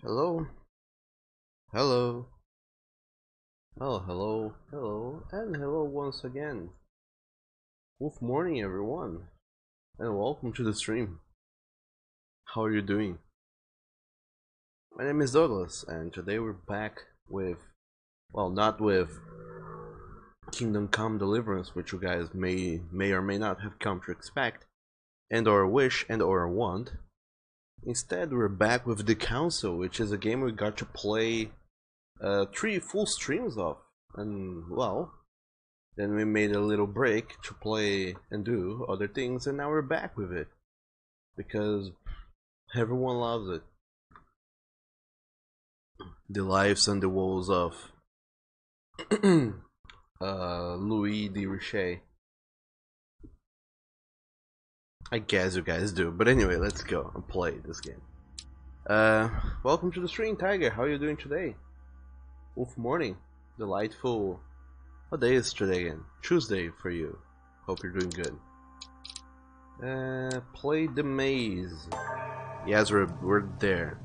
Hello, hello, oh, hello, and hello once again. Good morning, everyone, and welcome to the stream. How are you doing? My name is Douglas, and today we're back with, well, not with Kingdom Come Deliverance, which you guys may or may not have come to expect, and or wish and or want. Instead, we're back with The Council, which is a game we got to play 3 full streams of, and well, then we made a little break to play and do other things, and now we're back with it because everyone loves it. The lives and the woes of Louis de Richet. I guess you guys do, but anyway, let's go and play this game. Welcome to the stream, Tiger. How are you doing today? Wolf morning, delightful. What day is today again? Tuesday for you. Hope you're doing good. Play the maze. Yes, we're there.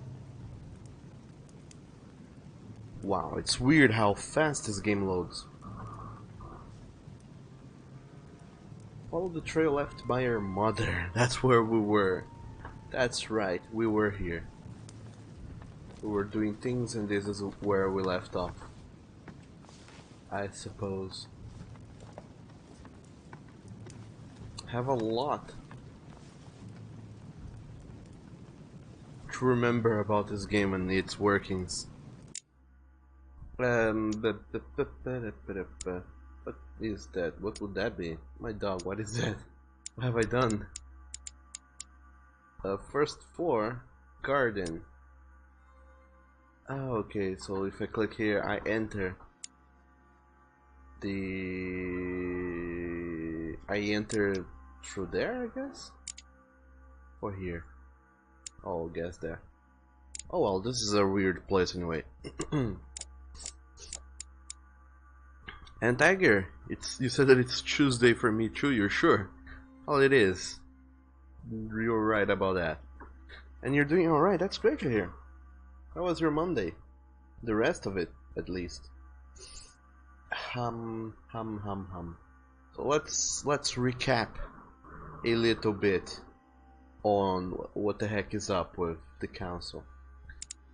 Wow, it's weird how fast this game loads. Follow the trail left by your mother. That's where we were. That's right, we were here. We were doing things, and this is where we left off, I suppose. Have a lot to remember about this game and its workings. What is that? What would that be? My dog, what is that? What have I done? First floor, garden. Oh, okay, so if I click here, I enter I enter through there, I guess? Or here? Oh, I guess there. Oh well, this is a weird place anyway. And Tiger, you said that it's Tuesday for me too, you're sure? Well, it is. You're right about that. And you're doing alright, that's great to hear. How was your Monday? The rest of it, at least. Hum. So let's recap a little bit on what the heck is up with the council.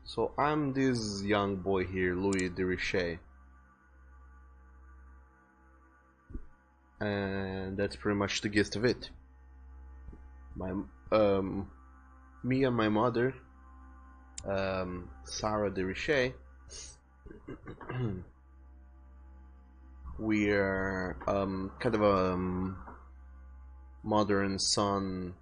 So I'm this young boy here, Louis de Richet. And that's pretty much the gist of it. Me and my mother, Sarah de Richet, we are kind of a mother and son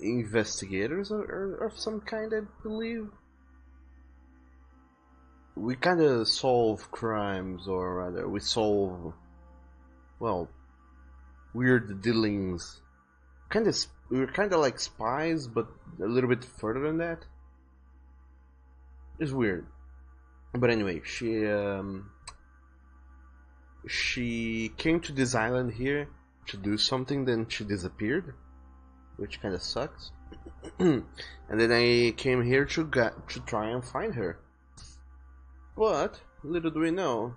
investigators or of some kind, I believe. We kind of solve crimes, or rather, we solve, well, weird dealings. We're kind of like spies, but a little bit further than that. It's weird. But anyway, she came to this island here to do something, then she disappeared, which kind of sucks. And then I came here to try and find her. But little do we know,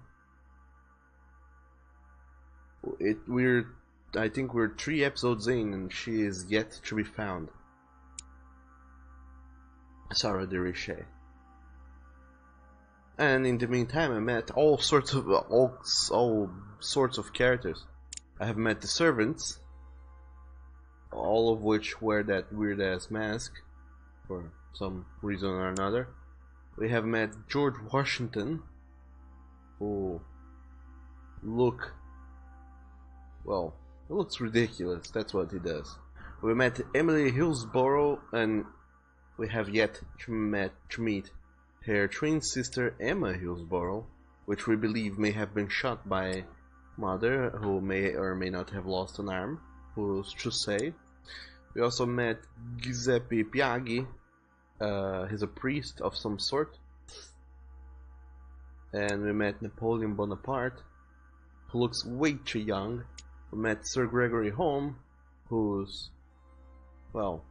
I think we're 3 episodes in, and she is yet to be found. Sarah de Richet. And in the meantime, I met all sorts of characters. I have met the servants, all of which wear that weird ass mask for some reason or another. We have met George Washington, who it looks ridiculous, that's what he does. We met Emily Hillsborough, and we have yet to meet her twin sister Emma Hillsborough, which we believe may have been shot by mother, who may or may not have lost an arm, who's to say. We also met Giuseppe Piaghi. He's a priest of some sort. And we met Napoleon Bonaparte, who looks way too young. We met Sir Gregory Home, who's, well,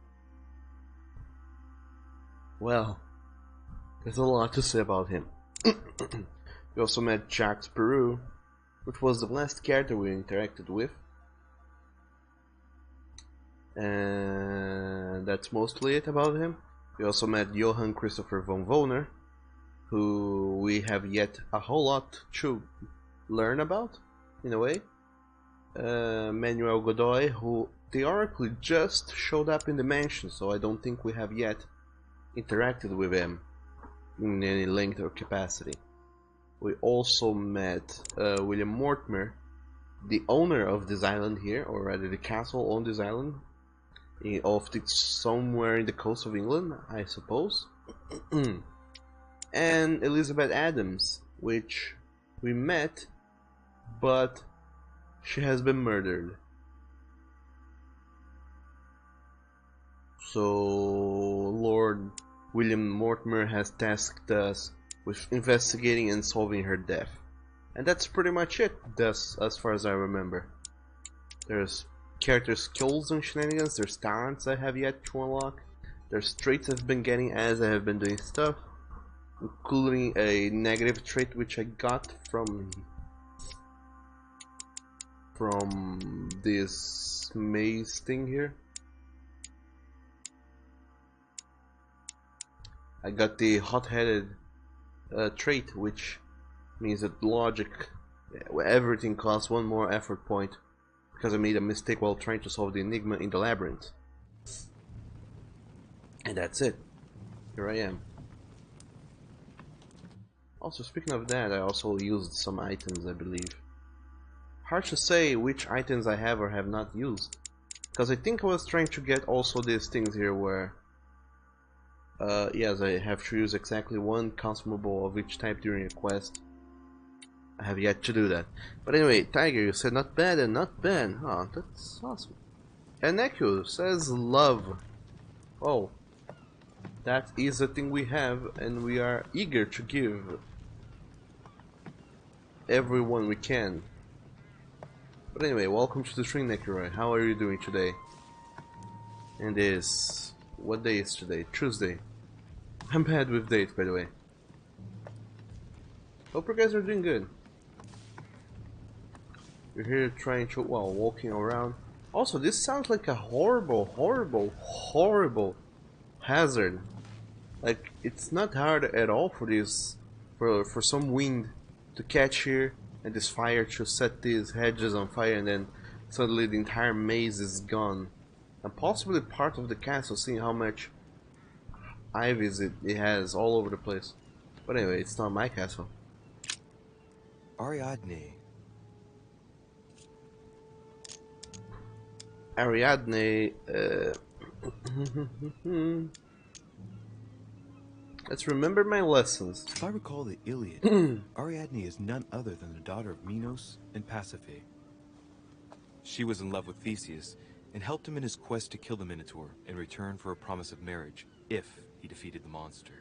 Well, there's a lot to say about him. We also met Jacques Peru, which was the last character we interacted with. And that's mostly it about him. We also met Johann Christopher von Wohner, who we have yet a whole lot to learn about, in a way. Manuel Godoy, who theoretically just showed up in the mansion, so I don't think we have yet interacted with him in any length or capacity. We also met William Mortimer, the owner of this island here, or rather the castle on this island, somewhere in the coast of England, I suppose. And Elizabeth Adams, which we met, but she has been murdered. So Lord William Mortimer has tasked us with investigating and solving her death. And that's pretty much it, thus, as far as I remember. There's character skills and shenanigans, there's talents I have yet to unlock, there's traits I've been getting as I have been doing stuff, including a negative trait which I got from this maze thing here. I got the hot-headed trait, which means that logic, everything costs one more effort point because I made a mistake while trying to solve the enigma in the labyrinth. And that's it. Here I am. Also, speaking of that, I also used some items, I believe. Hard to say which items I have or have not used, because I think I was trying to get also these things here where yes, I have to use exactly one consumable of each type during a quest. I have yet to do that. But anyway, Tiger, you said not bad and not bad. Oh, that's awesome. And Echo says love. Oh, that is a thing we have, and we are eager to give everyone we can. But anyway, welcome to the stream, Nekiroy. How are you doing today? And this... what day is today? Tuesday. I'm bad with dates, by the way. Hope you guys are doing good. You're here trying to... well, walking around. Also, this sounds like a horrible, horrible, horrible hazard. Like, it's not hard at all for this... for some wind to catch here, and this fire to set these hedges on fire, and then suddenly the entire maze is gone. And possibly part of the castle, seeing how much ivies it has all over the place. But anyway, it's not my castle. Ariadne. Ariadne, let's remember my lessons. If I recall the Iliad, Ariadne is none other than the daughter of Minos and Pasiphae. She was in love with Theseus and helped him in his quest to kill the Minotaur in return for a promise of marriage if he defeated the monster.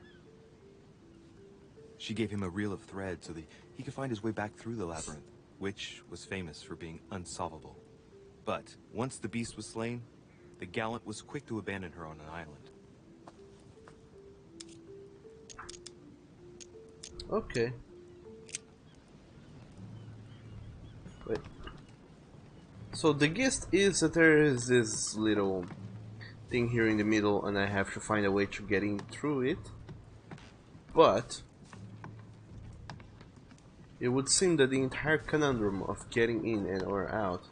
She gave him a reel of thread so that he could find his way back through the labyrinth, which was famous for being unsolvable. But once the beast was slain, the gallant was quick to abandon her on an island. Okay. Wait. So the gist is that there is this little thing here in the middle, and I have to find a way to get in through it. But it would seem that the entire conundrum of getting in and or out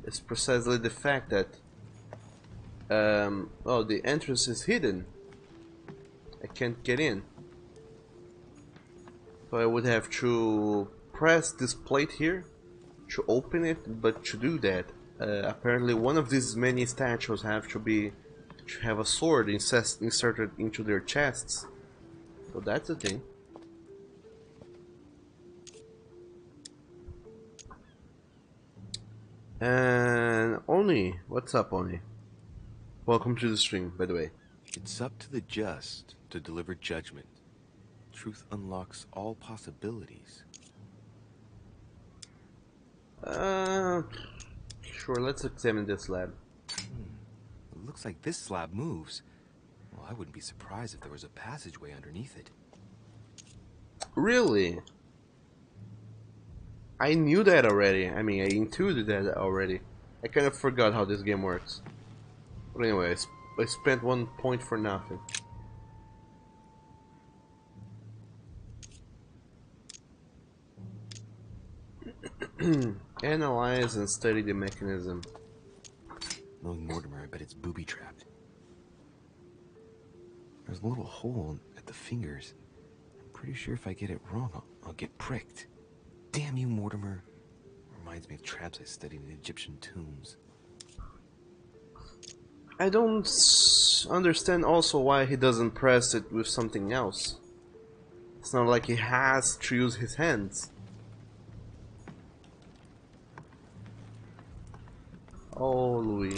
is precisely the fact that oh, the entrance is hidden. I can't get in. So I would have to press this plate here to open it, but to do that, apparently one of these many statues have to have a sword inserted into their chests. So that's the thing. And Oni, what's up, Oni? Welcome to the stream, by the way. It's up to the just to deliver judgment. Truth unlocks all possibilities. Sure, let's examine this lab. It looks like this slab moves. Well, I wouldn't be surprised if there was a passageway underneath it. Really? I knew that already. I mean, I intuited that already. I kind of forgot how this game works. But anyway, I spent 1 point for nothing. Analyze and study the mechanism. Knowing Mortimer, I bet it's booby-trapped. There's a little hole at the fingers. I'm pretty sure if I get it wrong, I'll get pricked. Damn you, Mortimer. Reminds me of traps I studied in Egyptian tombs. I don't understand also why he doesn't press it with something else. It's not like he has to use his hands. Oh, Louis.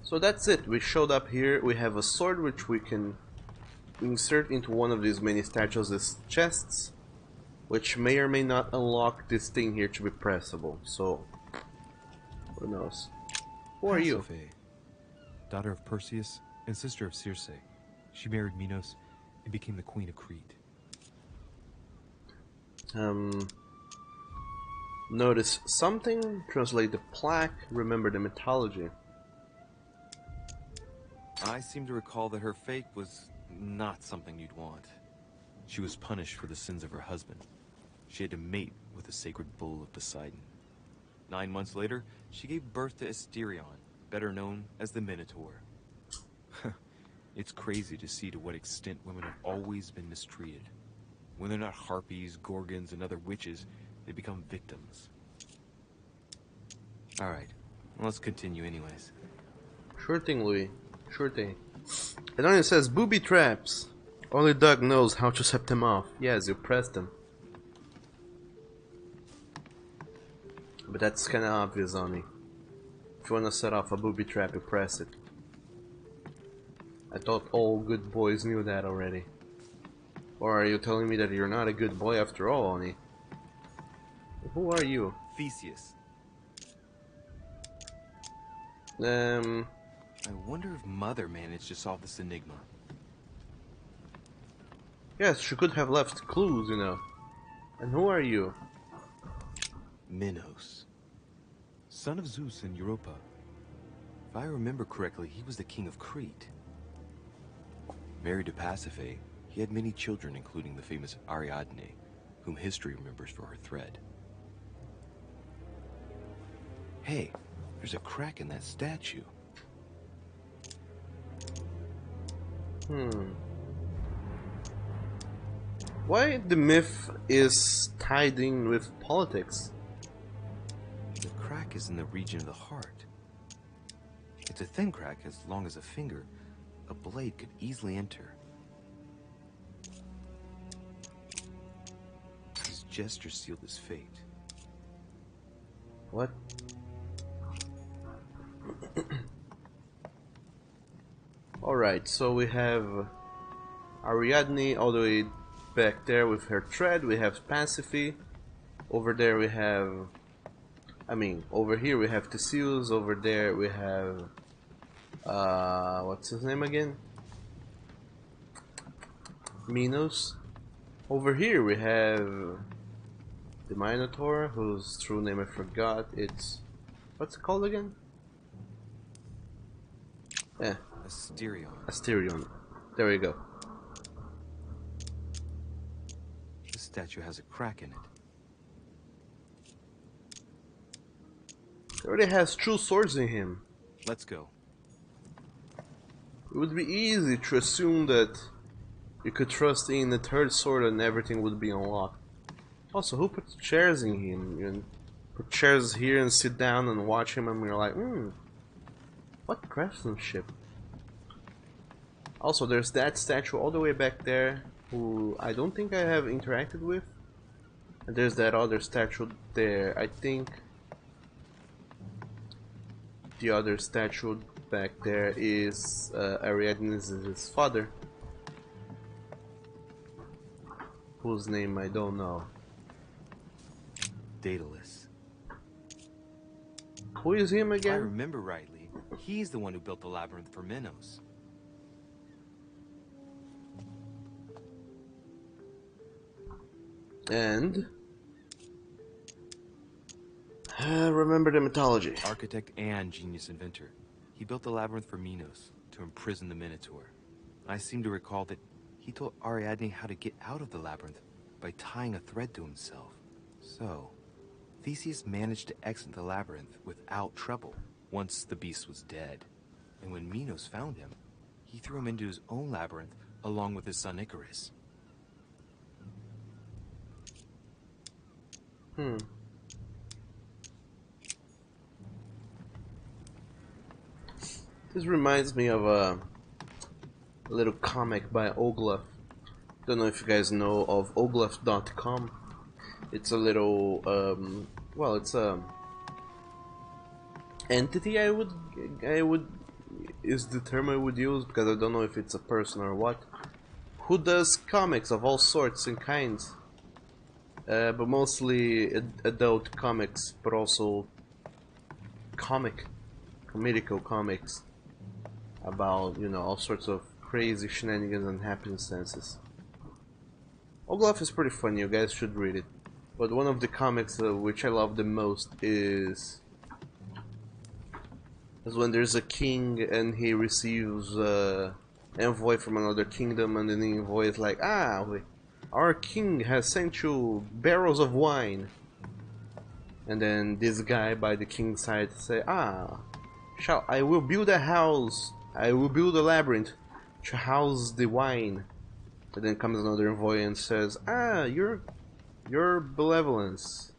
So that's it. We showed up here. We have a sword which we can insert into one of these many statues' chests, which may or may not unlock this thing here to be pressable. So, who knows? Who are you? Pasiphae, daughter of Perseus and sister of Circe. She married Minos and became the queen of Crete. Notice something, translate the plaque, remember the mythology. I seem to recall that her fate was not something you'd want. She was punished for the sins of her husband. She had to mate with the sacred bull of Poseidon. 9 months later, she gave birth to Asterion, better known as the Minotaur. It's crazy to see to what extent women have always been mistreated. When they're not harpies, gorgons, and other witches, they become victims. Alright, let's continue anyways. Sure thing, Louis. Sure thing. It only says booby traps. Only Doug knows how to set them off. Yes, you press them. But that's kinda obvious, Oni. If you wanna set off a booby trap, you press it. I thought all good boys knew that already. Or are you telling me that you're not a good boy after all, Oni? Who are you? Theseus. I wonder if Mother managed to solve this enigma. Yes, she could have left clues, you know. And who are you? Minos. Son of Zeus and Europa. If I remember correctly, he was the king of Crete. Married to Pasiphae, he had many children, including the famous Ariadne, whom history remembers for her thread. Hey, there's a crack in that statue. Why the myth is tied in with politics? The crack is in the region of the heart. It's a thin crack as long as a finger. A blade could easily enter. His gesture sealed his fate. What? Alright, so we have Ariadne all the way back there with her thread. We have Pasiphae. Over there we have... over here we have Theseus. Over there we have... what's his name again? Minos. Over here we have... the Minotaur, whose true name I forgot. It's... what's it called again? Asterion. Asterion. There we go. This statue has a crack in it. He already has two swords in him. Let's go. It would be easy to assume that you could trust in the third sword and everything would be unlocked. Also, who put chairs in him? You put chairs here and sit down and watch him and we're like, what craftsmanship. Also, there's that statue all the way back there, who I don't think I have interacted with. And there's that other statue there. I think the other statue back there is Ariadne's father, whose name I don't know. Daedalus. Who is him If I again? remember rightly, he's the one who built the labyrinth for Minos. And remember the mythology. Architect and genius inventor. He built the labyrinth for Minos to imprison the Minotaur. I seem to recall that he told Ariadne how to get out of the labyrinth by tying a thread to himself. So, Theseus managed to exit the labyrinth without trouble once the beast was dead. And when Minos found him, he threw him into his own labyrinth along with his son Icarus. This reminds me of a little comic by Oglaf. Don't know if you guys know of oglaf.com. It's a little well, it's a entity. I would is the term I would use, because I don't know if it's a person or what, who does comics of all sorts and kinds, but mostly adult comics, but also comedical comics about, you know, all sorts of crazy shenanigans and happenstances. Oglaf is pretty funny, you guys should read it. But one of the comics which I love the most is when there's a king and he receives envoy from another kingdom, and then the envoy is like, our king has sent you barrels of wine. And then this guy by the king's side say, I will build a house, I will build a labyrinth to house the wine. And then comes another envoy and says, your benevolence,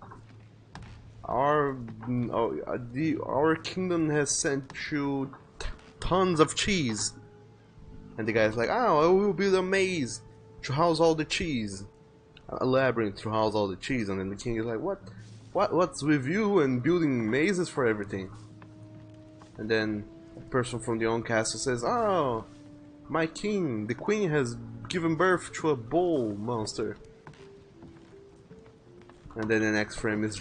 our kingdom has sent you tons of cheese. And the guy's like, I will build a maze to house all the cheese, a labyrinth to house all the cheese. And then the king is like, what's with you and building mazes for everything? And then a person from the own castle says, my king, the queen has given birth to a bull monster. And then the next frame is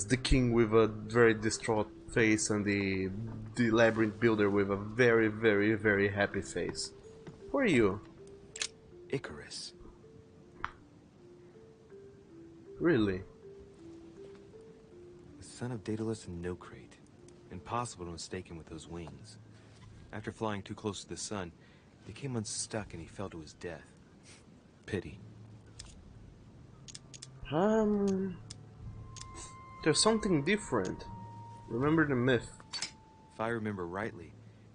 the king with a very distraught face and the labyrinth builder with a very, very, very happy face. Who are you? Icarus. Really? The son of Daedalus and Nocrate. Impossible to mistake him with those wings. After flying too close to the sun, they came unstuck and he fell to his death. Pity. There's something different. Remember the myth. If I remember rightly,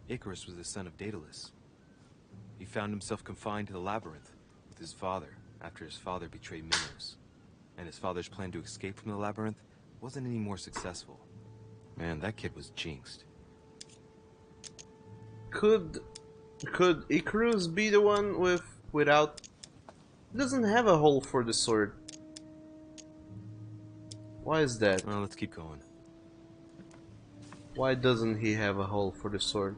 Icarus was the son of Daedalus. He found himself confined to the labyrinth with his father after his father betrayed Minos. And his father's plan to escape from the labyrinth wasn't any more successful. Man, that kid was jinxed. Could Icarus be the one without... He doesn't have a hole for the sword. Why is that? Well, let's keep going. Why doesn't he have a hole for the sword?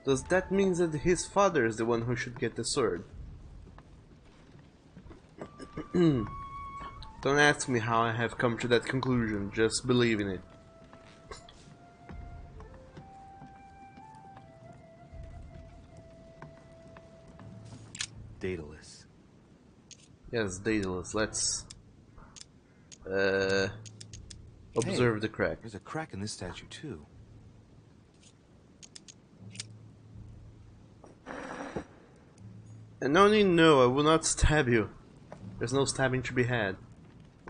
Does that mean that his father is the one who should get the sword? Don't ask me how I have come to that conclusion, just believe in it. Daedalus. Yes, Daedalus. Let's observe the crack. There's a crack in this statue too. And only no, I will not stab you. There's no stabbing to be had.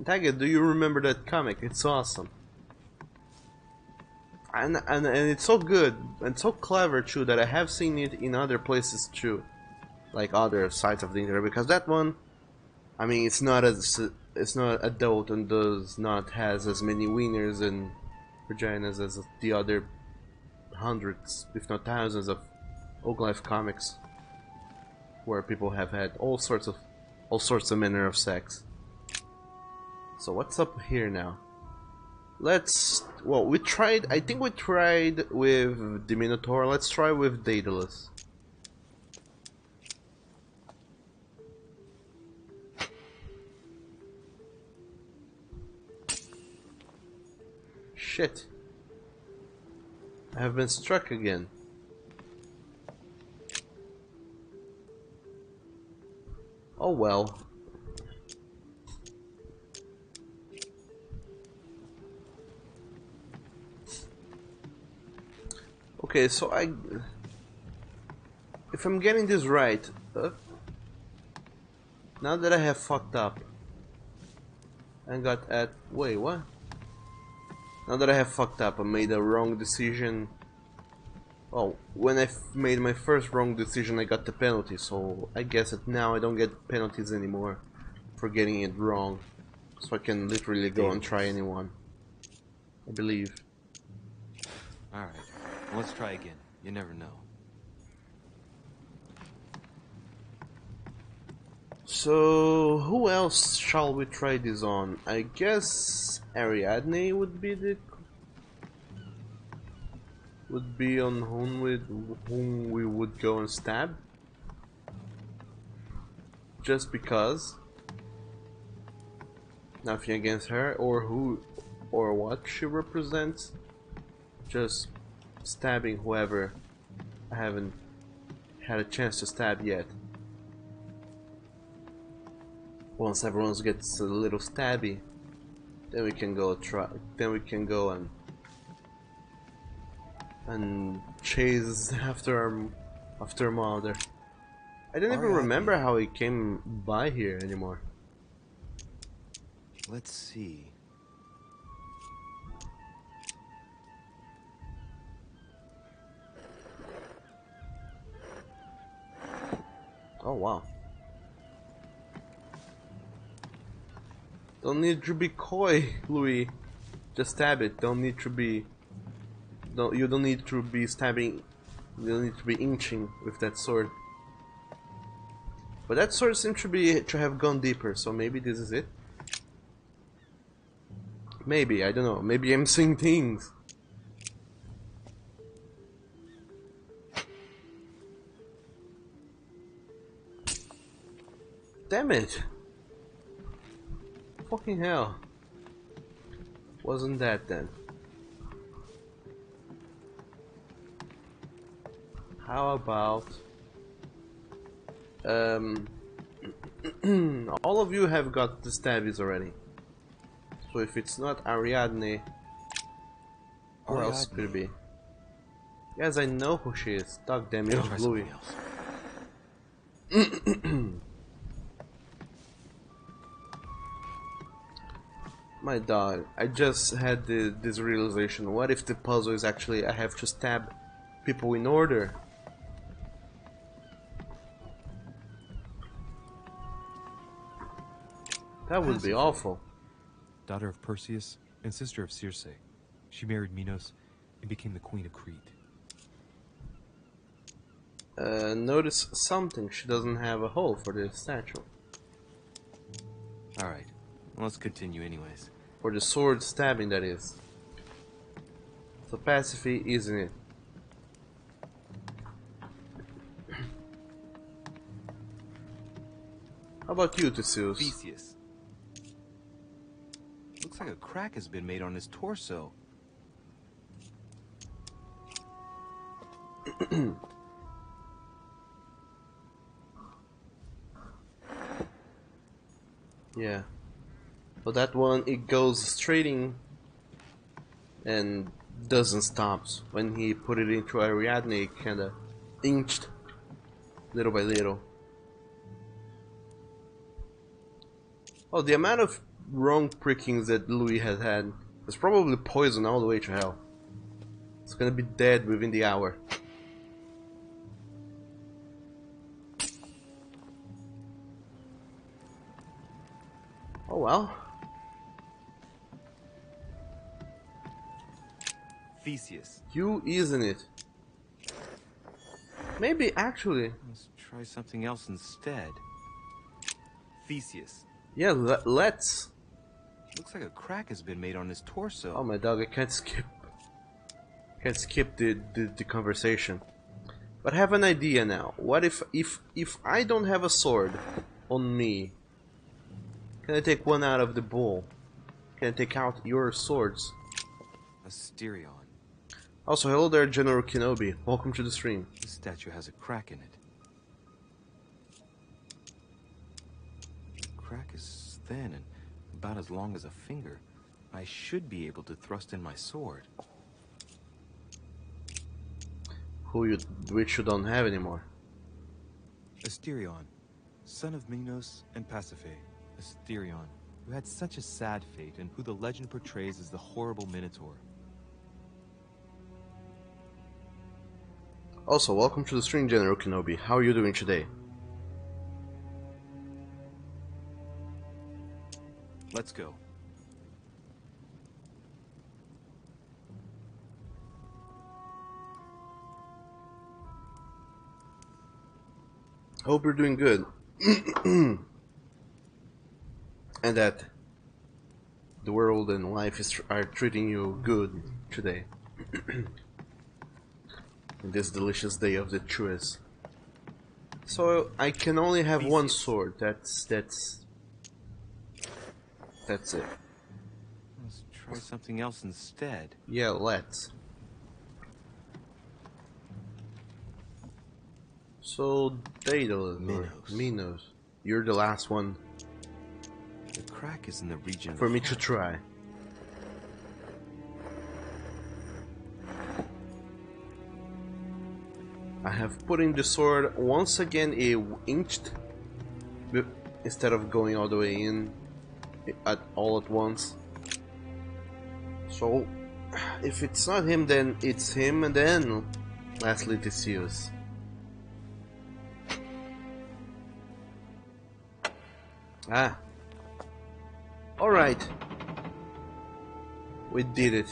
Taga, do you remember that comic? It's awesome. And it's so good and so clever too that I have seen it in other places too, like other sites of the internet. Because that one, I mean, it's not adult and does not has as many wieners and vaginas as the other hundreds, if not thousands, of Oglaf comics, where people have had all sorts of manner of sex. So what's up here now? Well, I think we tried with the Minotaur. Let's try with Daedalus. Shit. I have been struck again. Oh well. Okay, so if I'm getting this right, now that I have fucked up and got at, wait, what? Now that I have fucked up and made a wrong decision. Oh, when I made my first wrong decision, I got the penalty, so I guess that now I don't get penalties anymore for getting it wrong. So I can literally go and try anyone. I believe. Alright, let's try again. You never know. So, who else shall we try this on? I guess Ariadne would be on whom we would go and stab. Just because. Nothing against her or who or what she represents. Just stabbing whoever I haven't had a chance to stab yet. Once everyone gets a little stabby, then we can go and chase after Mother. I don't even remember how he came by here anymore. Let's see. Oh wow. Don't need to be coy, Louis. Just stab it. Don't need to be. You don't need to be stabbing. You don't need to be inching with that sword. But that sword seems to have gone deeper. So maybe this is it. Maybe, I don't know. Maybe I'm seeing things. Damn it! Fucking hell. Wasn't that then? How about... all of you have got the stabbies already. So if it's not Ariadne, who else could it be? Yes, I know who she is. Dog damn you, Louis. My dog, I just had this realization. What if the puzzle is actually I have to stab people in order? That would be awful. Daughter of Perseus and sister of Circe, she married Minos and became the queen of Crete. Notice something. She doesn't have a hole for the statue. Alright, well, let's continue anyways. For the sword stabbing, that is. So Pasiphae, isn't it? How about you, Theseus? Theseus. Looks like a crack has been made on his torso. Yeah. So that one, it goes straight in and doesn't stop. When he put it into Ariadne, it kinda inched little by little. Oh, the amount of wrong prickings that Louis has had is probably poison all the way to hell. It's gonna be dead within the hour. Oh well. Theseus. You, isn't it? Maybe actually. Let's try something else instead. Theseus. Yeah, let's. Looks like a crack has been made on his torso. Oh my dog, I can't skip. Can't skip the conversation. But I have an idea now. What if I don't have a sword on me? Can I take one out of the bowl? Can I take out your swords? Asterion. Also, hello there, General Kenobi. Welcome to the stream. This statue has a crack in it. The crack is thin and about as long as a finger. I should be able to thrust in my sword. Which you don't have anymore. Asterion, son of Minos and Pasiphae. Asterion, who had such a sad fate and who the legend portrays as the horrible Minotaur. Also, welcome to the stream, General Kenobi. How are you doing today? Let's go. Hope you're doing good. And that the world and life are treating you good today. In this delicious day of the truest. So I can only have one sword. That's it. Let's try something else instead. Yeah, let's. So Daedalus or Minos, you're the last one The crack is in the region for of me the to heart. try. I have put in the sword once again inched instead of going all the way in all at once. So if it's not him, then it's him, and then lastly Theseus. Ah. Alright. We did it.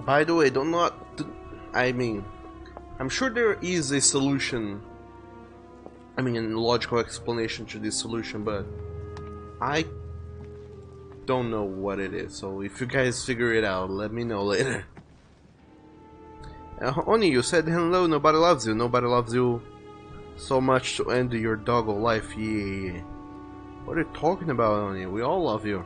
By the way, I'm sure there is a solution. I mean, a logical explanation to this solution, but I don't know what it is. So if you guys figure it out, let me know later. Oni, you said hello, nobody loves you. Nobody loves you so much to end your doggo life. Yeah. What are you talking about, Oni? We all love you.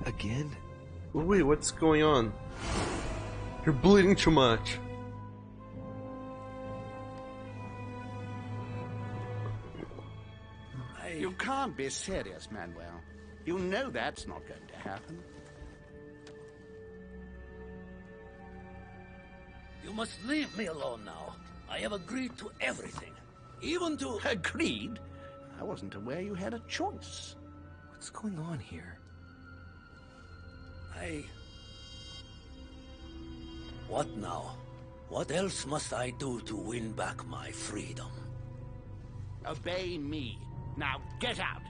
Again? Wait, what's going on? You're bleeding too much. You can't be serious, Manuel. You know that's not going to happen. You must leave me alone now. I have agreed to everything. Even to... Agreed? I wasn't aware you had a choice. What's going on here? What now? What else must I do to win back my freedom? Obey me. Now get out!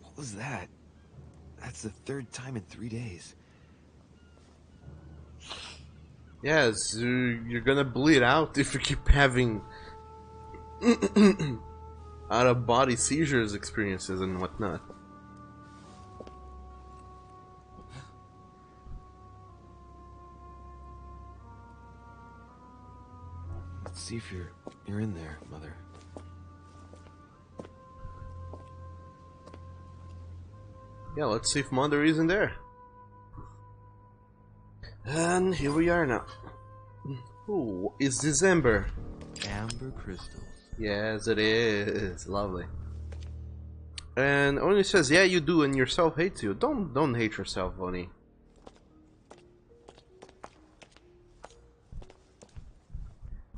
What was that? That's the third time in 3 days. Yes, you're gonna bleed out if you keep having out-of-body seizures experiences and whatnot. Let's see if you're in there, Mother. Yeah, let's see if Mother isn't there. And here we are now. Ooh, is this Ember? Amber crystals. Yes, it is. Lovely. And Oni says, yeah, you do, and yourself hates you. Don't hate yourself, Oni.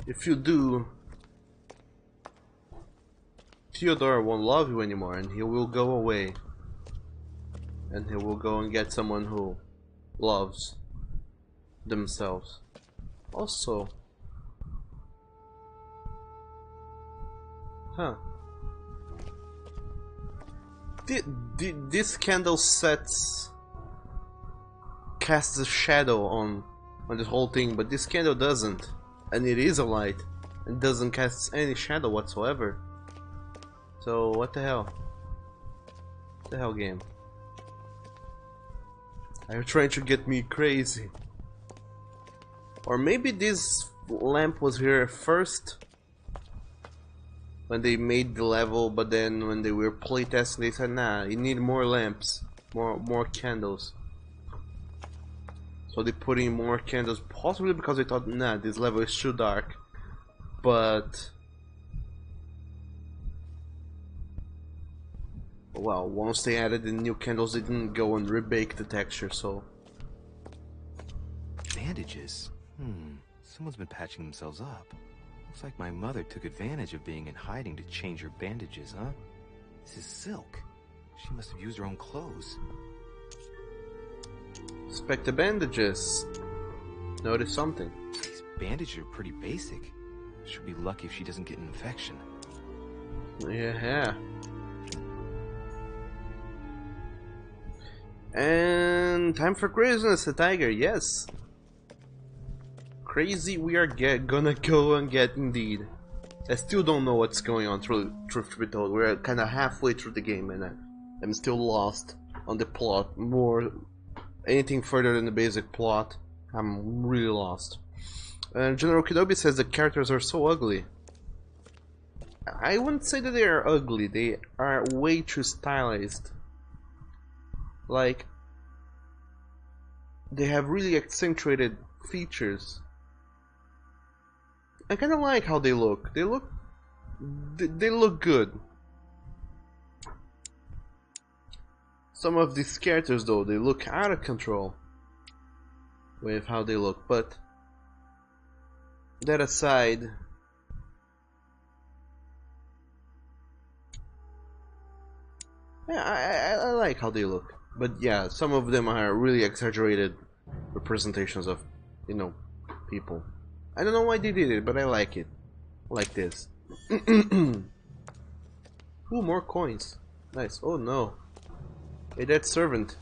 If you do, Theodore won't love you anymore, and he will go away. And he will go and get someone who loves themselves. Also, huh? This candle casts a shadow on this whole thing, but this candle doesn't, and it is a light and doesn't cast any shadow whatsoever. So what the hell? What the hell, game? Are you trying to get me crazy? Or maybe this lamp was here first when they made the level, but then when they were playtesting they said, nah, you need more lamps, more candles. So they put in more candles, possibly because they thought, nah, this level is too dark. But well, once they added the new candles, they didn't go and rebake the texture, so... Bandages? Someone's been patching themselves up. Looks like my mother took advantage of being in hiding to change her bandages, huh? This is silk. She must have used her own clothes. Inspect the bandages. Notice something. These bandages are pretty basic. She'll be lucky if she doesn't get an infection. Yeah. And time for craziness, the tiger, yes. Crazy we are gonna go and get indeed. I still don't know what's going on, truth to be told. We're kinda halfway through the game and I'm still lost on the plot. Anything further than the basic plot, I'm really lost. General Kenobi says the characters are so ugly. I wouldn't say that they are ugly, they are way too stylized. Like, they have really accentuated features. I kinda like how they look. They look good. Some of these characters though, they look out of control with how they look, but that aside, yeah, I like how they look. But yeah, some of them are really exaggerated representations of, you know, people. I don't know why they did it, but I like it. Like this. Ooh, more coins. Nice. Oh no. A dead servant.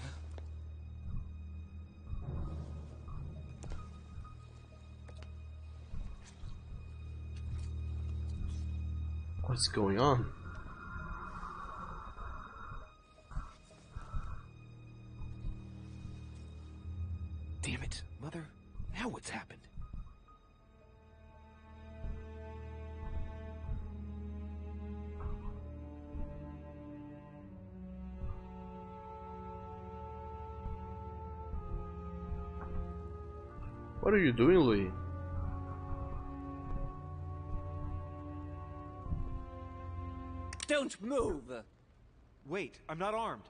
What's going on? Damn it, Mother. Now what's happened? What are you doing, Louis? Don't move! Wait, I'm not armed.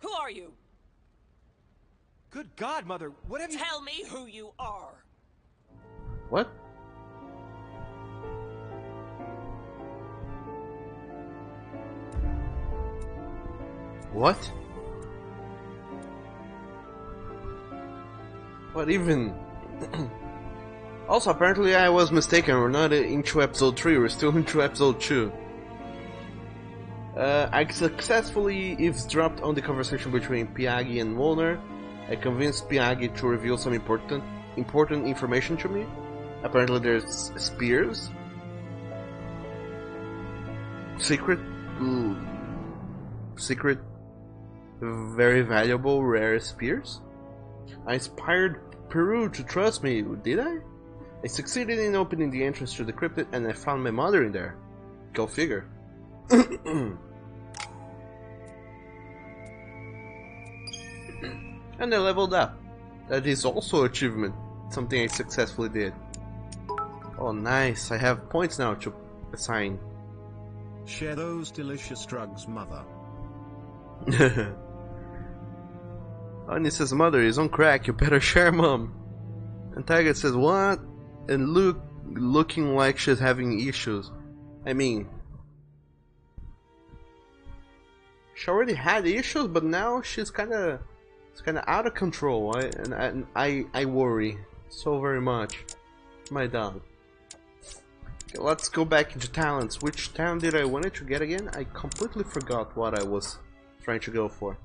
Who are you? Good God, Mother, what have you... Tell me who you are! What? What? What even? Also, apparently I was mistaken. We're not into episode 3, we're still into episode 2. I successfully eavesdropped on the conversation between Piaghi and Wolner. I convinced Piaghi to reveal some important information to me. Apparently there's spears. Secret, very valuable, rare spears. I inspired Peru to trust me, did I? I succeeded in opening the entrance to the cryptid and I found my mother in there. Go figure. And I leveled up. That is also an achievement. Something I successfully did. Oh nice, I have points now to assign. Share those delicious drugs, Mother. Anya says, Mother is on crack, you better share, Mom. And Tiger says, what? And Luke looking like she's having issues. I mean, she already had issues, but now she's kinda out of control. I worry so very much. My dog. Okay, let's go back into talents. Which talent did I want to get again? I completely forgot what I was trying to go for.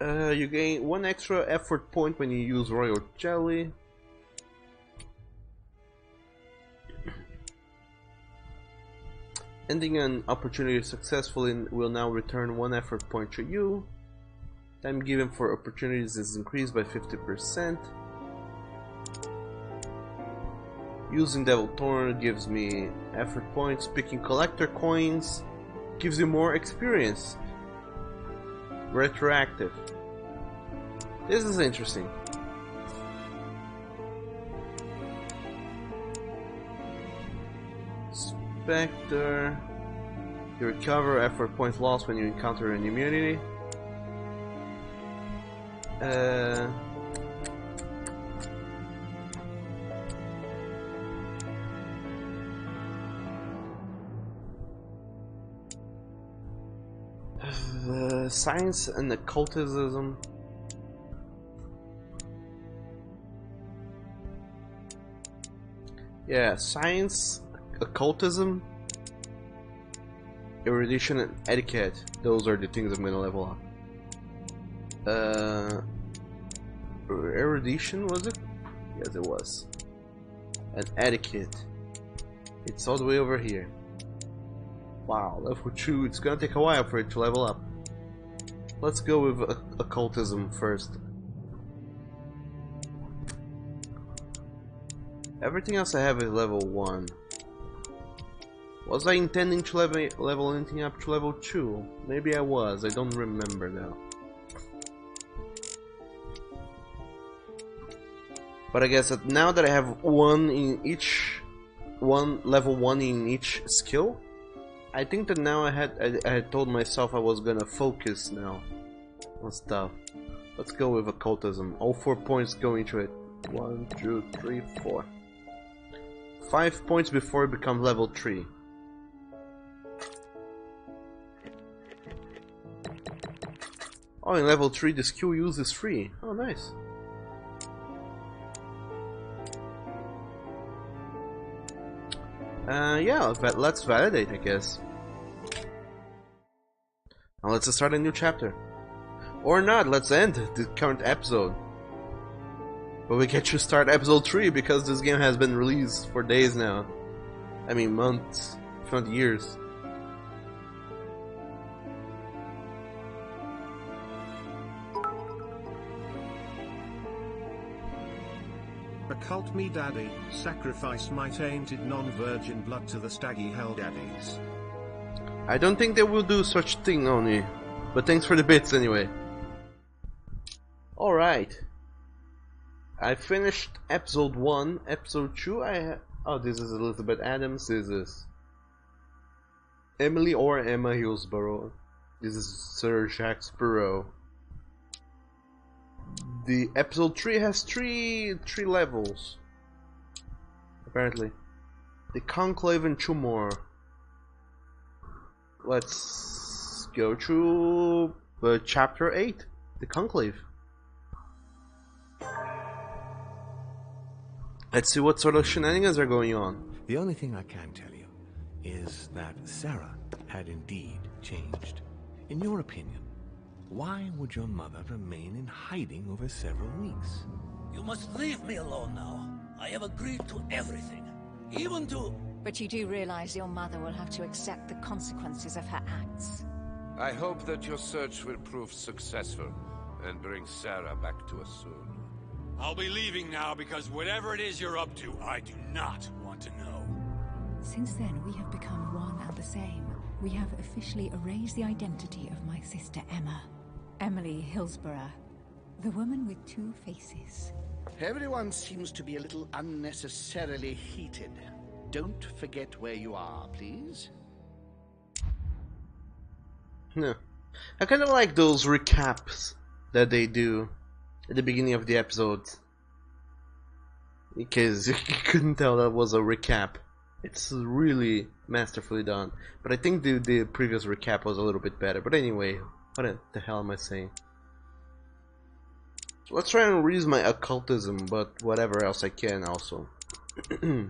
You gain 1 extra effort point when you use royal jelly. Ending an opportunity successfully will now return 1 effort point to you. Time given for opportunities is increased by 50%. Using Devil Thorn gives me effort points. Picking collector coins gives you more experience. Retroactive. This is interesting. Spectre. You recover effort points lost when you encounter an immunity. Science and occultism. Yeah, science, occultism, erudition, and etiquette. Those are the things I'm gonna level up. Erudition, was it? Yes, it was. And etiquette. It's all the way over here. Wow, level 2. It's gonna take a while for it to level up. Let's go with occultism first. Everything else I have is level 1. Was I intending to level anything up to level 2? Maybe I was, I don't remember now. But I guess that now that I have level 1 in each skill, I think that now I had told myself I was gonna focus now on stuff. Let's go with occultism. All 4 points go into it. 1, 2, 3, 4. 5 points before it becomes level 3. Oh, in level 3 the skill use is free. Oh, nice. Yeah, let's validate, I guess. Now let's start a new chapter. Or not, let's end the current episode. But we get to start episode 3 because this game has been released for days now. I mean months, if not years. Occult me daddy, sacrifice my tainted non-virgin blood to the staggy hell daddies. I don't think they will do such thing, Oni. But thanks for the bits anyway. Alright. I finished episode 1. Episode 2 oh, this is Elizabeth Adams. This is Emily or Emma Hillsborough. This is Sir Jacques Sparrow. The episode 3 has three levels. Apparently. The Conclave and 2 more. Let's go to chapter 8. The Conclave. Let's see what sort of shenanigans are going on. The only thing I can tell you is that Sarah had indeed changed. In your opinion, why would your mother remain in hiding over several weeks? You must leave me alone now. I have agreed to everything. Even to... But you do realize your mother will have to accept the consequences of her acts. I hope that your search will prove successful and bring Sarah back to us soon. I'll be leaving now because whatever it is you're up to, I do not want to know. Since then, we have become one and the same. We have officially erased the identity of my sister Emma. Emily Hillsborough, the woman with 2 faces. Everyone seems to be a little unnecessarily heated. Don't forget where you are, please. No. I kind of like those recaps that they do at the beginning of the episode. Because you couldn't tell that was a recap. It's really masterfully done. But I think the previous recap was a little bit better. But anyway, what the hell am I saying? Let's try and read my occultism, but whatever else I can also. I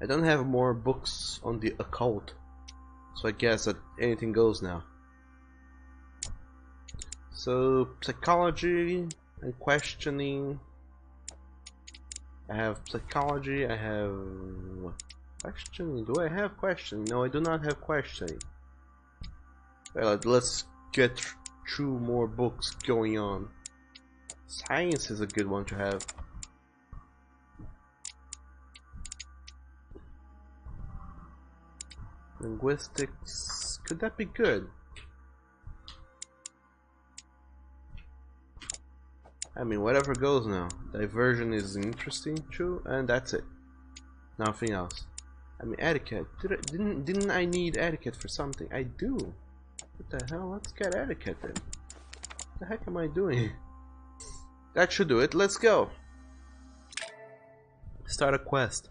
don't have more books on the occult, so I guess that anything goes now. So, psychology and questioning. I have psychology, I have Questioning? Do I have questioning? No, I do not have questioning. Well, let's get through more books going on. Science is a good one to have. Linguistics, could that be good? I mean, whatever goes now. Diversion is interesting, true, and that's it. Nothing else. I mean, etiquette. Didn't I need etiquette for something? I do. What the hell? Let's get etiquette then. What the heck am I doing? That should do it. Let's go. Start a quest.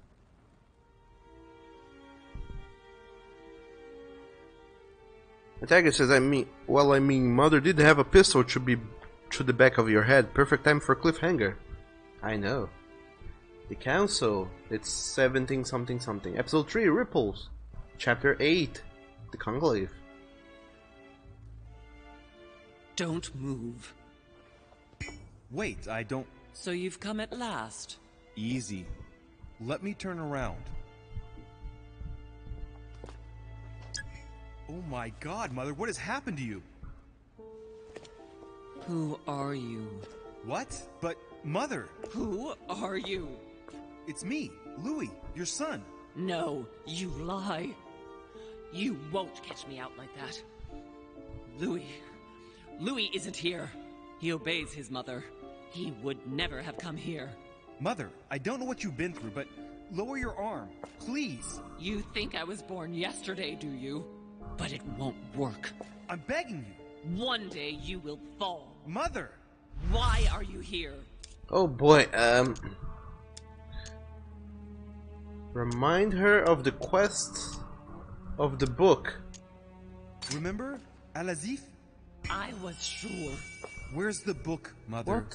Attacker says, mother did have a pistol, should be to the back of your head. Perfect time for a cliffhanger. I know. The Council. It's 17 something something. Episode 3, Ripples. Chapter 8, The Conclave. Don't move. Wait, I don't... So you've come at last. Easy. Let me turn around. Oh my god, Mother, what has happened to you? Who are you? What? But, Mother! Who are you? It's me, Louis, your son. No, you lie. You won't catch me out like that. Louis isn't here. He obeys his mother. He would never have come here. Mother, I don't know what you've been through, but lower your arm, please. You think I was born yesterday, do you? But it won't work. I'm begging you. One day you will fall. Mother! Why are you here? Oh boy, remind her of the quest of the book. Remember, Al-Azif? I was sure. Where's the book, Mother?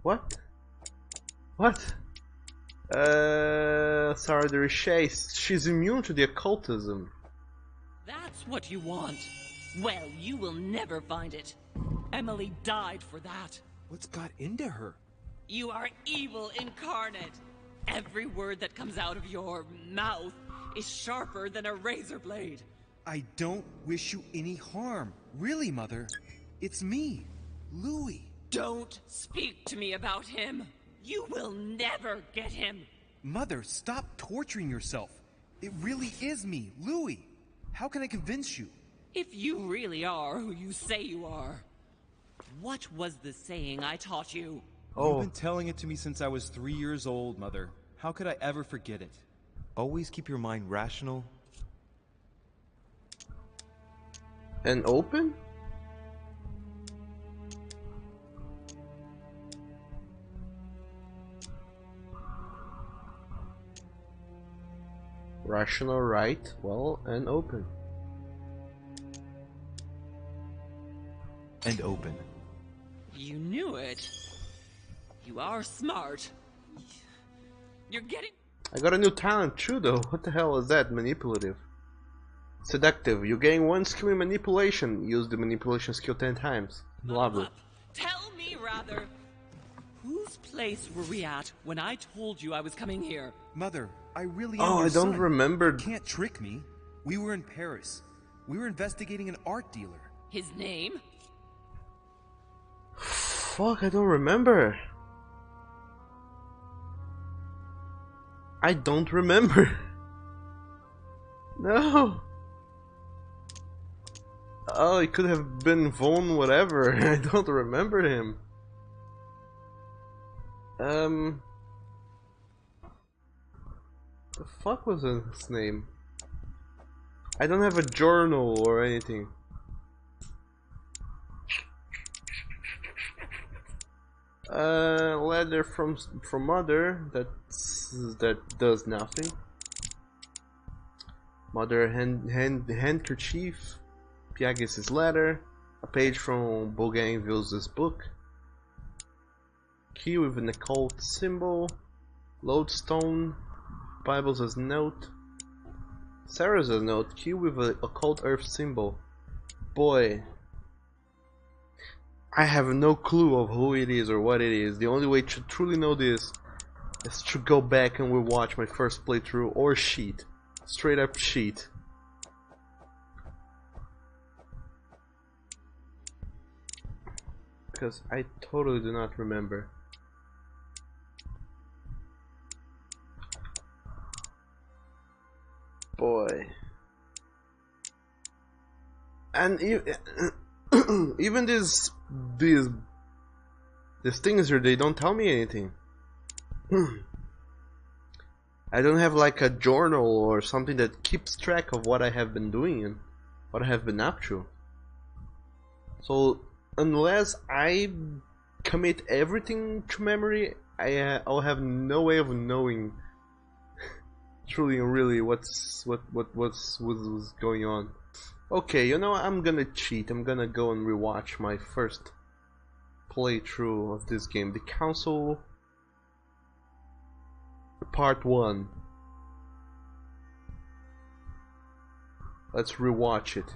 What? What? Sorry, the Richet. She's immune to the occultism. That's what you want. Well, you will never find it. Emily died for that. What's got into her? You are evil incarnate. Every word that comes out of your mouth is sharper than a razor blade. I don't wish you any harm. Really, Mother. It's me, Louis. Don't speak to me about him. You will never get him. Mother, stop torturing yourself. It really is me, Louis. How can I convince you? If you really are who you say you are, what was the saying I taught you? You've been telling it to me since I was 3 years old, Mother. How could I ever forget it? Always keep your mind rational. And open? Rational, right? Well, and open. And open. You knew it. You are smart. You're getting... I got a new talent too though. What the hell is that? Manipulative. Seductive. You're getting one skill in manipulation. Use the manipulation skill 10 times. Lovely. Tell me rather, whose place were we at when I told you I was coming here? Mother, I really am Oh, your I don't son. remember. You can't trick me. We were in Paris. We were investigating an art dealer. His name? Fuck, I don't remember. I don't remember. No. Oh, it could have been Von whatever. I don't remember him. The fuck was his name? I don't have a journal or anything. Letter from mother that does nothing. Mother handkerchief. Piages' letter. A page from Bougainville's book. Key with an occult symbol. Lodestone. Bibles as note. Sarah's a note. Key with an occult earth symbol. Boy. I have no clue of who it is or what it is. The only way to truly know this is to go back and rewatch my first playthrough or cheat. Straight up cheat. Because I totally do not remember. Boy. And even these things here, they don't tell me anything. I don't have like a journal or something that keeps track of what I have been doing and what I have been up to. So unless I commit everything to memory, I'll have no way of knowing truly and really what's going on. Okay, you know, I'm gonna cheat. I'm gonna go and rewatch my first playthrough of this game, The Council Part 1. Let's rewatch it.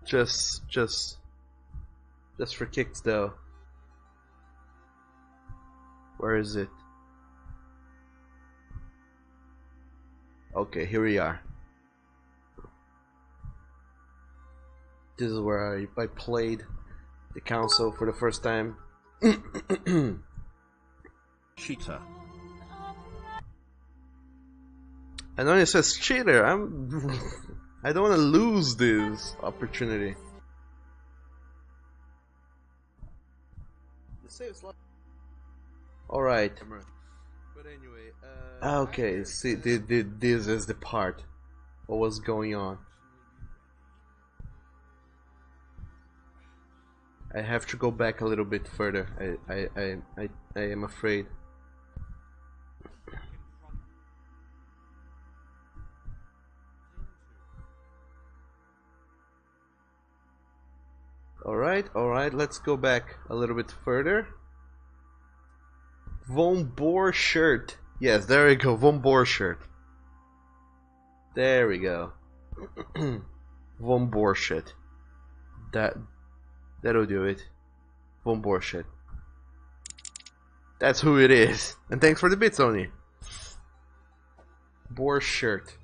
Just for kicks though. Where is it? Okay, here we are. This is where I played The Council for the first time. Cheater. I know it says cheater. I don't want to lose this opportunity. Alright. But anyway, okay, see, this is the part. What was going on? I have to go back a little bit further. I am afraid. Alright, let's go back a little bit further. Von Borchardt. Yes, there we go, Von Borchardt. There we go. Von Borchardt. That'll do it. Von Borchardt. That's who it is. And thanks for the bits, Oni. Borchardt.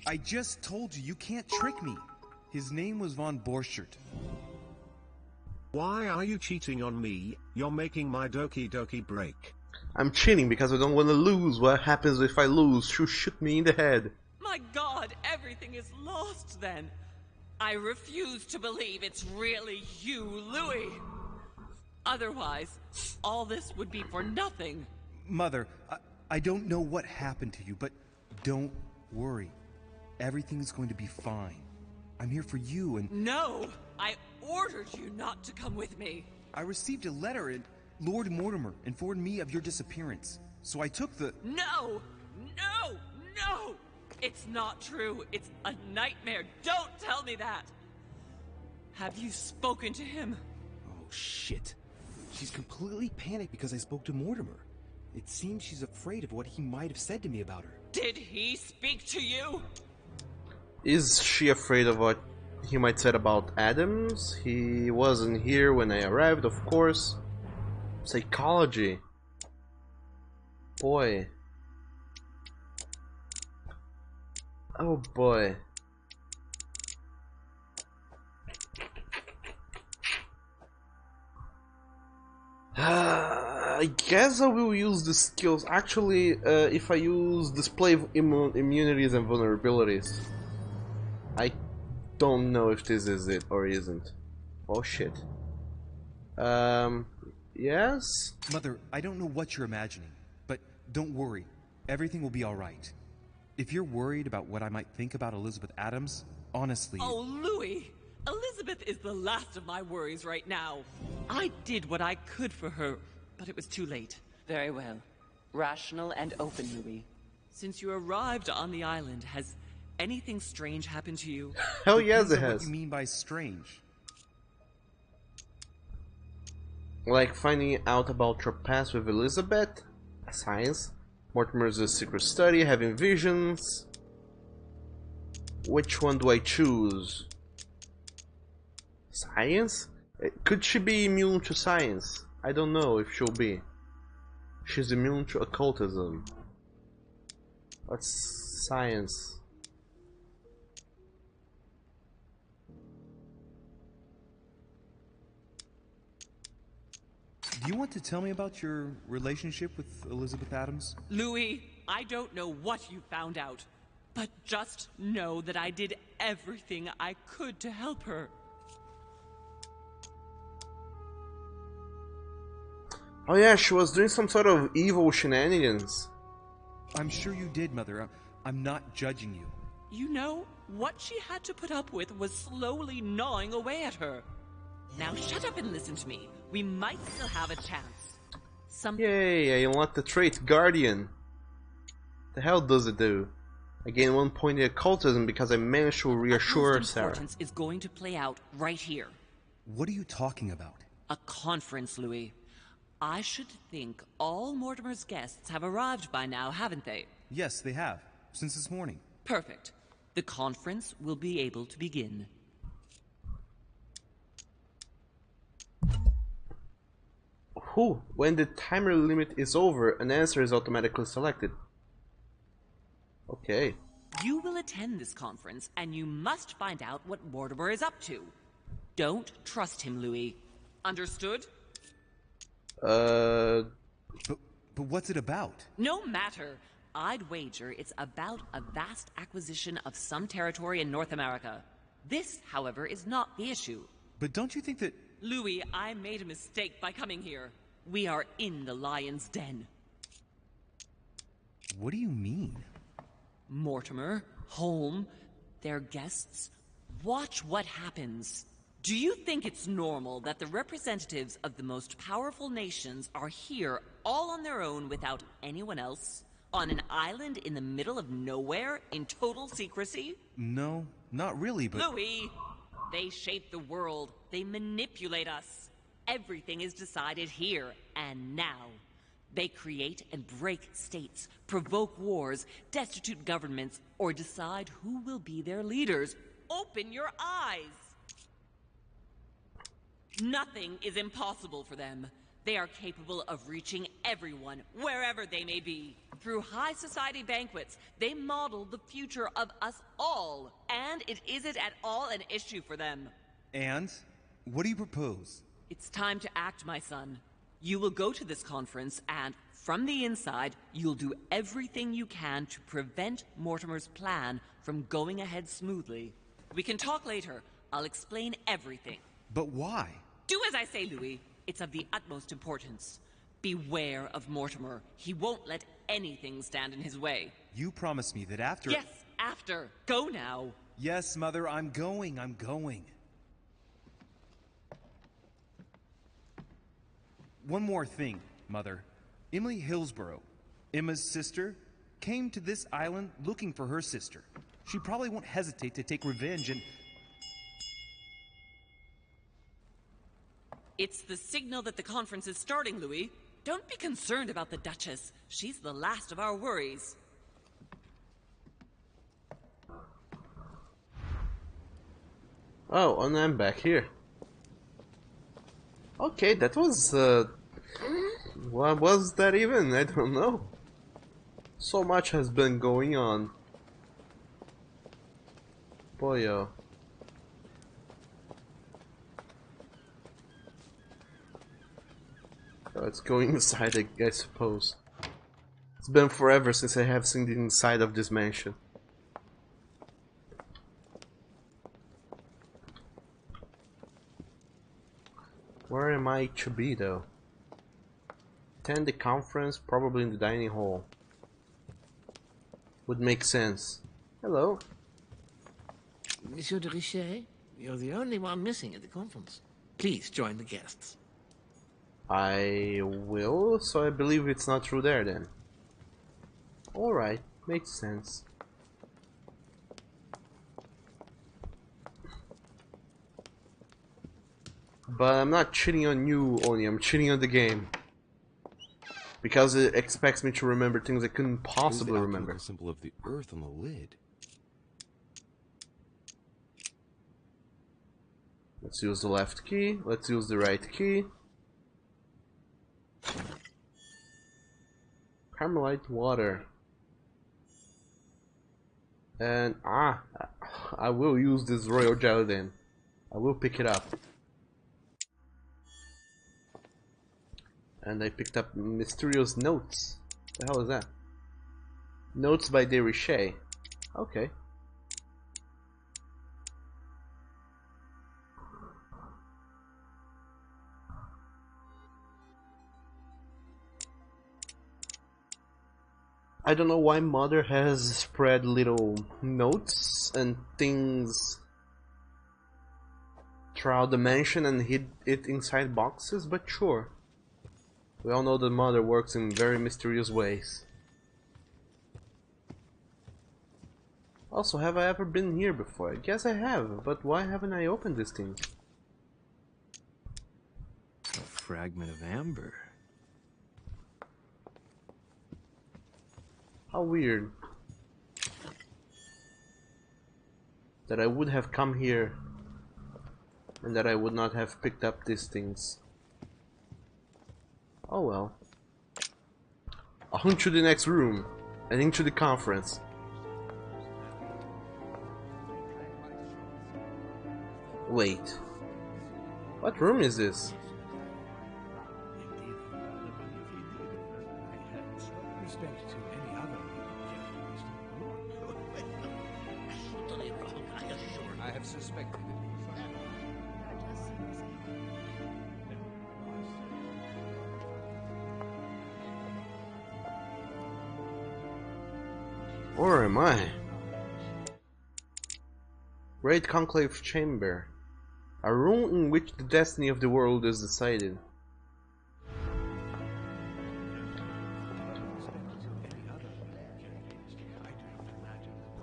I just told you, you can't trick me. His name was Von Borchardt. Why are you cheating on me? You're making my doki doki break. I'm cheating because I don't want to lose. What happens if I lose? You shoot me in the head. My God, everything is lost then. I refuse to believe it's really you, Louis. Otherwise, all this would be for nothing. Mother, I don't know what happened to you, but don't worry. Everything's going to be fine. I'm here for you and... No! I ordered you not to come with me. I received a letter and Lord Mortimer informed me of your disappearance. So I took the... No! No! No! It's not true. It's a nightmare. Don't tell me that. Have you spoken to him? Oh, shit. She's completely panicked because I spoke to Mortimer. It seems she's afraid of what he might have said to me about her. Did he speak to you? Is she afraid of what he might said about Adams? He wasn't here when I arrived, of course. Psychology. Boy. Oh boy. I guess I will use the skills. Actually, if I use display immunities and vulnerabilities. I don't know if this is it or isn't. Oh shit. Yes? Mother, I don't know what you're imagining, but don't worry. Everything will be alright. If you're worried about what I might think about Elizabeth Adams, honestly... Oh, Louis! Elizabeth is the last of my worries right now. I did what I could for her, but it was too late. Very well. Rational and open, Louis. Since you arrived on the island, has anything strange happened to you? Hell yes, it Depends on has. What you mean by strange? Like finding out about your past with Elizabeth, science, Mortimer's secret study, having visions. Which one do I choose? Science? Could she be immune to science? I don't know if she'll be. She's immune to occultism. What's science? Do you want to tell me about your relationship with Elizabeth Adams? Louis, I don't know what you found out, but just know that I did everything I could to help her. Oh yeah, she was doing some sort of evil shenanigans. I'm sure you did, Mother. I'm not judging you. You know, what she had to put up with was slowly gnawing away at her. Now shut up and listen to me. We might still have a chance. Yay, I unlocked the trait Guardian. The hell does it do? I gain 1 point in occultism because I managed to reassure Sarah. Importance is going to play out right here. What are you talking about? A conference, Louis. I should think all Mortimer's guests have arrived by now, haven't they? Yes, they have. Since this morning. Perfect. The conference will be able to begin. When the timer limit is over, an answer is automatically selected. Okay. You will attend this conference, and you must find out what Mortimer is up to. Don't trust him, Louis. Understood? But what's it about? No matter. I'd wager it's about a vast acquisition of some territory in North America. This, however, is not the issue. But don't you think that... Louis, I made a mistake by coming here. We are in the lion's den. What do you mean? Mortimer, Holm, their guests. Watch what happens. Do you think it's normal that the representatives of the most powerful nations are here all on their own without anyone else? On an island in the middle of nowhere in total secrecy? No, not really, but... Louis! They shape the world. They manipulate us. Everything is decided here and now. They create and break states, provoke wars, destitute governments, or decide who will be their leaders. Open your eyes! Nothing is impossible for them. They are capable of reaching everyone, wherever they may be. Through high society banquets, they model the future of us all. And it isn't at all an issue for them. And? What do you propose? It's time to act, my son. You will go to this conference, and from the inside, you'll do everything you can to prevent Mortimer's plan from going ahead smoothly. We can talk later. I'll explain everything. But why? Do as I say, Louis. It's of the utmost importance. Beware of Mortimer. He won't let anything stand in his way. You promised me that after... Yes, after. Go now. Yes, Mother, I'm going. One more thing, Mother. Emily Hillsborough, Emma's sister, came to this island looking for her sister. She probably won't hesitate to take revenge and... It's the signal that the conference is starting, Louis. Don't be concerned about the Duchess. She's the last of our worries. Oh, and I'm back here. Okay, that was, what was that even? I don't know. So much has been going on. Boyo. Let's go inside, I suppose. It's been forever since I have seen the inside of this mansion. Where am I to be, though? Attend the conference, probably in the dining hall. Would make sense. Hello. Monsieur de Richet, you're the only one missing at the conference. Please join the guests. I will, so I believe it's not through there then. Alright, makes sense. But I'm not cheating on you only, I'm cheating on the game. Because it expects me to remember things I couldn't possibly remember. The symbol of the Earth on the lid. Let's use the left key. Let's use the right key. Carmelite water. And I will use this royal jelly then. I will pick it up. And I picked up mysterious notes. The hell is that? Notes by De Richet. Okay. I don't know why Mother has spread little notes and things throughout the mansion and hid it inside boxes, but sure. We all know that Mother works in very mysterious ways. Also, have I ever been here before? I guess I have, but why haven't I opened this thing? A fragment of amber. How weird that I would have come here and that I would not have picked up these things. Oh well. On to the next room and into the conference. Wait. What room is this? I have suspected it. Or am I? Great Conclave Chamber. A room in which the destiny of the world is decided.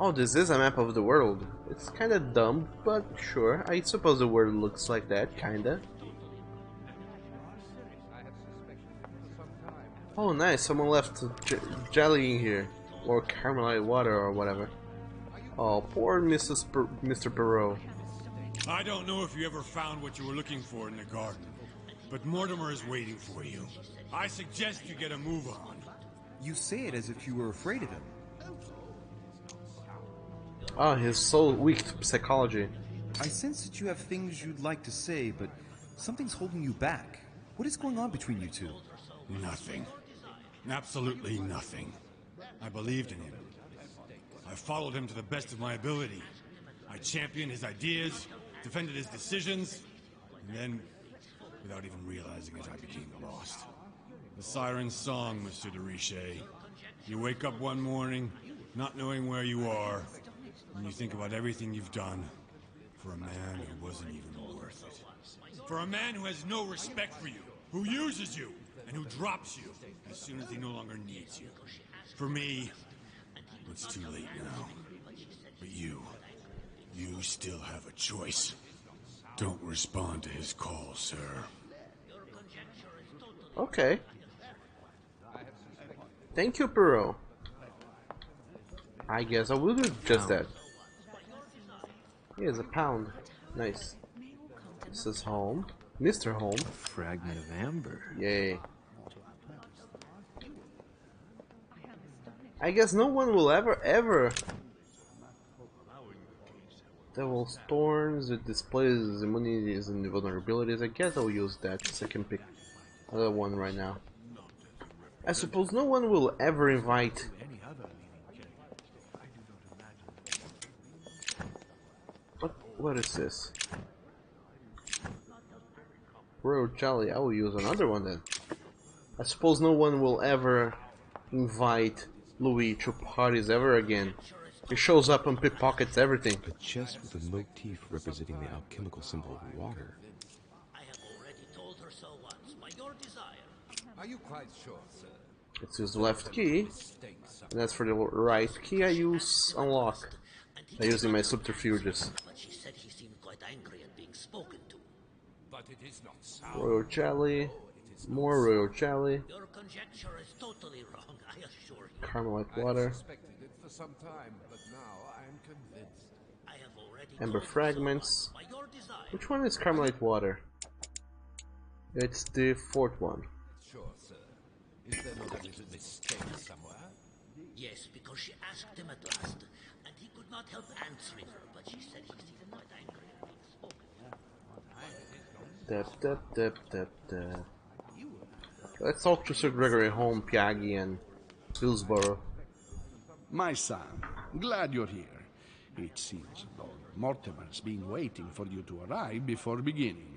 Oh, this is a map of the world. It's kinda dumb, but sure, I suppose the world looks like that, kinda. Oh nice, someone left jelly in here. Or Carmelite water or whatever. Oh, poor Mr. Perot. I don't know if you ever found what you were looking for in the garden, but Mortimer is waiting for you. I suggest you get a move on. You say it as if you were afraid of him. Oh, he's so weak to psychology. I sense that you have things you'd like to say, but something's holding you back. What is going on between you two? Nothing. Absolutely nothing. I believed in him. I followed him to the best of my ability. I championed his ideas, defended his decisions, and then, without even realizing it, I became lost. The siren's song, Mr. de Richet. You wake up one morning, not knowing where you are, and you think about everything you've done for a man who wasn't even worth it. For a man who has no respect for you, who uses you, and who drops you as soon as he no longer needs you. For me, it's too late now. But you still have a choice. Don't respond to his call, sir. Okay. Thank you, Perot. I guess I will do just that. Here's a pound. Nice. This is home. Mr. Home. A fragment of amber. Yay. I guess no one will ever Devil's Thorns, it displays immunities and vulnerabilities. I guess I'll use that so I can pick another one right now. I suppose no one will ever invite what is this? Royal Jelly, I will use another one then. I suppose no one will ever invite Louis to parties ever again. He shows up and pickpockets everything. A chest with a motif representing the alchemical symbol of water. I have already told her so once, by your desire. Are you quite sure, sir? Let's use the left key. And as for the right key, I use unlock. By using my subterfuges. But she said he seemed quite angry at being spoken to. But it is not sound. Royal Jelly. More Royal Jelly. Your conjecture is totally wrong, I assure you. Carmelite water. I suspected it for some time, but now I am convinced. I have already Ember fragments. Which one is Carmelite water? It's the fourth one. Sure, sir. Is there not a little mistake somewhere? Yes, because she asked him at last, and he could not help answering her, but she said he's even not angry at being spoken. Let's talk to Sir Gregory Holm, Piaggi, and Hillsborough. My son, glad you're here. It seems Lord Mortimer's been waiting for you to arrive before beginning.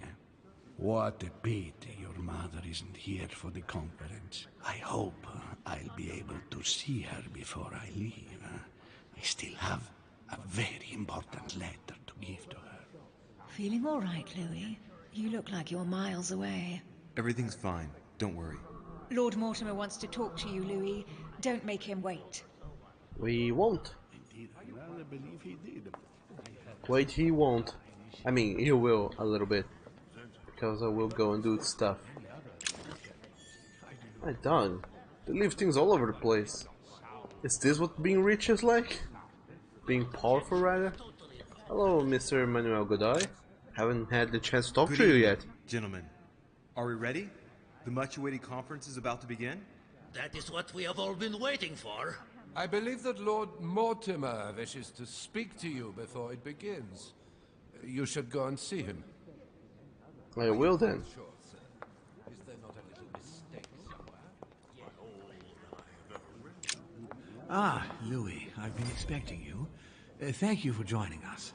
What a pity your mother isn't here for the conference. I hope I'll be able to see her before I leave. I still have a very important letter to give to her. Feeling all right, Louis? You look like you're miles away. Everything's fine. Don't worry. Lord Mortimer wants to talk to you, Louis. Don't make him wait. We won't. Indeed, I rather believe he did. Wait, he won't. I mean, he will a little bit. Because I will go and do stuff. My dog. They leave things all over the place. Is this what being rich is like? Being powerful, rather? Hello, Mr. Manuel Godoy. Haven't had the chance to talk to you yet. Gentlemen, are we ready? The much-awaited conference is about to begin? That is what we have all been waiting for. I believe that Lord Mortimer wishes to speak to you before it begins. You should go and see him. I will then. Sure, sir. Is there not a little mistake somewhere? Ah, Louis, I've been expecting you. Thank you for joining us.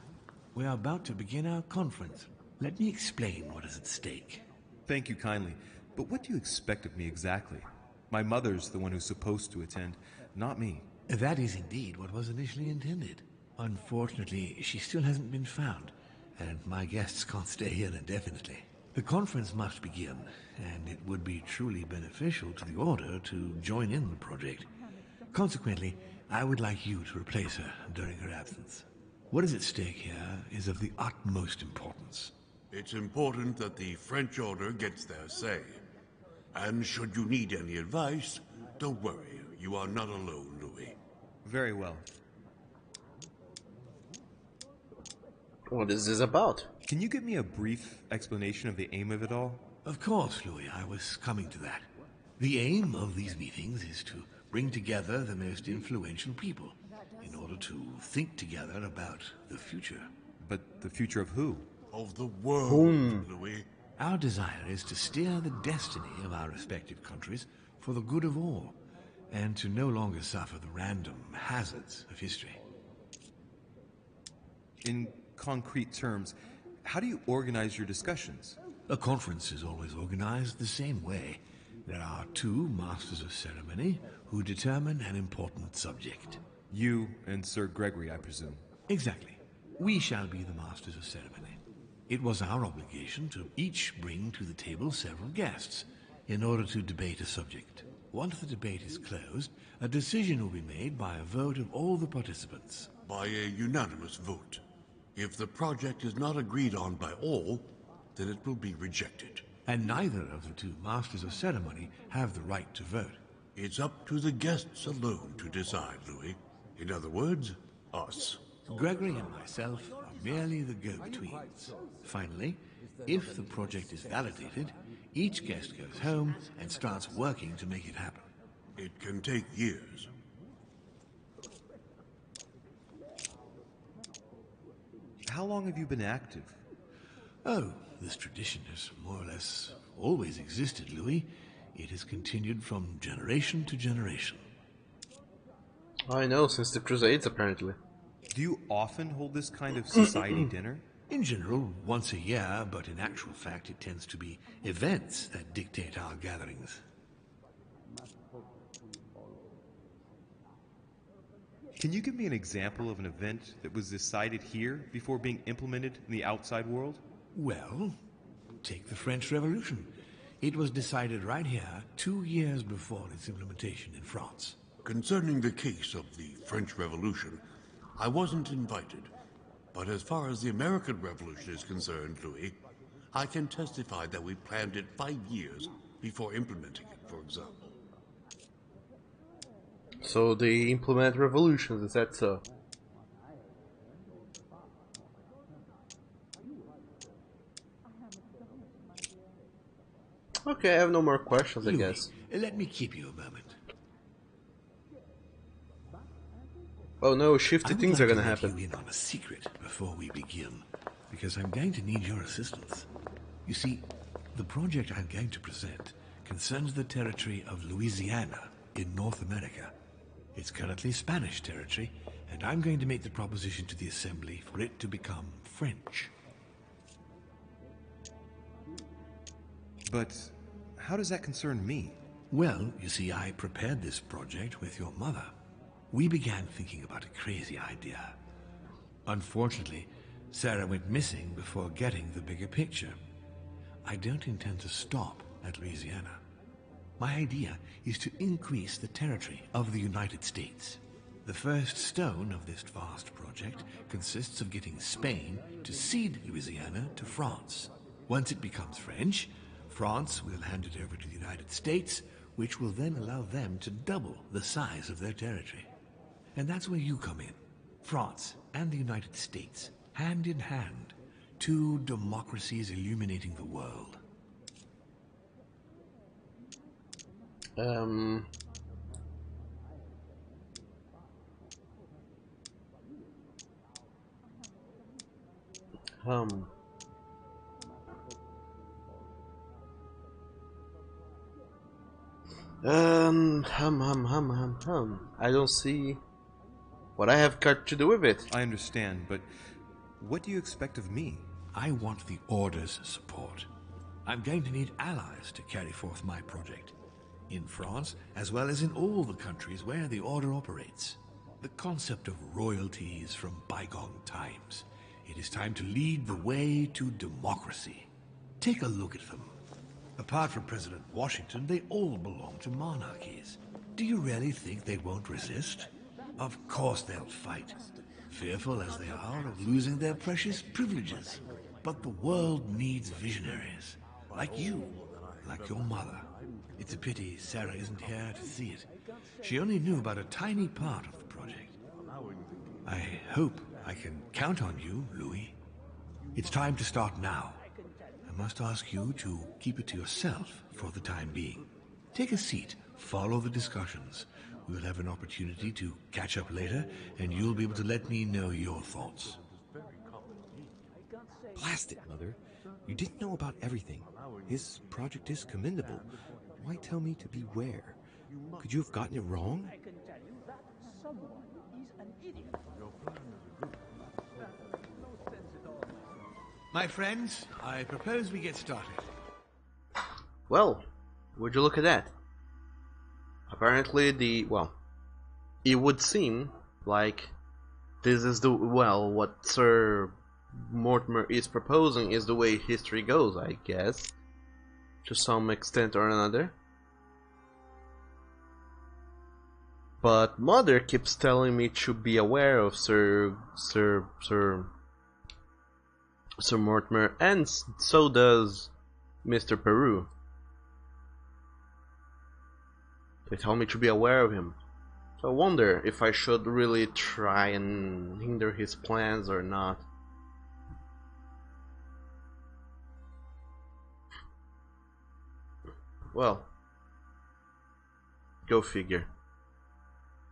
We are about to begin our conference. Let me explain what is at stake. Thank you kindly, but what do you expect of me exactly? My mother's the one who's supposed to attend, not me. That is indeed what was initially intended. Unfortunately, she still hasn't been found, and my guests can't stay here indefinitely. The conference must begin, and it would be truly beneficial to the Order to join in the project. Consequently, I would like you to replace her during her absence. What is at stake here is of the utmost importance. It's important that the French Order gets their say. And should you need any advice, don't worry, you are not alone, Louis. Very well. What is this about? Can you give me a brief explanation of the aim of it all? Of course, Louis, I was coming to that. The aim of these meetings is to bring together the most influential people in order to think together about the future. But the future of who? Of the world, Louis. Our desire is to steer the destiny of our respective countries for the good of all, and to no longer suffer the random hazards of history. In concrete terms, how do you organize your discussions? A conference is always organized the same way. There are two masters of ceremony who determine an important subject. You and Sir Gregory, I presume. Exactly. We shall be the masters of ceremony. It was our obligation to each bring to the table several guests in order to debate a subject. Once the debate is closed, a decision will be made by a vote of all the participants. By a unanimous vote. If the project is not agreed on by all, then it will be rejected. And neither of the two masters of ceremony have the right to vote. It's up to the guests alone to decide, Louis. In other words, us. Gregory and myself are merely the go-betweens. Finally, if the project is validated, each guest goes home and starts working to make it happen. It can take years. How long have you been active? Oh, this tradition has more or less always existed, Louis. It has continued from generation to generation. I know, since the Crusades, apparently. Do you often hold this kind of society dinner? In general, once a year, but in actual fact it tends to be events that dictate our gatherings. Can you give me an example of an event that was decided here before being implemented in the outside world? Well, take the French Revolution. It was decided right here 2 years before its implementation in France. Concerning the case of the French Revolution, I wasn't invited. But as far as the American Revolution is concerned, Louis, I can testify that we planned it 5 years before implementing it, for example. So they implement revolutions, is that so? Okay, I have no more questions, I Louis, guess. let me keep you a moment. Oh no, shifty I would things like are gonna to let happen. you in on a secret before we begin, because I'm going to need your assistance. You see, the project I'm going to present concerns the territory of Louisiana in North America. It's currently Spanish territory, and I'm going to make the proposition to the Assembly for it to become French. But how does that concern me? Well, you see, I prepared this project with your mother. We began thinking about a crazy idea. Unfortunately, Sarah went missing before getting the bigger picture. I don't intend to stop at Louisiana. My idea is to increase the territory of the United States. The first stone of this vast project consists of getting Spain to cede Louisiana to France. Once it becomes French, France will hand it over to the United States, which will then allow them to double the size of their territory. And that's where you come in. France and the United States, hand in hand, two democracies illuminating the world. I don't see what I have got to do with it. I understand, but what do you expect of me? I want the Order's support. I'm going to need allies to carry forth my project. In France, as well as in all the countries where the Order operates. The concept of royalty is from bygone times. It is time to lead the way to democracy. Take a look at them. Apart from President Washington, they all belong to monarchies. Do you really think they won't resist? Of course they'll fight, fearful as they are of losing their precious privileges. But the world needs visionaries, like you, like your mother. It's a pity Sarah isn't here to see it. She only knew about a tiny part of the project. I hope I can count on you, Louis. It's time to start now. I must ask you to keep it to yourself for the time being. Take a seat, follow the discussions. We'll have an opportunity to catch up later, and you'll be able to let me know your thoughts. Blast it, Mother. You didn't know about everything. His project is commendable. Why tell me to beware? Could you have gotten it wrong? I can tell you that someone is an idiot. My friends, I propose we get started. Well, would you look at that? Apparently it would seem like this is what Sir Mortimer is proposing is the way history goes, I guess. To some extent or another. But Mother keeps telling me to be aware of Sir Mortimer, and so does Mr. Peru. They tell me to be aware of him. So I wonder if I should really try and hinder his plans or not. Well, go figure.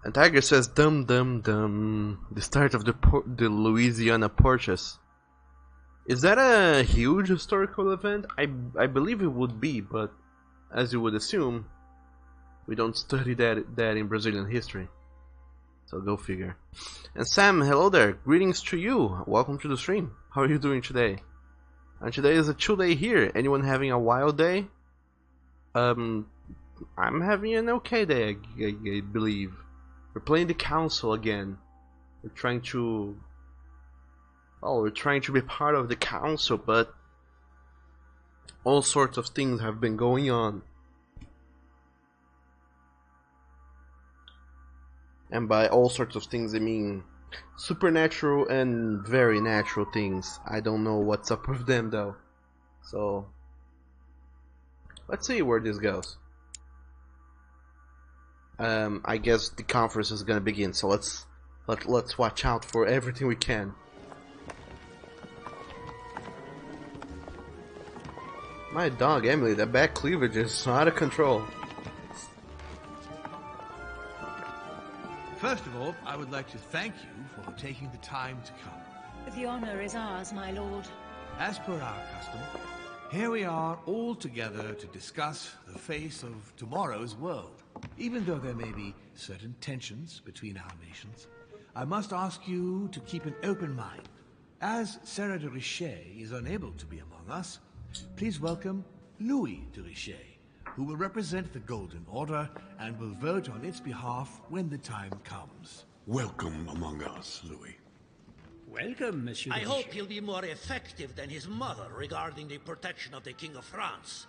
And Tiger says, dum dum dum. The start of the Louisiana Purchase. Is that a huge historical event? I believe it would be, but as you would assume, we don't study that in Brazilian history. So go figure. And Sam, hello there. Greetings to you. Welcome to the stream. How are you doing today? And today is a chill day here. Anyone having a wild day? I'm having an okay day, I believe. We're playing the council again. We're trying to be part of the council, but all sorts of things have been going on. And by all sorts of things, I mean supernatural and very natural things. I don't know what's up with them though. So let's see where this goes. I guess the conference is gonna begin, so let's watch out for everything we can. My dog, Emily, that back cleavage is out of control. First of all, I would like to thank you for taking the time to come. The honor is ours, my lord. As per our custom, here we are all together to discuss the face of tomorrow's world. Even though there may be certain tensions between our nations, I must ask you to keep an open mind. As Sarah de Richet is unable to be among us, please welcome Louis de Richet, who will represent the Golden Order and will vote on its behalf when the time comes. Welcome among us, Louis. Welcome, Monsieur. I hope he'll be more effective than his mother regarding the protection of the King of France.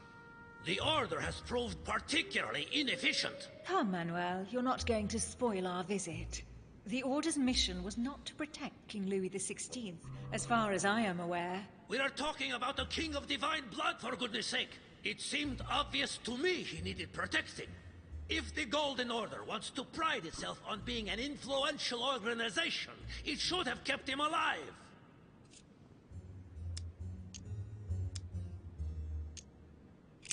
The Order has proved particularly inefficient. Come, Manuel, you're not going to spoil our visit. The Order's mission was not to protect King Louis XVI, as far as I am aware. We are talking about a king of divine blood, for goodness sake. It seemed obvious to me he needed protecting. If the Golden Order wants to pride itself on being an influential organization, it should have kept him alive.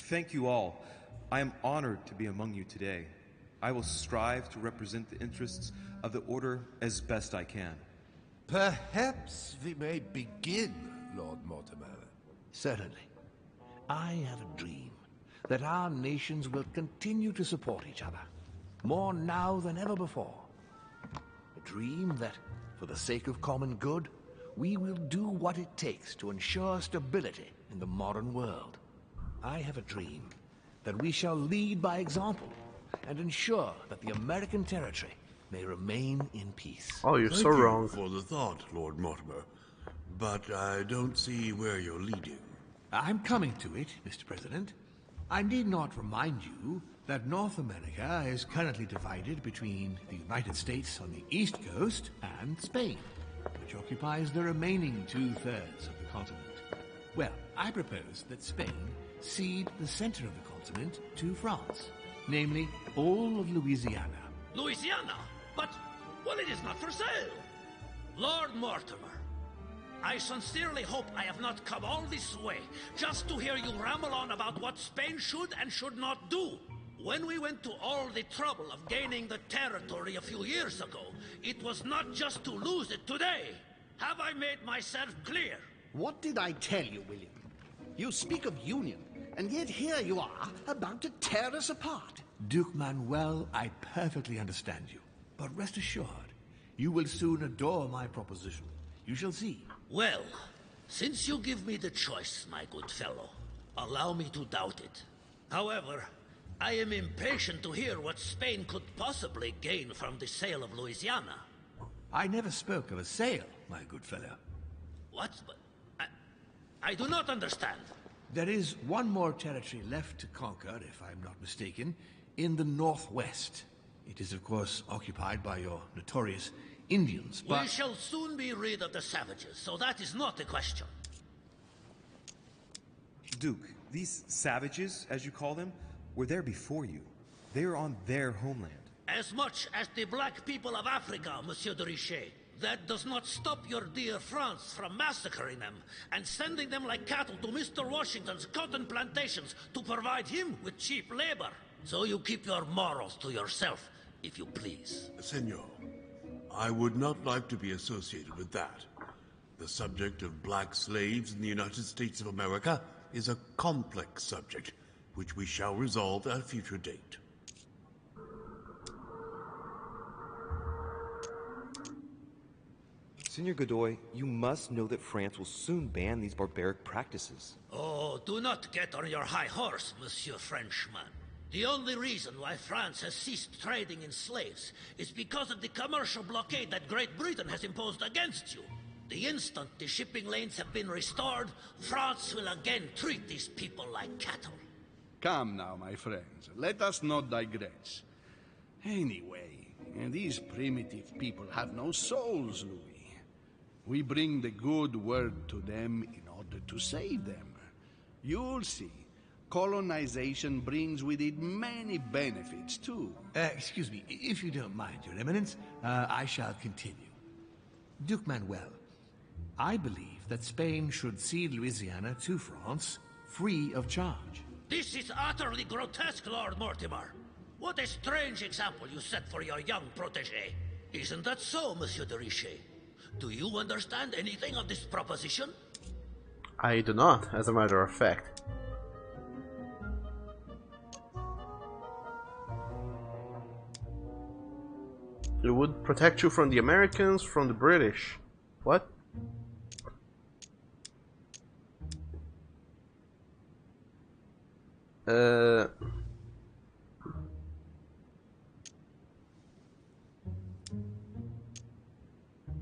Thank you all. I am honored to be among you today. I will strive to represent the interests of the Order as best I can. Perhaps we may begin, Lord Mortimer. Certainly. I have a dream that our nations will continue to support each other, more now than ever before. A dream that, for the sake of common good, we will do what it takes to ensure stability in the modern world. I have a dream that we shall lead by example and ensure that the American territory may remain in peace. Oh, you're so wrong. Thank you for the thought, Lord Mortimer, but I don't see where you're leading. I'm coming to it, Mr. President. I need not remind you that North America is currently divided between the United States on the east coast and Spain, which occupies the remaining 2/3 of the continent. Well, I propose that Spain cede the center of the continent to France, namely all of Louisiana. Louisiana? But, well, it is not for sale. Lord Mortimer, I sincerely hope I have not come all this way just to hear you ramble on about what Spain should and should not do. When we went to all the trouble of gaining the territory a few years ago, it was not just to lose it today. Have I made myself clear? What did I tell you, William? You speak of union, and yet here you are, about to tear us apart. Duke Manuel, I perfectly understand you. But rest assured, you will soon adore my proposition. You shall see. Well, since you give me the choice, my good fellow, allow me to doubt it. However, I am impatient to hear what Spain could possibly gain from the sale of Louisiana. I never spoke of a sale, my good fellow. What? I do not understand. There is one more territory left to conquer, if I'm not mistaken, in the northwest. It is, of course, occupied by your notorious Indians, but... We shall soon be rid of the savages, so that is not a question. Duke, these savages, as you call them, were there before you. They are on their homeland. As much as the black people of Africa, Monsieur de Richet. That does not stop your dear France from massacring them and sending them like cattle to Mr. Washington's cotton plantations to provide him with cheap labor. So you keep your morals to yourself, if you please. Senor, I would not like to be associated with that. The subject of black slaves in the United States of America is a complex subject, which we shall resolve at a future date. Senor Godoy, you must know that France will soon ban these barbaric practices. Oh, do not get on your high horse, Monsieur Frenchman. The only reason why France has ceased trading in slaves is because of the commercial blockade that Great Britain has imposed against you. The instant the shipping lanes have been restored, France will again treat these people like cattle. Come now, my friends. Let us not digress. Anyway, these primitive people have no souls, Louis. We bring the good word to them in order to save them. You'll see. Colonization brings with it many benefits, too. Excuse me, if you don't mind, Your Eminence, I shall continue. Duke Manuel, I believe that Spain should cede Louisiana to France free of charge. This is utterly grotesque, Lord Mortimer. What a strange example you set for your young protege. Isn't that so, Monsieur de Richet? Do you understand anything of this proposition? I do not, as a matter of fact. It would protect you from the Americans, from the British. What?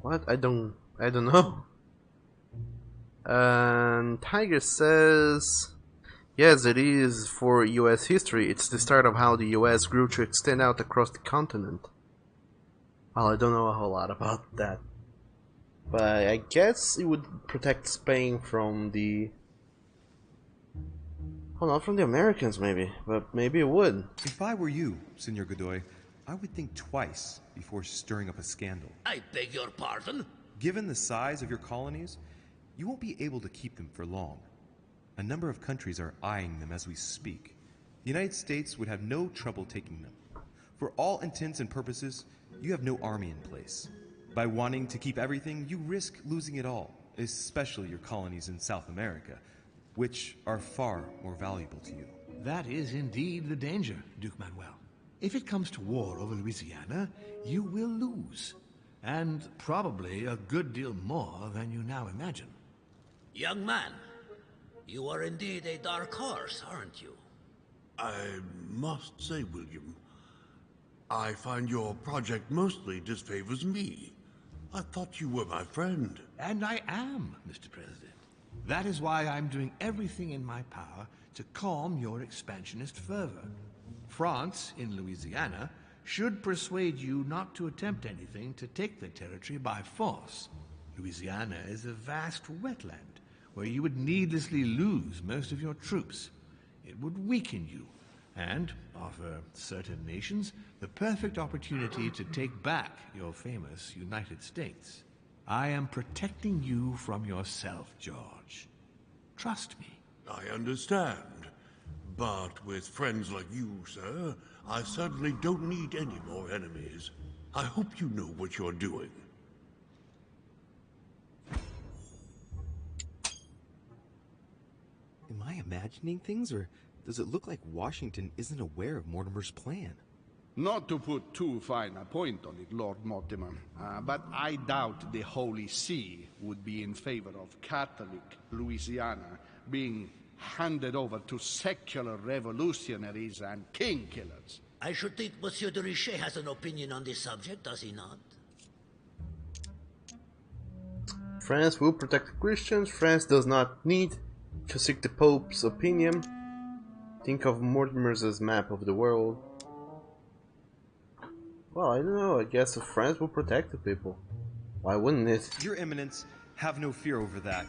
What? I don't know. And Tiger says, yes, it is for US history. It's the start of how the US grew to extend out across the continent. Well, I don't know a whole lot about that. But I guess it would protect Spain from the... well, not from the Americans, maybe. But maybe it would. If I were you, Senor Godoy, I would think twice before stirring up a scandal. I beg your pardon? Given the size of your colonies, you won't be able to keep them for long. A number of countries are eyeing them as we speak. The United States would have no trouble taking them. For all intents and purposes, you have no army in place. By wanting to keep everything, you risk losing it all, especially your colonies in South America, which are far more valuable to you. That is indeed the danger, Duke Manuel. If it comes to war over Louisiana, you will lose. And probably a good deal more than you now imagine. Young man, you are indeed a dark horse, aren't you? I must say, William, I find your project mostly disfavors me. I thought you were my friend. And I am, Mr. President. That is why I'm doing everything in my power to calm your expansionist fervor. France, in Louisiana, should persuade you not to attempt anything to take the territory by force. Louisiana is a vast wetland where you would needlessly lose most of your troops. It would weaken you and offer certain nations the perfect opportunity to take back your famous United States. I am protecting you from yourself, George. Trust me. I understand. But with friends like you, sir, I certainly don't need any more enemies. I hope you know what you're doing. Am I imagining things, or does it look like Washington isn't aware of Mortimer's plan? Not to put too fine a point on it, Lord Mortimer, but I doubt the Holy See would be in favor of Catholic Louisiana being handed over to secular revolutionaries and king killers. I should think Monsieur de Richet has an opinion on this subject, does he not? France will protect the Christians. France does not need to seek the Pope's opinion. Think of Mortimer's map of the world. Well, I don't know. I guess France will protect the people. Why wouldn't it? Your Eminence, have no fear over that.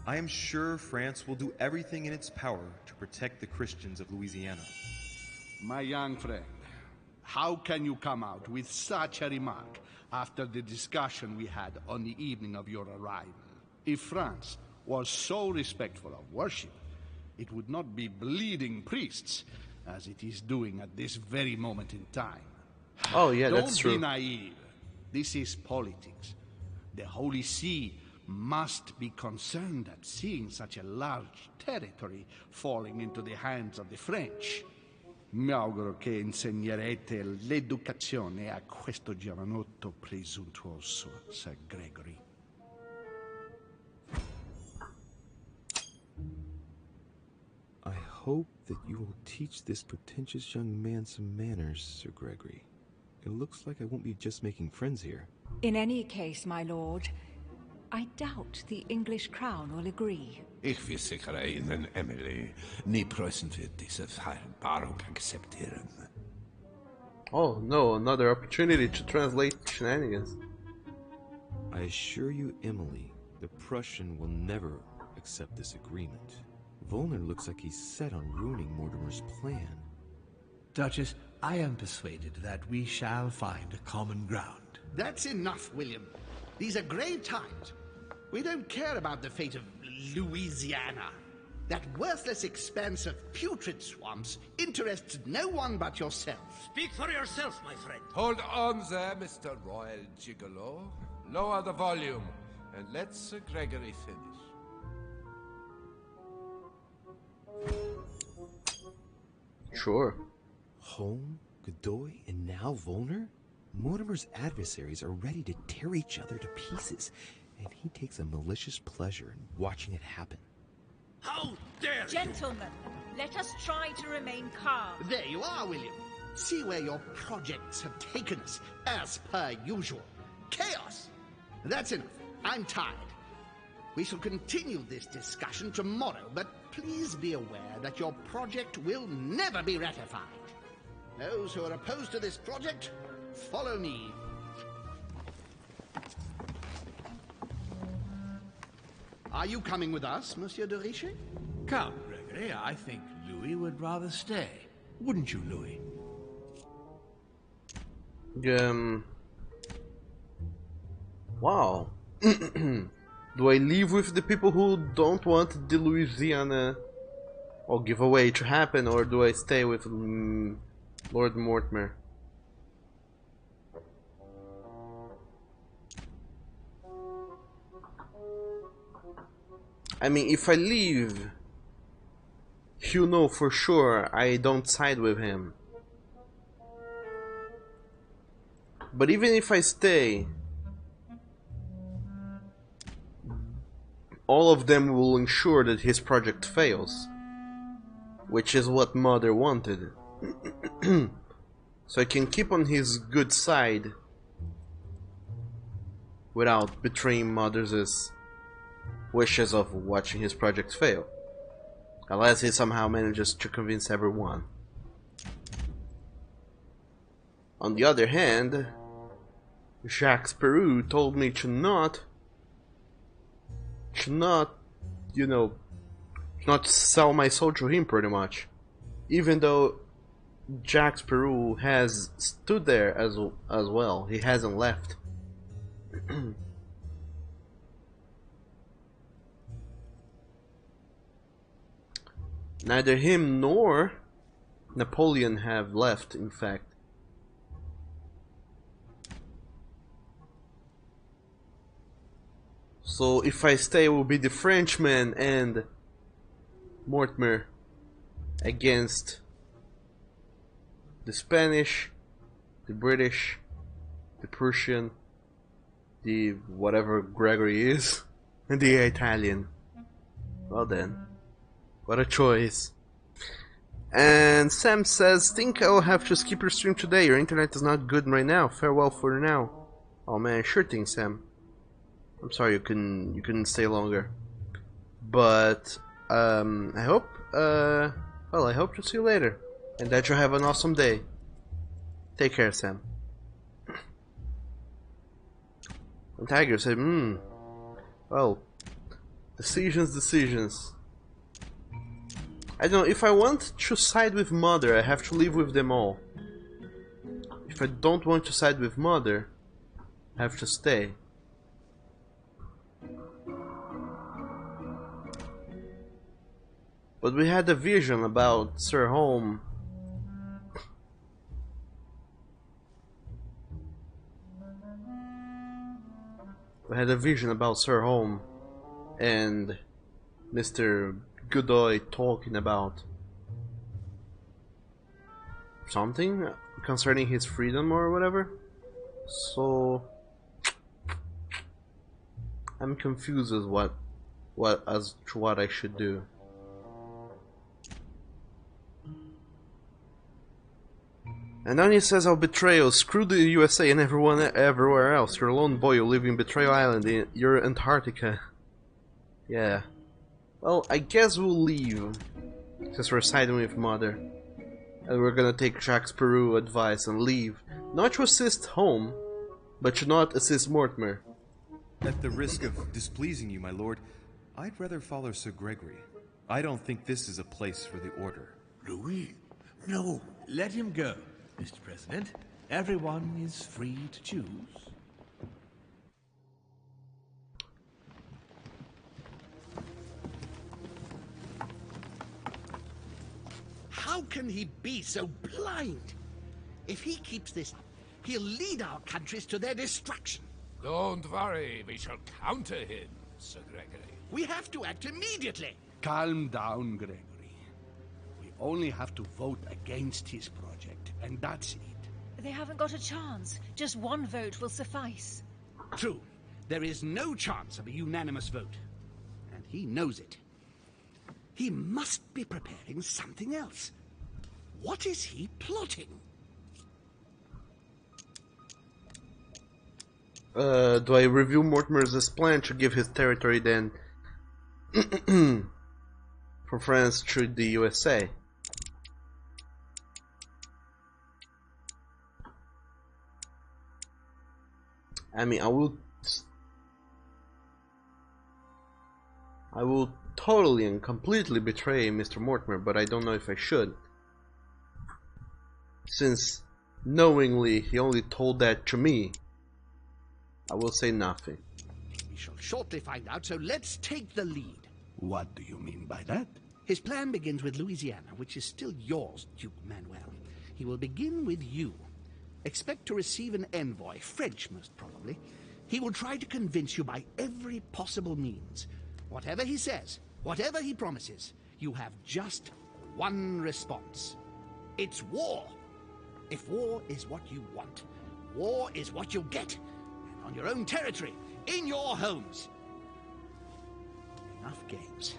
I am sure France will do everything in its power to protect the Christians of Louisiana. My young friend, how can you come out with such a remark after the discussion we had on the evening of your arrival? If France was so respectful of worship, it would not be bleeding priests, as it is doing at this very moment in time. Oh yeah, that's true. Don't be naive. This is politics. The Holy See must be concerned at seeing such a large territory falling into the hands of the French. Mi auguro che insegnerete l'educazione a questo giovanotto presuntuoso, Sir Gregory. I hope that you will teach this pretentious young man some manners, Sir Gregory. It looks like I won't be just making friends here. In any case, my lord, I doubt the English crown will agree. Ich versichere Ihnen, Emily, nie Preußen wird diese Vereinbarung akzeptieren. Oh no, another opportunity to translate shenanigans. I assure you, Emily, the Prussian will never accept this agreement. Volner looks like he's set on ruining Mortimer's plan. Duchess, I am persuaded that we shall find a common ground. That's enough, William. These are grave times. We don't care about the fate of Louisiana. That worthless expanse of putrid swamps interests no one but yourself. Speak for yourself, my friend. Hold on there, Mr. Royal Gigolo. Lower the volume, and let Sir Gregory finish. Sure. Holm, Godoy, and now Volner? Mortimer's adversaries are ready to tear each other to pieces, and he takes a malicious pleasure in watching it happen. How dare you! Gentlemen, let us try to remain calm. There you are, William. See where your projects have taken us, as per usual. Chaos! That's enough. I'm tired. We shall continue this discussion tomorrow, but please be aware that your project will never be ratified. Those who are opposed to this project, follow me. Are you coming with us, Monsieur de Richet? Come, Gregory. I think Louis would rather stay. Wouldn't you, Louis? Wow. Do I leave with the people who don't want the Louisiana or giveaway to happen, or do I stay with Lord Mortimer? I mean, if I leave, you know for sure I don't side with him. But even if I stay, all of them will ensure that his project fails, which is what Mother wanted. So I can keep on his good side without betraying Mother's wishes of watching his project fail, unless he somehow manages to convince everyone. On the other hand, Jacques Peru told me to not, you know, not sell my soul to him, pretty much. Even though Jacques Peru has stood there as well, he hasn't left. Neither him nor Napoleon have left, in fact. So if I stay, it will be the Frenchman and Mortimer against the Spanish, the British, the Prussian, the whatever Gregory is, and the Italian. Well then, what a choice. And Sam says, think I'll have to skip your stream today. Your internet is not good right now. Farewell for now. Oh man, sure thing, Sam. I'm sorry you couldn't stay longer. But I hope I hope to see you later. And that you have an awesome day. Take care, Sam. And Tiger said, well, decisions. I don't know, if I want to side with Mother, I have to live with them all. If I don't want to side with Mother, I have to stay. But we had a vision about Sir Holm. We had a vision about Sir Holm and Mr. Godoy talking about something concerning his freedom or whatever. So I'm confused as to what I should do. And then he says, "I'll betrayal. Screw the USA and everyone everywhere else. You're a lone boy. You live in Betrayal Island. You're Antarctica." Yeah. Well, I guess we'll leave, since we're siding with Mother. And we're gonna take Jacques Peru advice and leave. Not to assist Holm, but to not assist Mortimer. At the risk of displeasing you, my lord, I'd rather follow Sir Gregory. I don't think this is a place for the Order. Louis? No. Let him go, Mr. President. Everyone is free to choose. How can he be so blind? If he keeps this up, he'll lead our countries to their destruction. Don't worry, we shall counter him, Sir Gregory. We have to act immediately. Calm down, Gregory. We only have to vote against his project, and that's it. They haven't got a chance. Just one vote will suffice. True. There is no chance of a unanimous vote. And he knows it. He must be preparing something else. What is he plotting? Do I review Mortimer's plan to give his territory then for France through the USA? I mean, I will totally and completely betray Mr. Mortimer, but I don't know if I should, since knowingly he only told that to me. I will say nothing. We shall shortly find out, so let's take the lead. What do you mean by that? His plan begins with Louisiana, which is still yours, Duke Manuel. He will begin with you. Expect to receive an envoy, French most probably. He will try to convince you by every possible means. Whatever he says, whatever he promises, you have just one response. It's war. If war is what you want, war is what you'll get. On your own territory, in your homes. Enough games.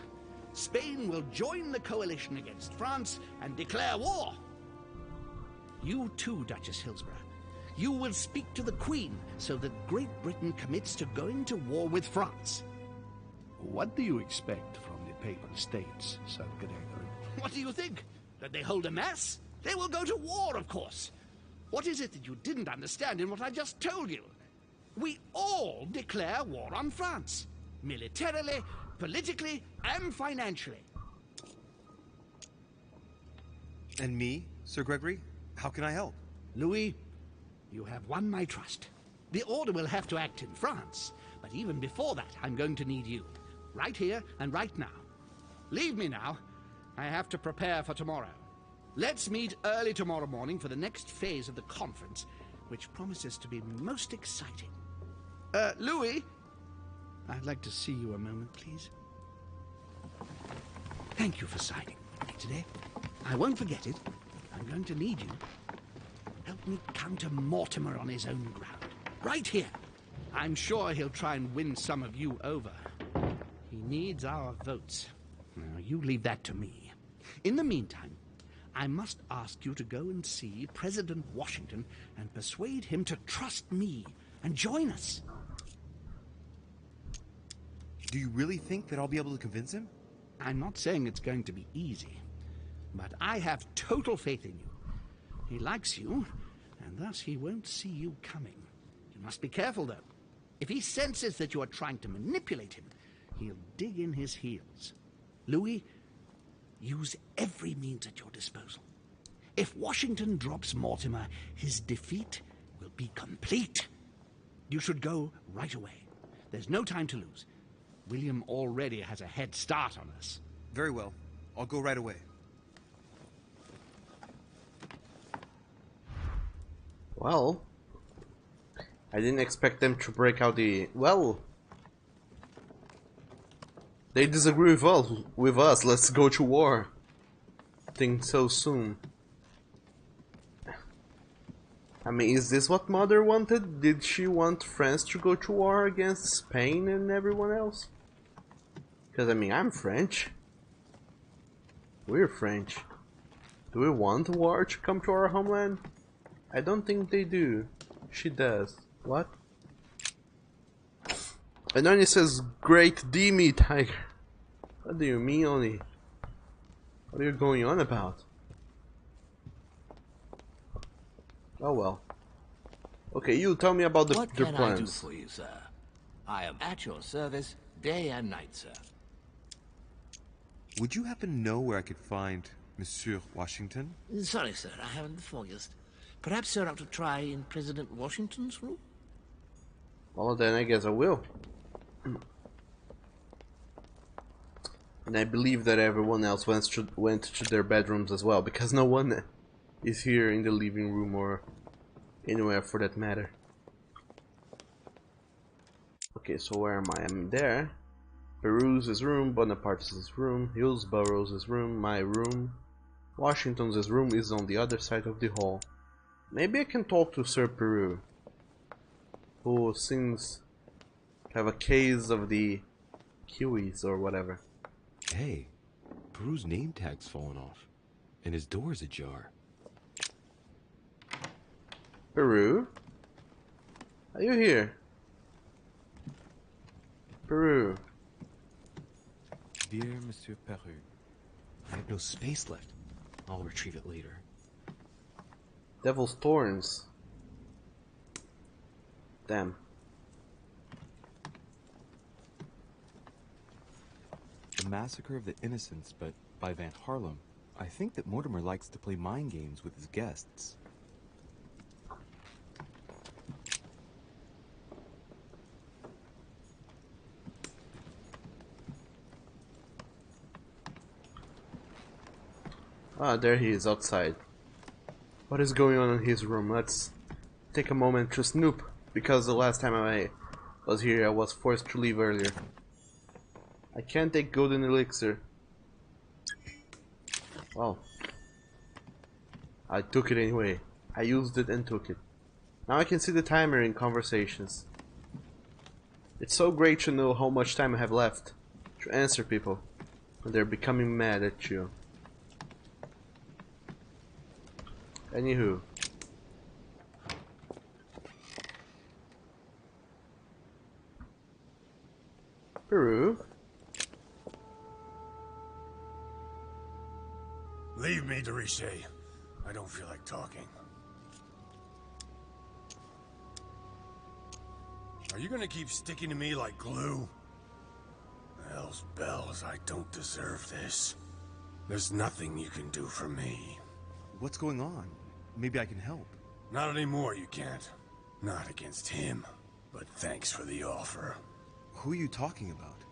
Spain will join the coalition against France and declare war. You too, Duchess Hillsborough. You will speak to the Queen so that Great Britain commits to going to war with France. What do you expect from the Papal States, Sir Gregory? What do you think? That they hold a mass? They will go to war, of course. What is it that you didn't understand in what I just told you? We all declare war on France. Militarily, politically, and financially. And me, Sir Gregory? How can I help? Louis, you have won my trust. The Order will have to act in France, but even before that, I'm going to need you. Right here and right now. Leave me now. I have to prepare for tomorrow. Let's meet early tomorrow morning for the next phase of the conference, which promises to be most exciting. Louis, I'd like to see you a moment, please. Thank you for signing with me today. I won't forget it. I'm going to need you. Help me counter Mortimer on his own ground. Right here. I'm sure he'll try and win some of you over. He needs our votes. Now, you leave that to me. In the meantime, I must ask you to go and see President Washington and persuade him to trust me and join us. Do you really think that I'll be able to convince him? I'm not saying it's going to be easy, but I have total faith in you. He likes you, and thus he won't see you coming. You must be careful, though. If he senses that you are trying to manipulate him, he'll dig in his heels. Louis, use every means at your disposal. If Washington drops Mortimer, his defeat will be complete. You should go right away. There's no time to lose. William already has a head start on us. Very well. I'll go right away. Well, I didn't expect them to break out the... Well, they disagree with us. Let's go to war. Think so soon. I mean, is this what Mother wanted? Did she want France to go to war against Spain and everyone else? Because, I mean, I'm French. We're French. Do we want war to come to our homeland? I don't think they do. She does. What? And then it says, Great D-me, Tiger. What do you mean, only? What are you going on about? Oh well. Okay, you tell me about their plans. What can I do for you, sir? I am at your service day and night, sir. Would you happen to know where I could find Monsieur Washington? Sorry, sir, I haven't the foggiest. Perhaps sir ought to try in President Washington's room? Well, then I guess I will. And I believe that everyone else went to their bedrooms as well, because no one is here in the living room or anywhere for that matter. Okay, so where am I? I'm there. Peruse's room, Bonaparte's room, Hillsborough's room, my room. Washington's room is on the other side of the hall. Maybe I can talk to Sir Peru, who seems to have a case of the kiwis or whatever. Hey, Peru's name tag's fallen off, and his door's ajar. Peru? Are you here? Peru. Dear Monsieur Peru, I have no space left. I'll retrieve it later. Devil's Thorns. Damn. The Massacre of the Innocents, but by Van Harlem. I think that Mortimer likes to play mind games with his guests. Ah, there he is outside. What is going on in his room? Let's take a moment to snoop, because the last time I was here I was forced to leave earlier. I can't take golden elixir. Well, I took it anyway. I used it and took it. Now I can see the timer in conversations. It's so great to know how much time I have left to answer people when they're becoming mad at you. Anywho. Peru? Leave me, Deriche. I don't feel like talking. Are you gonna keep sticking to me like glue? Hell's bells, I don't deserve this. There's nothing you can do for me. What's going on? Maybe I can help. Not anymore, you can't. Not against him. But thanks for the offer. Who are you talking about?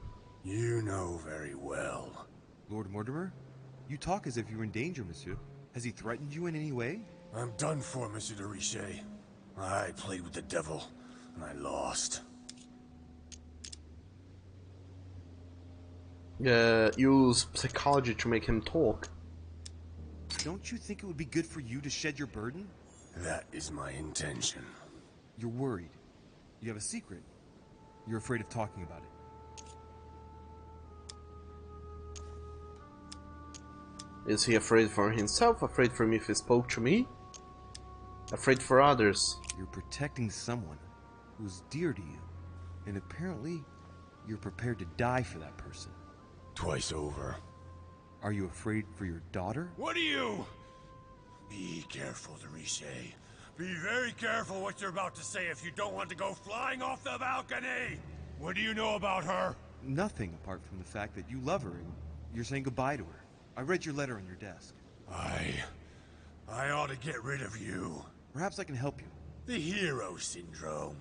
You know very well. Lord Mortimer? You talk as if you were in danger, monsieur. Has he threatened you in any way? I'm done for, Monsieur de Richet. I played with the devil, and I lost. Use psychology to make him talk. Don't you think it would be good for you to shed your burden? That is my intention. You're worried. You have a secret. You're afraid of talking about it. Is he afraid for himself? Afraid for me if he spoke to me? Afraid for others? You're protecting someone who's dear to you. And apparently, you're prepared to die for that person. Twice over. Are you afraid for your daughter? What are you? Be careful, Deriche. Be very careful what you're about to say if you don't want to go flying off the balcony! What do you know about her? Nothing apart from the fact that you love her and you're saying goodbye to her. I read your letter on your desk. I ought to get rid of you. Perhaps I can help you. The hero syndrome.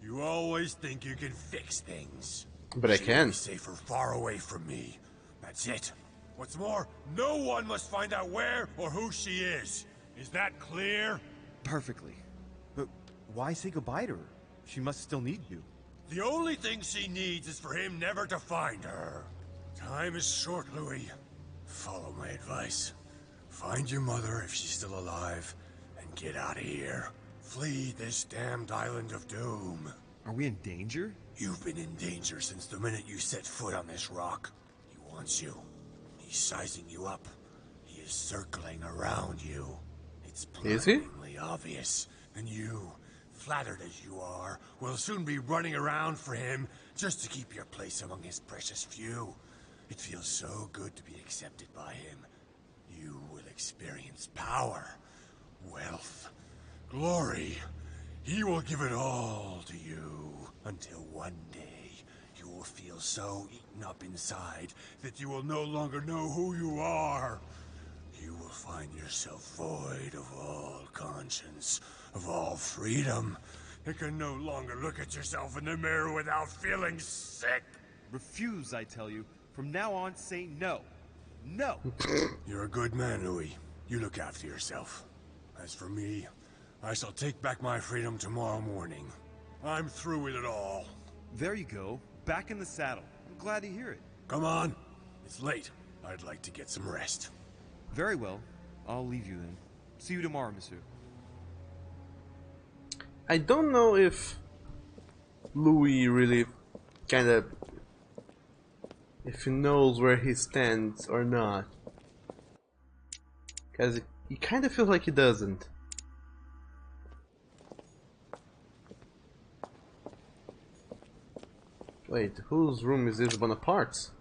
You always think you can fix things. But I can. She'll be safer far away from me. That's it. What's more, no one must find out where or who she is. Is that clear? Perfectly. But why say goodbye to her? She must still need you. The only thing she needs is for him never to find her. Time is short, Louis. Follow my advice. Find your mother if she's still alive, and get out of here. Flee this damned island of doom. Are we in danger? You've been in danger since the minute you set foot on this rock. He wants you. He's sizing you up. He is circling around you. It's blindingly obvious. And you, flattered as you are, will soon be running around for him just to keep your place among his precious few. It feels so good to be accepted by him. You will experience power, wealth, glory. He will give it all to you until one day you will feel so eaten up inside that you will no longer know who you are. You will find yourself void of all conscience, of all freedom. You can no longer look at yourself in the mirror without feeling sick. Refuse, I tell you. From now on, say no. No! You're a good man, Louis. You look after yourself. As for me, I shall take back my freedom tomorrow morning. I'm through with it all. There you go. Back in the saddle. I'm glad to hear it. Come on. It's late. I'd like to get some rest. Very well. I'll leave you then. See you tomorrow, monsieur. I don't know if Louis really kind of, if he knows where he stands or not, because he kind of feels like he doesn't. Wait, whose room is this? Bonaparte's?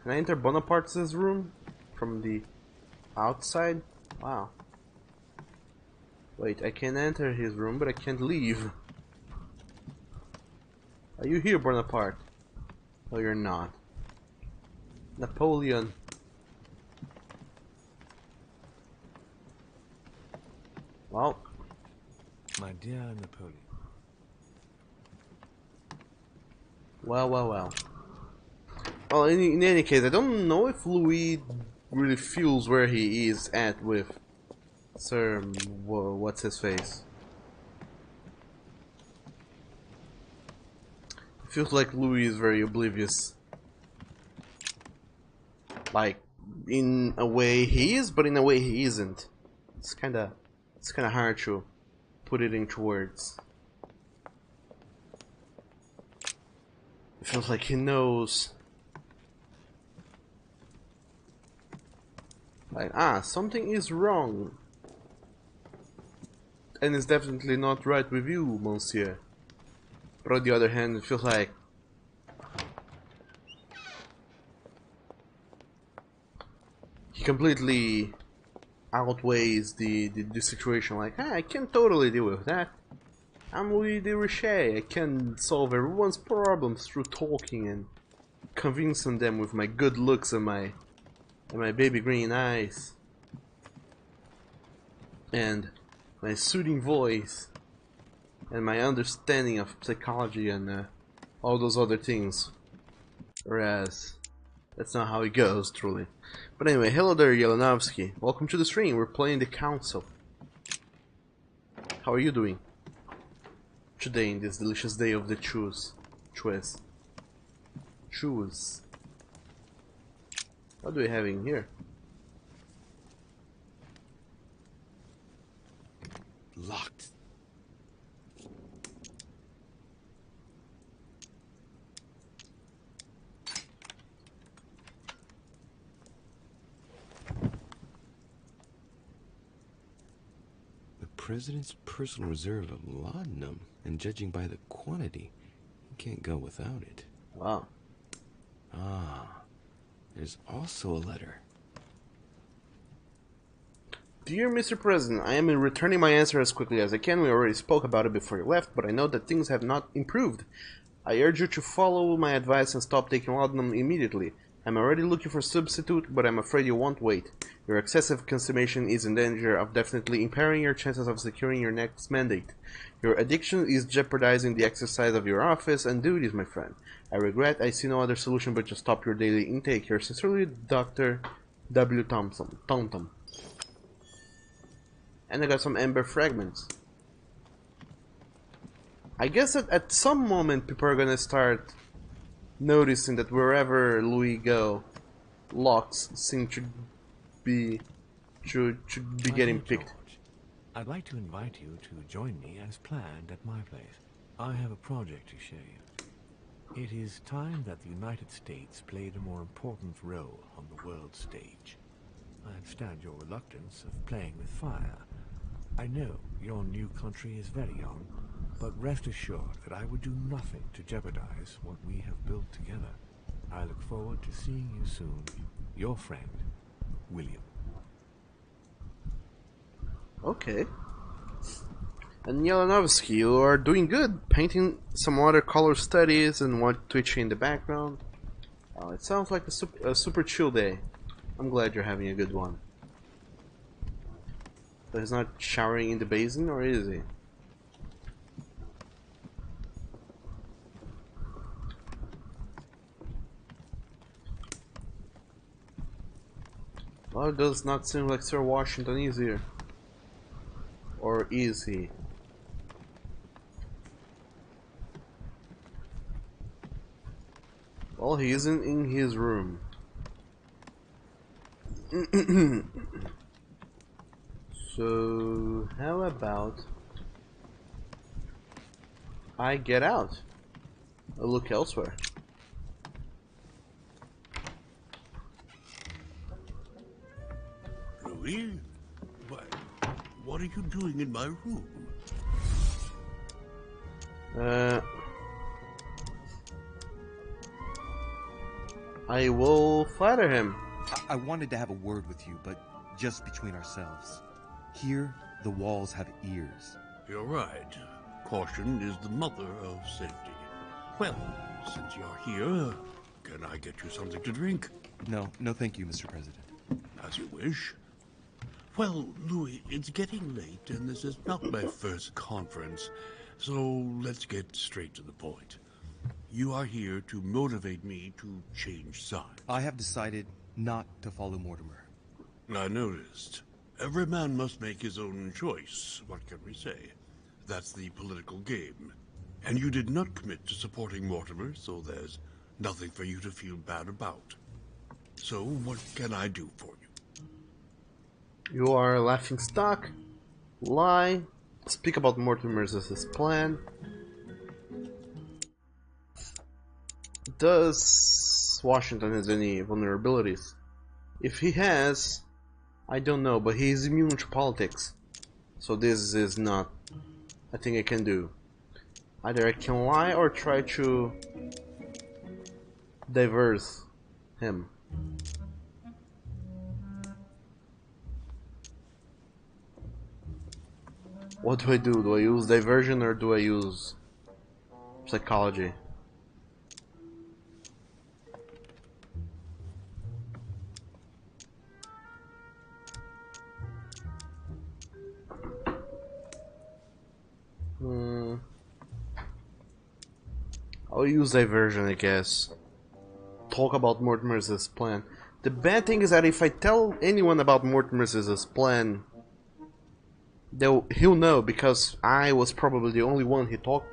Can I enter Bonaparte's room from the outside? Wow. Wait, I can enter his room, but I can't leave. Are you here, Bonaparte? No, you're not. Napoleon. Well. My dear Napoleon. Well. Well, in any case, I don't know if Louis really feels where he is at with Sir, what's his face? It feels like Louis is very oblivious. Like, in a way he is, but in a way he isn't. It's kinda hard to put it into words. It feels like he knows. Like, something is wrong. And it's definitely not right with you, monsieur. But on the other hand, it feels like he completely outweighs the situation. Like, I can totally deal with that. I'm Louis de Richet. I can solve everyone's problems through talking and convincing them with my good looks and my baby green eyes and my soothing voice and my understanding of psychology and all those other things. Whereas that's not how it goes, truly. But anyway, hello there, Yelenovsky. Welcome to the stream. We're playing the Council. How are you doing today in this delicious day of the choose? What do we have in here? Locked. The president's personal reserve of laudanum, and judging by the quantity, you can't go without it. Wow. There's also a letter. Dear Mr. President, I am returning my answer as quickly as I can. We already spoke about it before you left, but I know that things have not improved. I urge you to follow my advice and stop taking laudanum immediately. I'm already looking for a substitute, but I'm afraid you won't wait. Your excessive consumption is in danger of definitely impairing your chances of securing your next mandate. Your addiction is jeopardizing the exercise of your office and duties, my friend. I regret I see no other solution but to stop your daily intake. Yours sincerely, Dr. W. Thompson. And I got some ember fragments. I guess that at some moment people are gonna start noticing that wherever Louis go, locks seem to be getting picked. George, I'd like to invite you to join me as planned at my place. I have a project to show you. It is time that the United States played a more important role on the world stage. I understand your reluctance of playing with fire. I know your new country is very young, but rest assured that I would do nothing to jeopardize what we have built together. I look forward to seeing you soon. Your friend, William. Okay. And Yelenovsky, you are doing good. Painting some watercolor studies and what twitching in the background. It sounds like a super chill day. I'm glad you're having a good one. So he's not showering in the basin, or is he? Well, it does not seem like Sir Washington is here. Or is he? Well, he isn't in his room. So, how about I get out? I look elsewhere. Louis? What are you doing in my room? I will flatter him. I wanted to have a word with you, but just between ourselves. Here, the walls have ears. You're right. Caution is the mother of safety. Well, since you're here, can I get you something to drink? No, thank you, Mr. President. As you wish. Well, Louis, it's getting late, and this is not my first conference, so let's get straight to the point. You are here to motivate me to change sides. I have decided not to follow Mortimer. I noticed. Every man must make his own choice. What can we say? That's the political game. And you did not commit to supporting Mortimer, so there's nothing for you to feel bad about. So, what can I do for you? You are a laughing stock. Lie. Speak about Mortimer's plan. Does Washington has any vulnerabilities? If he has, I don't know, but he is immune to politics. So this is not a thing I can do. Either I can lie or try to diverse him. What do I do? Do I use diversion or do I use psychology? I'll use diversion, I guess. Talk about Mortimer's plan. The bad thing is that if I tell anyone about Mortimer's plan, he'll know, because I was probably the only one he talked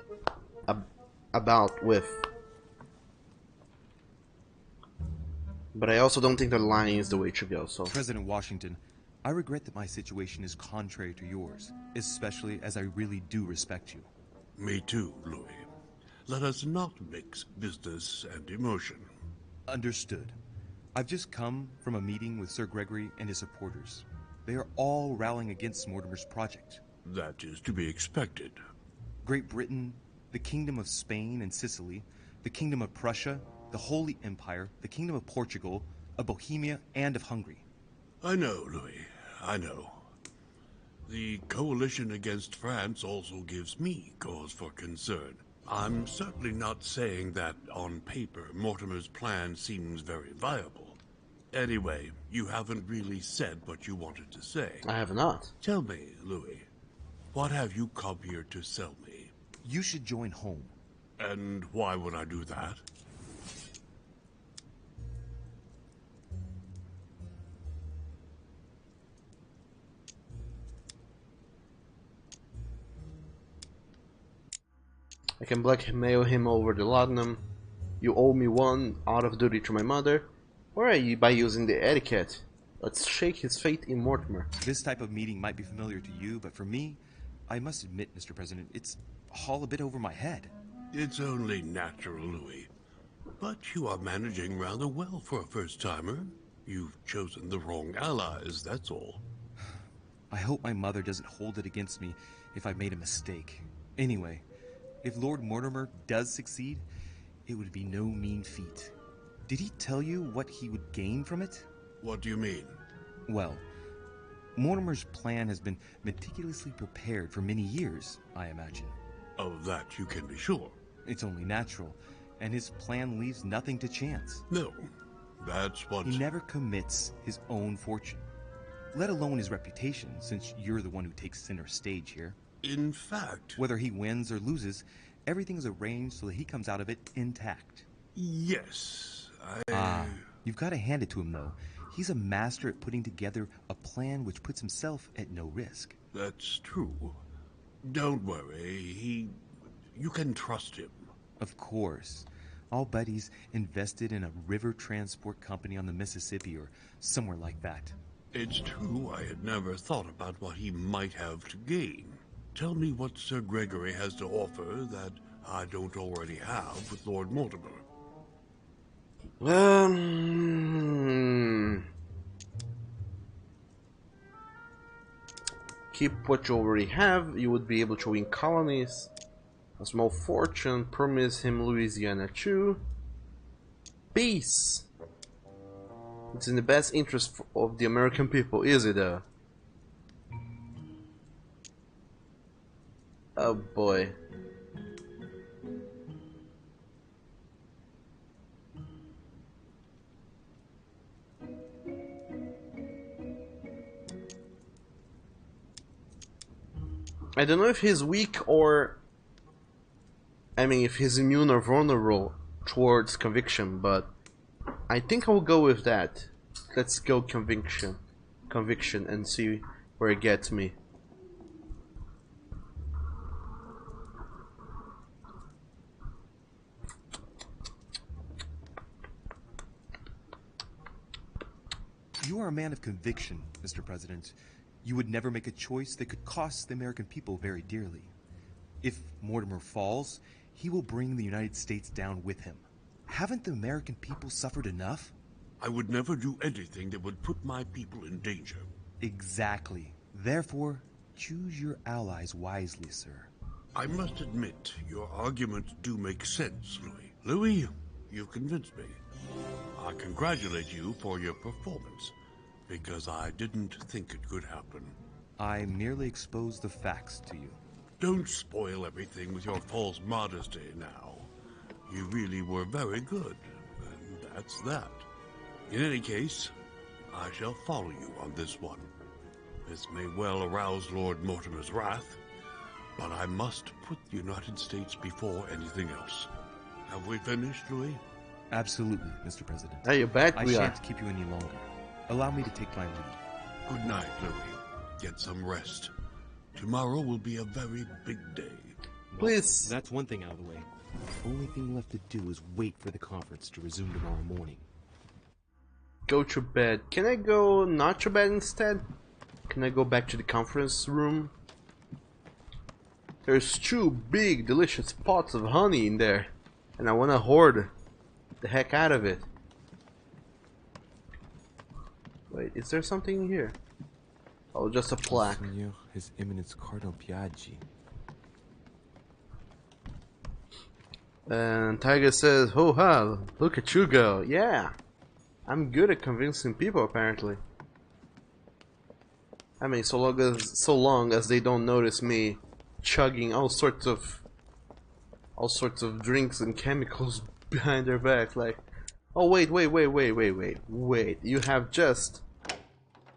about with. But I also don't think that lying is the way to go, so... President Washington, I regret that my situation is contrary to yours, especially as I really do respect you. Me too, Louis. Let us not mix business and emotion. Understood. I've just come from a meeting with Sir Gregory and his supporters. They are all rallying against Mortimer's project. That is to be expected. Great Britain, the Kingdom of Spain and Sicily, the Kingdom of Prussia, the Holy Empire, the Kingdom of Portugal, of Bohemia, and of Hungary. I know, Louis. I know. The coalition against France also gives me cause for concern. I'm certainly not saying that, on paper, Mortimer's plan seems very viable. Anyway, you haven't really said what you wanted to say. I have not. Tell me, Louis, what have you come here to sell me? You should join home. And why would I do that? I can blackmail him over the laudanum. You owe me one out of duty to my mother, or by using the etiquette. Let's shake his faith in Mortimer. This type of meeting might be familiar to you, but for me, I must admit, Mr. President, it's all a bit over my head. It's only natural, Louis. But you are managing rather well for a first-timer. You've chosen the wrong allies, that's all. I hope my mother doesn't hold it against me if I made a mistake. Anyway, if Lord Mortimer does succeed, it would be no mean feat. Did he tell you what he would gain from it? What do you mean? Well, Mortimer's plan has been meticulously prepared for many years, I imagine. Of that you can be sure. It's only natural, and his plan leaves nothing to chance. No, that's what... He never commits his own fortune, let alone his reputation, since you're the one who takes center stage here. In fact... Whether he wins or loses, everything is arranged so that he comes out of it intact. Yes, You've got to hand it to him, though. He's a master at putting together a plan which puts himself at no risk. That's true. Don't worry, you can trust him. Of course. I'll bet he's invested in a river transport company on the Mississippi or somewhere like that. It's true I had never thought about what he might have to gain. Tell me what Sir Gregory has to offer that I don't already have with Lord Mortimer. Keep what you already have. You would be able to win colonies. A small fortune. Promise him Louisiana too. Peace. It's in the best interest of the American people, is it? Oh boy. I don't know if he's weak or... I mean, if he's immune or vulnerable towards conviction, but I think I'll go with that. Let's go conviction and see where it gets me. You are a man of conviction, Mr. President. You would never make a choice that could cost the American people very dearly. If Mortimer falls, he will bring the United States down with him. Haven't the American people suffered enough? I would never do anything that would put my people in danger. Exactly. Therefore, choose your allies wisely, sir. I must admit, your arguments do make sense, Louis. Louis, you've convinced me. I congratulate you for your performance, because I didn't think it could happen. I merely exposed the facts to you. Don't spoil everything with your false modesty now. You really were very good, and that's that. In any case, I shall follow you on this one. This may well arouse Lord Mortimer's wrath, but I must put the United States before anything else. Have we finished, Louis? Absolutely, Mr. President. Hey, you're back. I shan't keep you any longer. Allow me to take my leave. Good night, Louis. Get some rest. Tomorrow will be a very big day. Please. Well, that's one thing out of the way. The only thing left to do is wait for the conference to resume tomorrow morning. Go to bed. Can I go not to bed instead? Can I go back to the conference room? There's 2 big delicious pots of honey in there, and I wanna hoard the heck out of it. Wait, is there something here? Oh, just a plaque. His Eminence Cardinal Piaggi. And Tiger says, "Ho ha! Look at you go! Yeah, I'm good at convincing people apparently. I mean, so long as they don't notice me chugging all sorts of drinks and chemicals behind their backs. Like, oh wait! You have just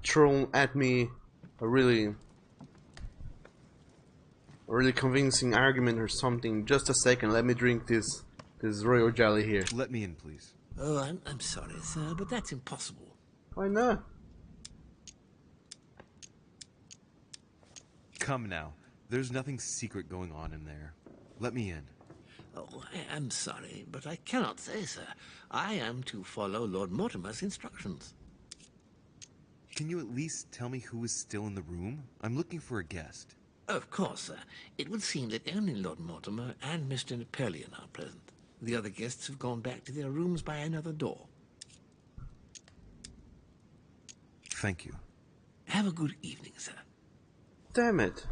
thrown at me a really convincing argument or something. Just a second, let me drink this royal jelly here." Let me in, please. Oh, I'm sorry, sir, but that's impossible. Why not? Come now. There's nothing secret going on in there. Let me in. Oh, I'm sorry, but I cannot say, sir. I am to follow Lord Mortimer's instructions. Can you at least tell me who is still in the room? I'm looking for a guest. Of course, sir. It would seem that only Lord Mortimer and Mr. Napoleon are present. The other guests have gone back to their rooms by another door. Thank you. Have a good evening, sir. Damn it.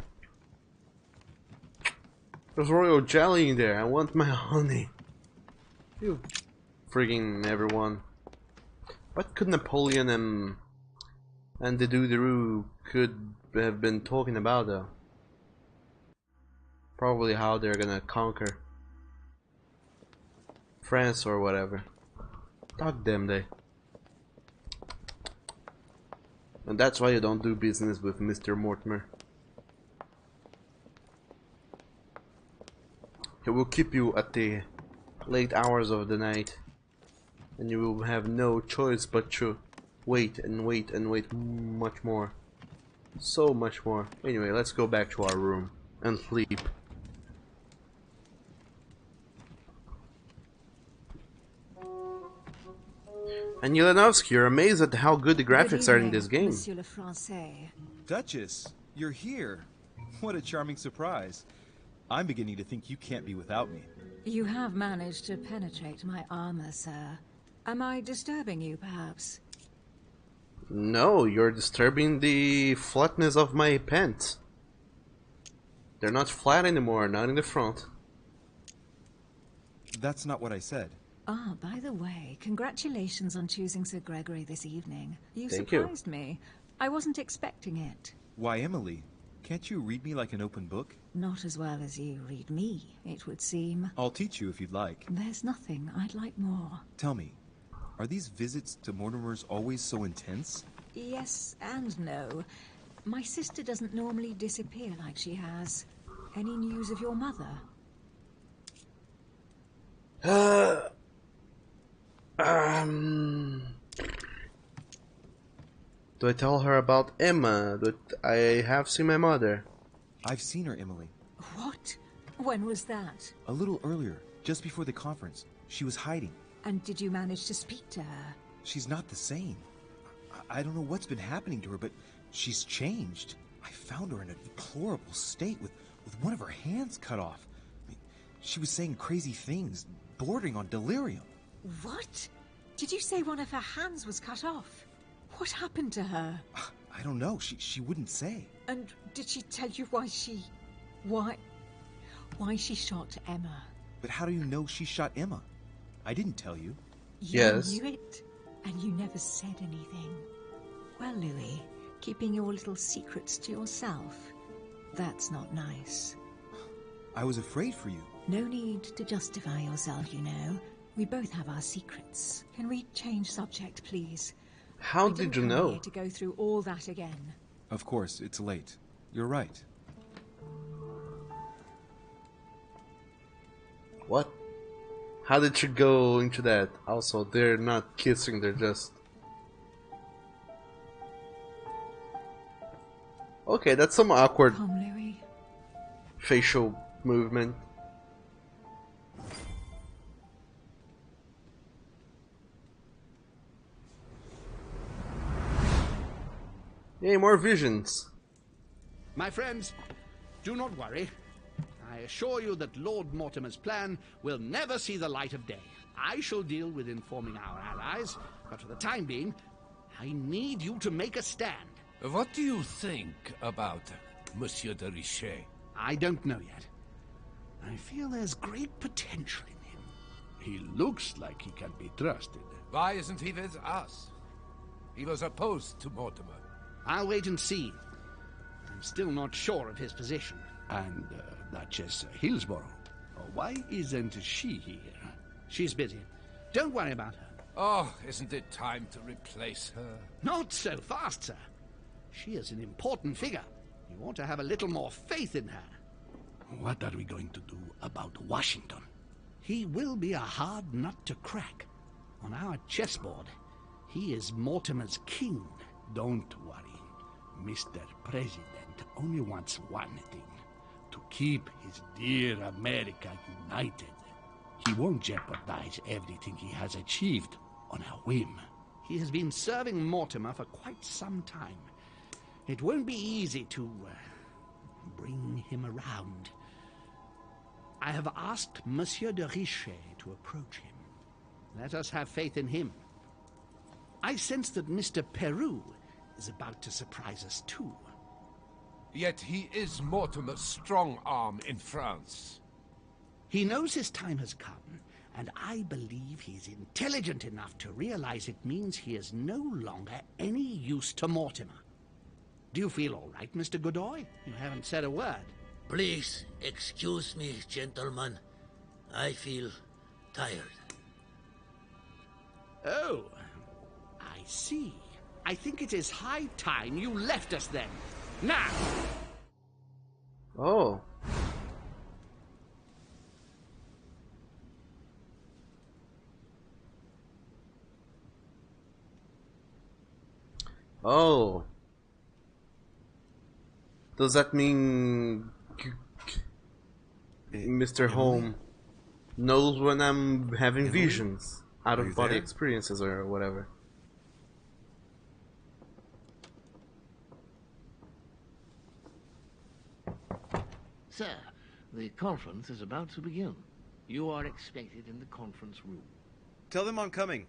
There's royal jelly in there. I want my honey. You frigging everyone. What could Napoleon and the Doodaroo could have been talking about though? Probably how they're gonna conquer France or whatever. Dog them they. And that's why you don't do business with Mr. Mortimer. He will keep you at the late hours of the night, and you will have no choice but to wait and wait and wait much more. So much more. Anyway, let's go back to our room and sleep. And Yelenovsky, you're amazed at how good the graphics are in this game. Monsieur le Français. Duchess, you're here. What a charming surprise. I'm beginning to think you can't be without me. You have managed to penetrate my armor, sir. Am I disturbing you, perhaps? No, you're disturbing the flatness of my pants. They're not flat anymore, not in the front. That's not what I said. Ah, by the way, congratulations on choosing Sir Gregory this evening. You Thank surprised me. I wasn't expecting it. Why, Emily, can't you read me like an open book? Not as well as you read me, it would seem. I'll teach you if you'd like. There's nothing I'd like more. Tell me, are these visits to Mortimer's always so intense? Yes and no. My sister doesn't normally disappear like she has. Any news of your mother? Do I tell her about Emma? I have seen my mother. I've seen her, Emily. What? When was that? A little earlier, just before the conference. She was hiding. And did you manage to speak to her? She's not the same. I don't know what's been happening to her, but she's changed. I found her in a deplorable state with one of her hands cut off. She was saying crazy things, bordering on delirium. What? Did you say one of her hands was cut off? What happened to her? I don't know. She wouldn't say. And did she tell you why she shot Emma? But how do you know she shot Emma? I didn't tell you. Yes. You knew it, and you never said anything. Well, Louis, keeping your little secrets to yourself, that's not nice. I was afraid for you. No need to justify yourself, you know. We both have our secrets. Can we change subject, please? How did you know? Here to go through all that again. Of course, it's late. You're right. What? How did you go into that? Also, they're not kissing, they're just... Okay, that's some awkward facial movement. Yay, more visions. My friends, do not worry. I assure you that Lord Mortimer's plan will never see the light of day. I shall deal with informing our allies, but for the time being, I need you to make a stand. What do you think about Monsieur de Richet? I don't know yet. I feel there's great potential in him. He looks like he can be trusted. Why isn't he with us? He was opposed to Mortimer. I'll wait and see. I'm still not sure of his position. And Duchess Hillsborough? Why isn't she here? She's busy. Don't worry about her. Oh, isn't it time to replace her? Not so fast, sir. She is an important figure. You ought to have a little more faith in her. What are we going to do about Washington? He will be a hard nut to crack. On our chessboard, he is Mortimer's king. Don't worry. Mr. President only wants one thing. To keep his dear America united. He won't jeopardize everything he has achieved on a whim. He has been serving Mortimer for quite some time. It won't be easy to bring him around. I have asked Monsieur de Richet to approach him. Let us have faith in him. I sense that Mr. Peru is about to surprise us too. Yet he is Mortimer's strong arm in France. He knows his time has come, and I believe he's intelligent enough to realize it means he is no longer any use to Mortimer. Do you feel all right, Mr. Godoy? You haven't said a word. Please, excuse me, gentlemen. I feel tired. Oh, I see. I think it is high time you left us then. Now! Oh. Oh. Does that mean Mr. Home knows when I'm having visions, out of body experiences or whatever? Sir, the conference is about to begin. You are expected in the conference room. Tell them I'm coming.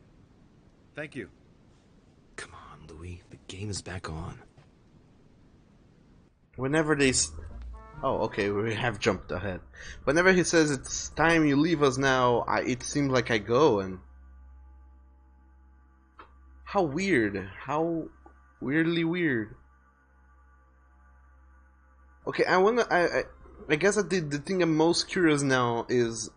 Thank you. Come on, Louis. The game is back on. Whenever they... Oh, okay, we have jumped ahead. Whenever he says it's time you leave us now, it seems like I go, and... How weird. How weirdly weird. Okay, I guess that the thing I'm most curious now is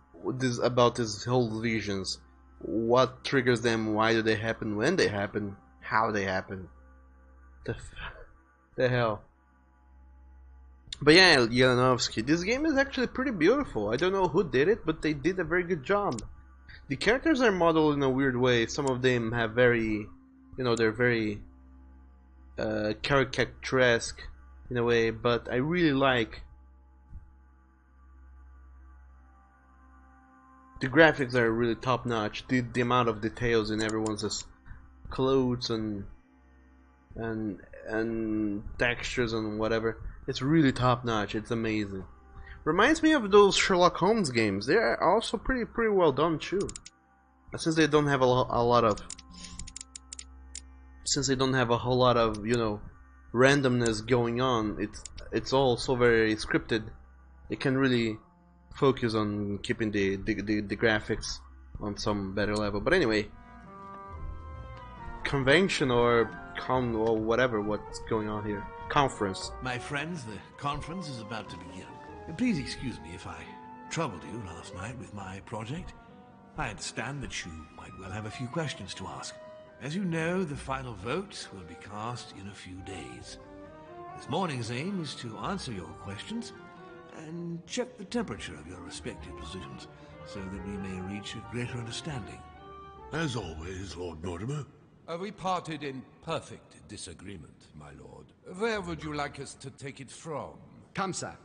about these whole visions. What triggers them, why do they happen, when they happen, how they happen. The hell. But yeah, Jelenovsky, this game is actually pretty beautiful. I don't know who did it, but they did a very good job. The characters are modeled in a weird way. Some of them have very, they're very caricaturesque in a way, but I really like the graphics are really top notch. The amount of details in everyone's clothes and textures and whatever. It's really top notch. It's amazing. Reminds me of those Sherlock Holmes games. They are also pretty well done too. Since they don't have a lot of, randomness going on. It's all so very scripted. They can really focus on keeping the graphics on some better level. But anyway, convention or whatever, what's going on here? Conference. My friends, the conference is about to begin. Please excuse me if I troubled you last night with my project. I understand that you might well have a few questions to ask. As you know, the final vote will be cast in a few days. This morning's aim is to answer your questions and check the temperature of your respective positions so that we may reach a greater understanding. As always, Lord Mortimer. We parted in perfect disagreement, my lord. Where would you like us to take it from? Come, sir.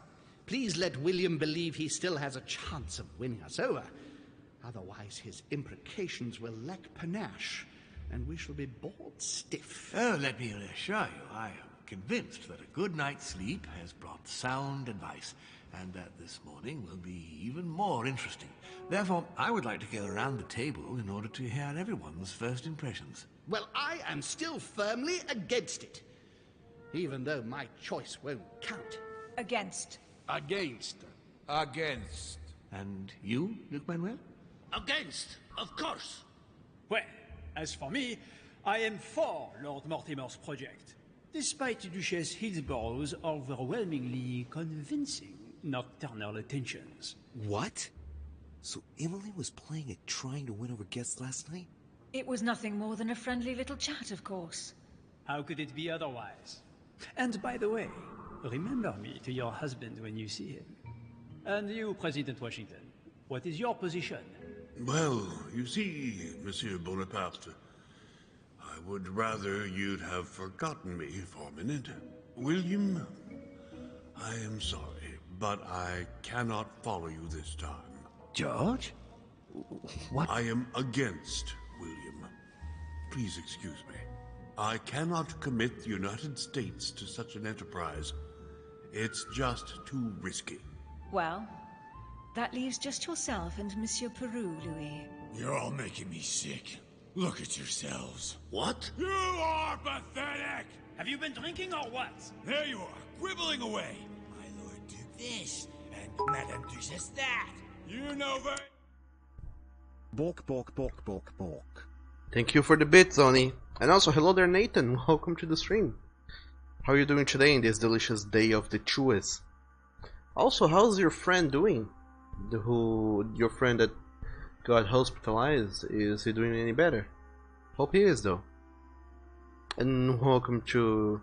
Please let William believe he still has a chance of winning us over. Otherwise, his imprecations will lack panache, and we shall be bored stiff. Oh, let me reassure you, I am convinced that a good night's sleep has brought sound advice, and that this morning will be even more interesting. Therefore, I would like to go around the table in order to hear everyone's first impressions. Well, I am still firmly against it, even though my choice won't count. Against. Against. Against. And you, Luc Manuel? Against, of course. Well, as for me, I am for Lord Mortimer's project, despite Duchess Hillsborough's overwhelmingly convincing nocturnal attentions. What? So Emily was playing at trying to win over guests last night? It was nothing more than a friendly little chat, of course. How could it be otherwise? And by the way, remember me to your husband when you see him. And you, President Washington, what is your position? Well, you see, Monsieur Bonaparte, I would rather you'd have forgotten me for a minute. William, I am sorry, but I cannot follow you this time. George? What? I am against William. Please excuse me. I cannot commit the United States to such an enterprise. It's just too risky. Well, that leaves just yourself and Monsieur Peru, Louis. You're all making me sick. Look at yourselves. What? You are pathetic! Have you been drinking or what? There you are, quibbling away. My lord Duke this, and Madame Duchess that. You know very... Bork, bork, bork, bork, bork. Thank you for the bit, Zoni. And also, hello there, Nathan. Welcome to the stream. How are you doing today in this delicious day of the Chewes? Also, how's your friend doing? Your friend that got hospitalized, is he doing any better? Hope he is, though. And welcome to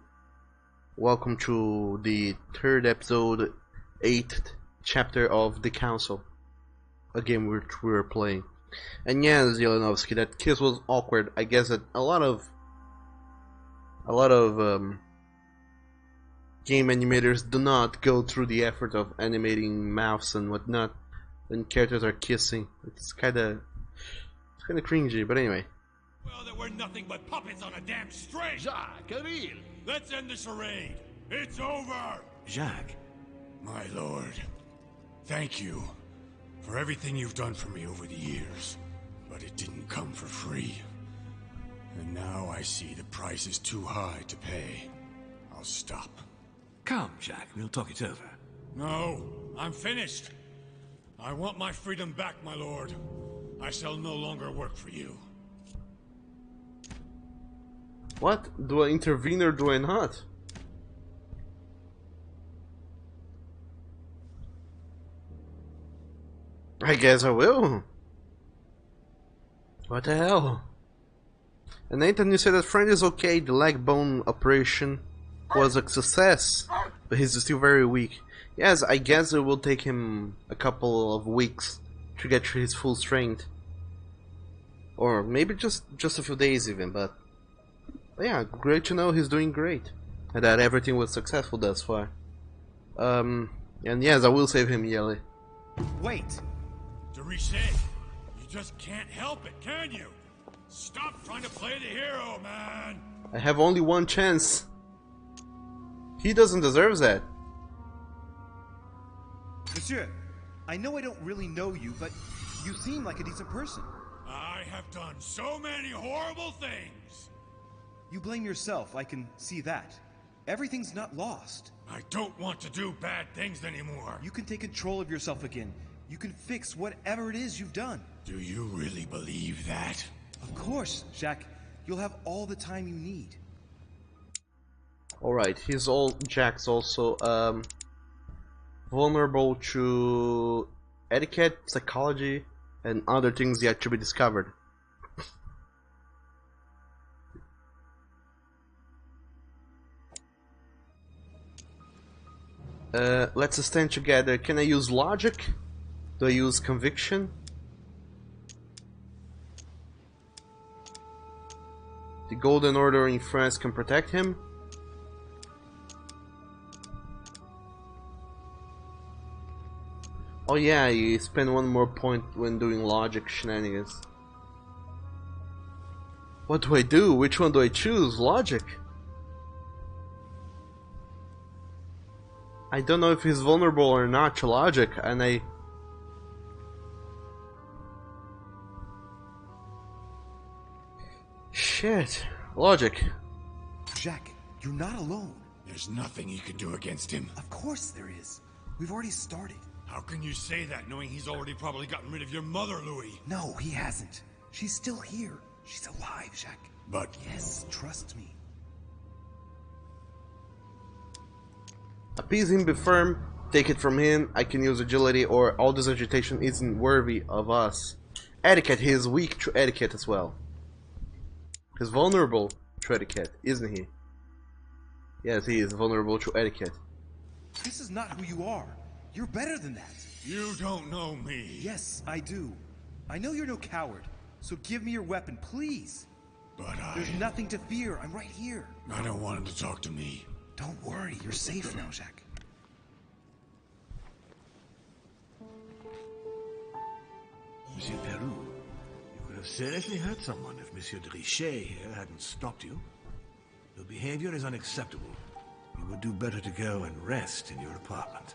the third episode, 8th chapter of The Council, a game which we were playing. And yeah, Jelenovsky, that kiss was awkward. I guess that a lot of a lot of game animators do not go through the effort of animating mouths and whatnot when characters are kissing. It's kind of cringy, but anyway. Well, that we're nothing but puppets on a damn string! Jacques, really? Let's end the charade! It's over! Jacques. My lord, thank you for everything you've done for me over the years. But it didn't come for free. And now I see the price is too high to pay. I'll stop. Come, Jacques, we'll talk it over. No, I'm finished. I want my freedom back, my lord. I shall no longer work for you. What? Do I intervene or do I not? I guess I will. What the hell? And Nathan, you said that friend is okay. The leg bone operation was a success, but he's still very weak. Yes, I guess it will take him a couple of weeks to get to his full strength, or maybe just a few days even. But yeah, great to know he's doing great and that everything was successful thus far. And yes, I will save him, Yeli. Wait! Richet, you just can't help it, can you? Stop trying to play the hero, man! I have only one chance. He doesn't deserve that. Monsieur, I know I don't really know you, but you seem like a decent person. I have done so many horrible things! You blame yourself, I can see that. Everything's not lost. I don't want to do bad things anymore. You can take control of yourself again. You can fix whatever it is you've done. Do you really believe that? Of course, Jacques. You'll have all the time you need. Alright, Jack's also vulnerable to etiquette, psychology, and other things yet to be discovered. Let's stand together. Can I use logic? Do I use conviction? The Golden Order in France can protect him. Oh yeah, you spend one more point when doing logic shenanigans. What do I do? Which one do I choose? Logic? I don't know if he's vulnerable or not to logic, and I... Shit. Logic. Jacques, you're not alone. There's nothing you can do against him. Of course there is. We've already started. How can you say that, knowing he's already probably gotten rid of your mother, Louis? No, he hasn't. She's still here. She's alive, Jacques. But... Yes, trust me. Appease him, be firm, take it from him. I can use agility, or all this agitation isn't worthy of us. Etiquette, he is weak to etiquette as well. He's vulnerable to etiquette, isn't he? Yes, he is vulnerable to etiquette. This is not who you are. You're better than that. You don't know me. Yes, I do. I know you're no coward, so give me your weapon, please. But There's nothing to fear. I'm right here. I don't want him to talk to me. Don't worry, you're safe now, Jacques. Monsieur Peru, you could have seriously hurt someone if Monsieur de Richet here hadn't stopped you. Your behavior is unacceptable. You would do better to go and rest in your apartment.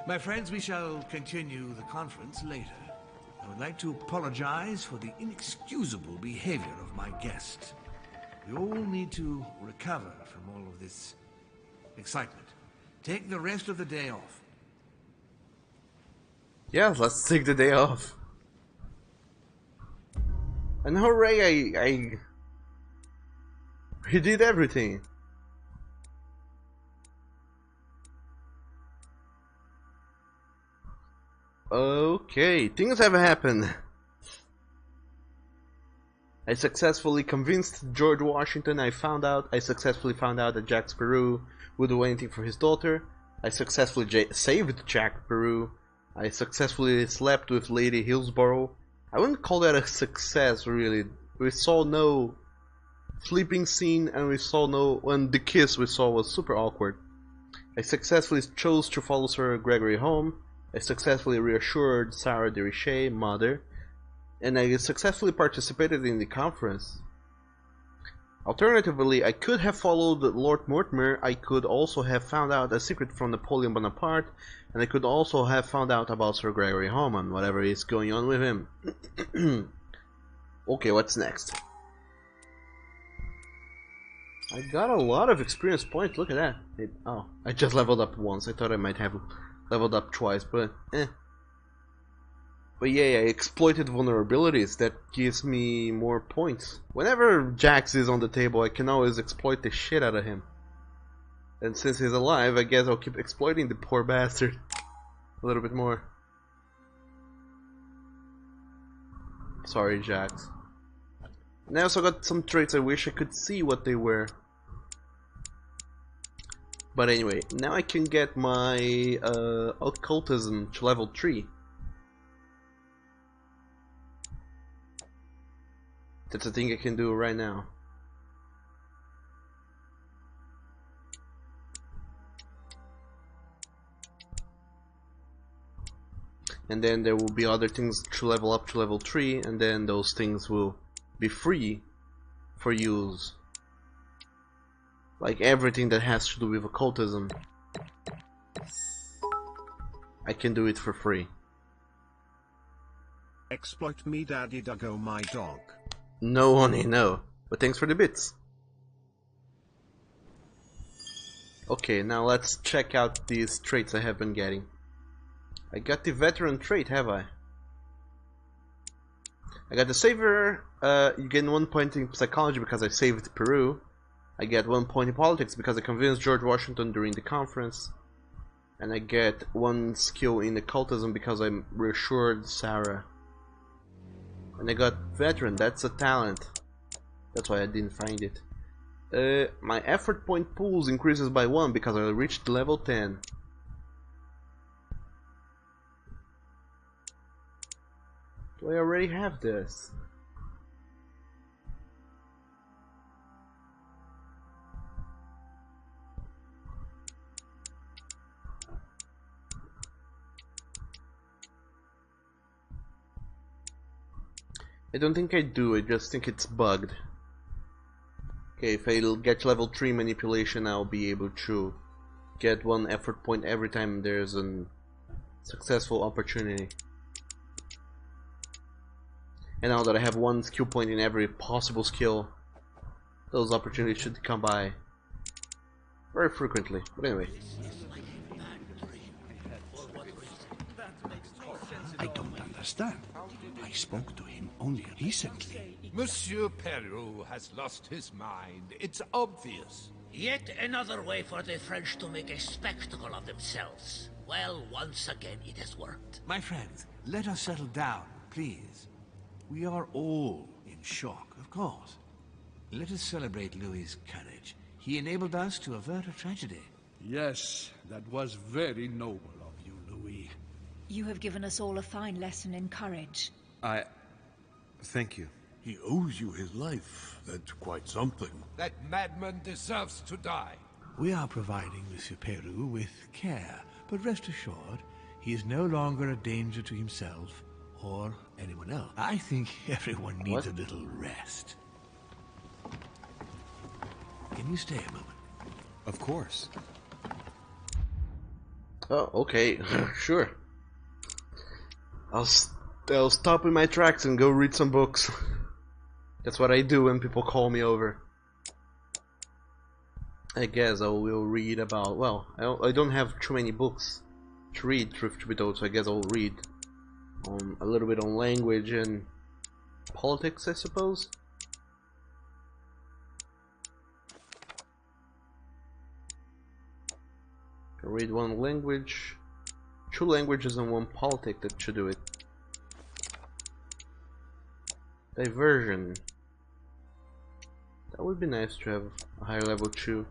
My friends, we shall continue the conference later. I would like to apologize for the inexcusable behavior of my guest. We all need to recover from all of this excitement. Take the rest of the day off. Yeah, let's take the day off. And hooray, he did everything. Okay, things have happened. I successfully convinced George Washington. I successfully found out that Jacques Peru would do anything for his daughter. I successfully saved Jacques Peru. I successfully slept with Lady Hillsborough. I wouldn't call that a success, really. we saw no sleeping scene, and we saw no. And the kiss we saw was super awkward. I successfully chose to follow Sir Gregory home. I successfully reassured Sarah de Richet, mother, and I successfully participated in the conference. Alternatively, I could have followed Lord Mortimer. I could also have found out a secret from Napoleon Bonaparte, and I could also have found out about Sir Gregory home and whatever is going on with him. Okay, what's next? I got a lot of experience points, look at that. Oh, I just leveled up once. I thought I might have leveled up twice, but eh. But yeah, I exploited vulnerabilities. That gives me more points. Whenever Jax is on the table, I can always exploit the shit out of him. And since he's alive, I guess I'll keep exploiting the poor bastard a little bit more. Sorry, Jax. And I also got some traits I wish I could see what they were. But anyway, now I can get my occultism to level 3. That's a thing I can do right now. And then there will be other things to level up to level 3, and then those things will be free for use. Like everything that has to do with occultism, I can do it for free. Exploit me, Daddy Duggo, my dog. No, honey, no. But thanks for the bits. Okay, now let's check out these traits I have been getting. I got the veteran trait, have I? I got the saver. You gain 1 point in psychology because I saved Peru. I get 1 point in politics because I convinced George Washington during the conference. And I get 1 skill in occultism because I reassured Sarah. And I got veteran, that's a talent. That's why I didn't find it. My effort point pools increases by 1 because I reached level 10. Do I already have this? I don't think I do, I just think it's bugged. Okay, if I get level 3 manipulation, I'll be able to get 1 effort point every time there's a successful opportunity. And now that I have 1 skill point in every possible skill, those opportunities should come by very frequently. But anyway. I don't understand. I spoke to him only recently. Monsieur Peru has lost his mind. It's obvious. Yet another way for the French to make a spectacle of themselves. Well, once again it has worked. My friends, let us settle down, please. We are all in shock, of course. Let us celebrate Louis's courage. He enabled us to avert a tragedy. Yes, that was very noble of you, Louis. You have given us all a fine lesson in courage. Thank you. He owes you his life. That's quite something. That madman deserves to die. We are providing Monsieur Peru with care, but rest assured, he is no longer a danger to himself or anyone else. I think everyone needs a little rest. Can you stay a moment? Of course. Oh, okay, sure. I'll stop in my tracks and go read some books. That's what I do when people call me over. I guess I will read about, well, I don't have too many books to read, truth to be told, so I guess I'll read a little bit on language and politics, I suppose. I read 1 language, 2 languages and 1 politic, that should do it. Diversion. That would be nice to have a higher level 2.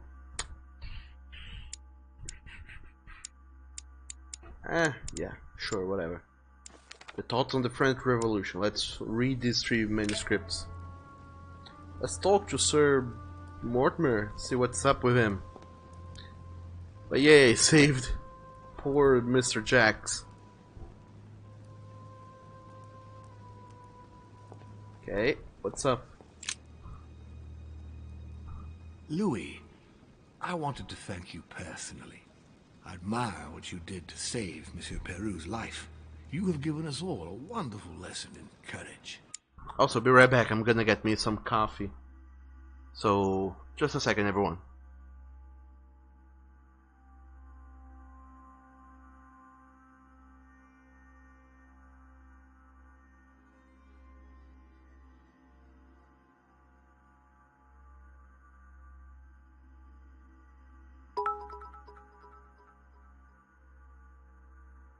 Yeah, sure, whatever. The thoughts on the French Revolution. Let's read these 3 manuscripts. Let's talk to Sir Mortimer, see what's up with him. But yay, saved poor Mr. Jax. Okay, what's up? Louis, I wanted to thank you personally. I admire what you did to save Monsieur Peru's life. You have given us all a wonderful lesson in courage. Also, be right back, I'm gonna get me some coffee. So, just a second, everyone.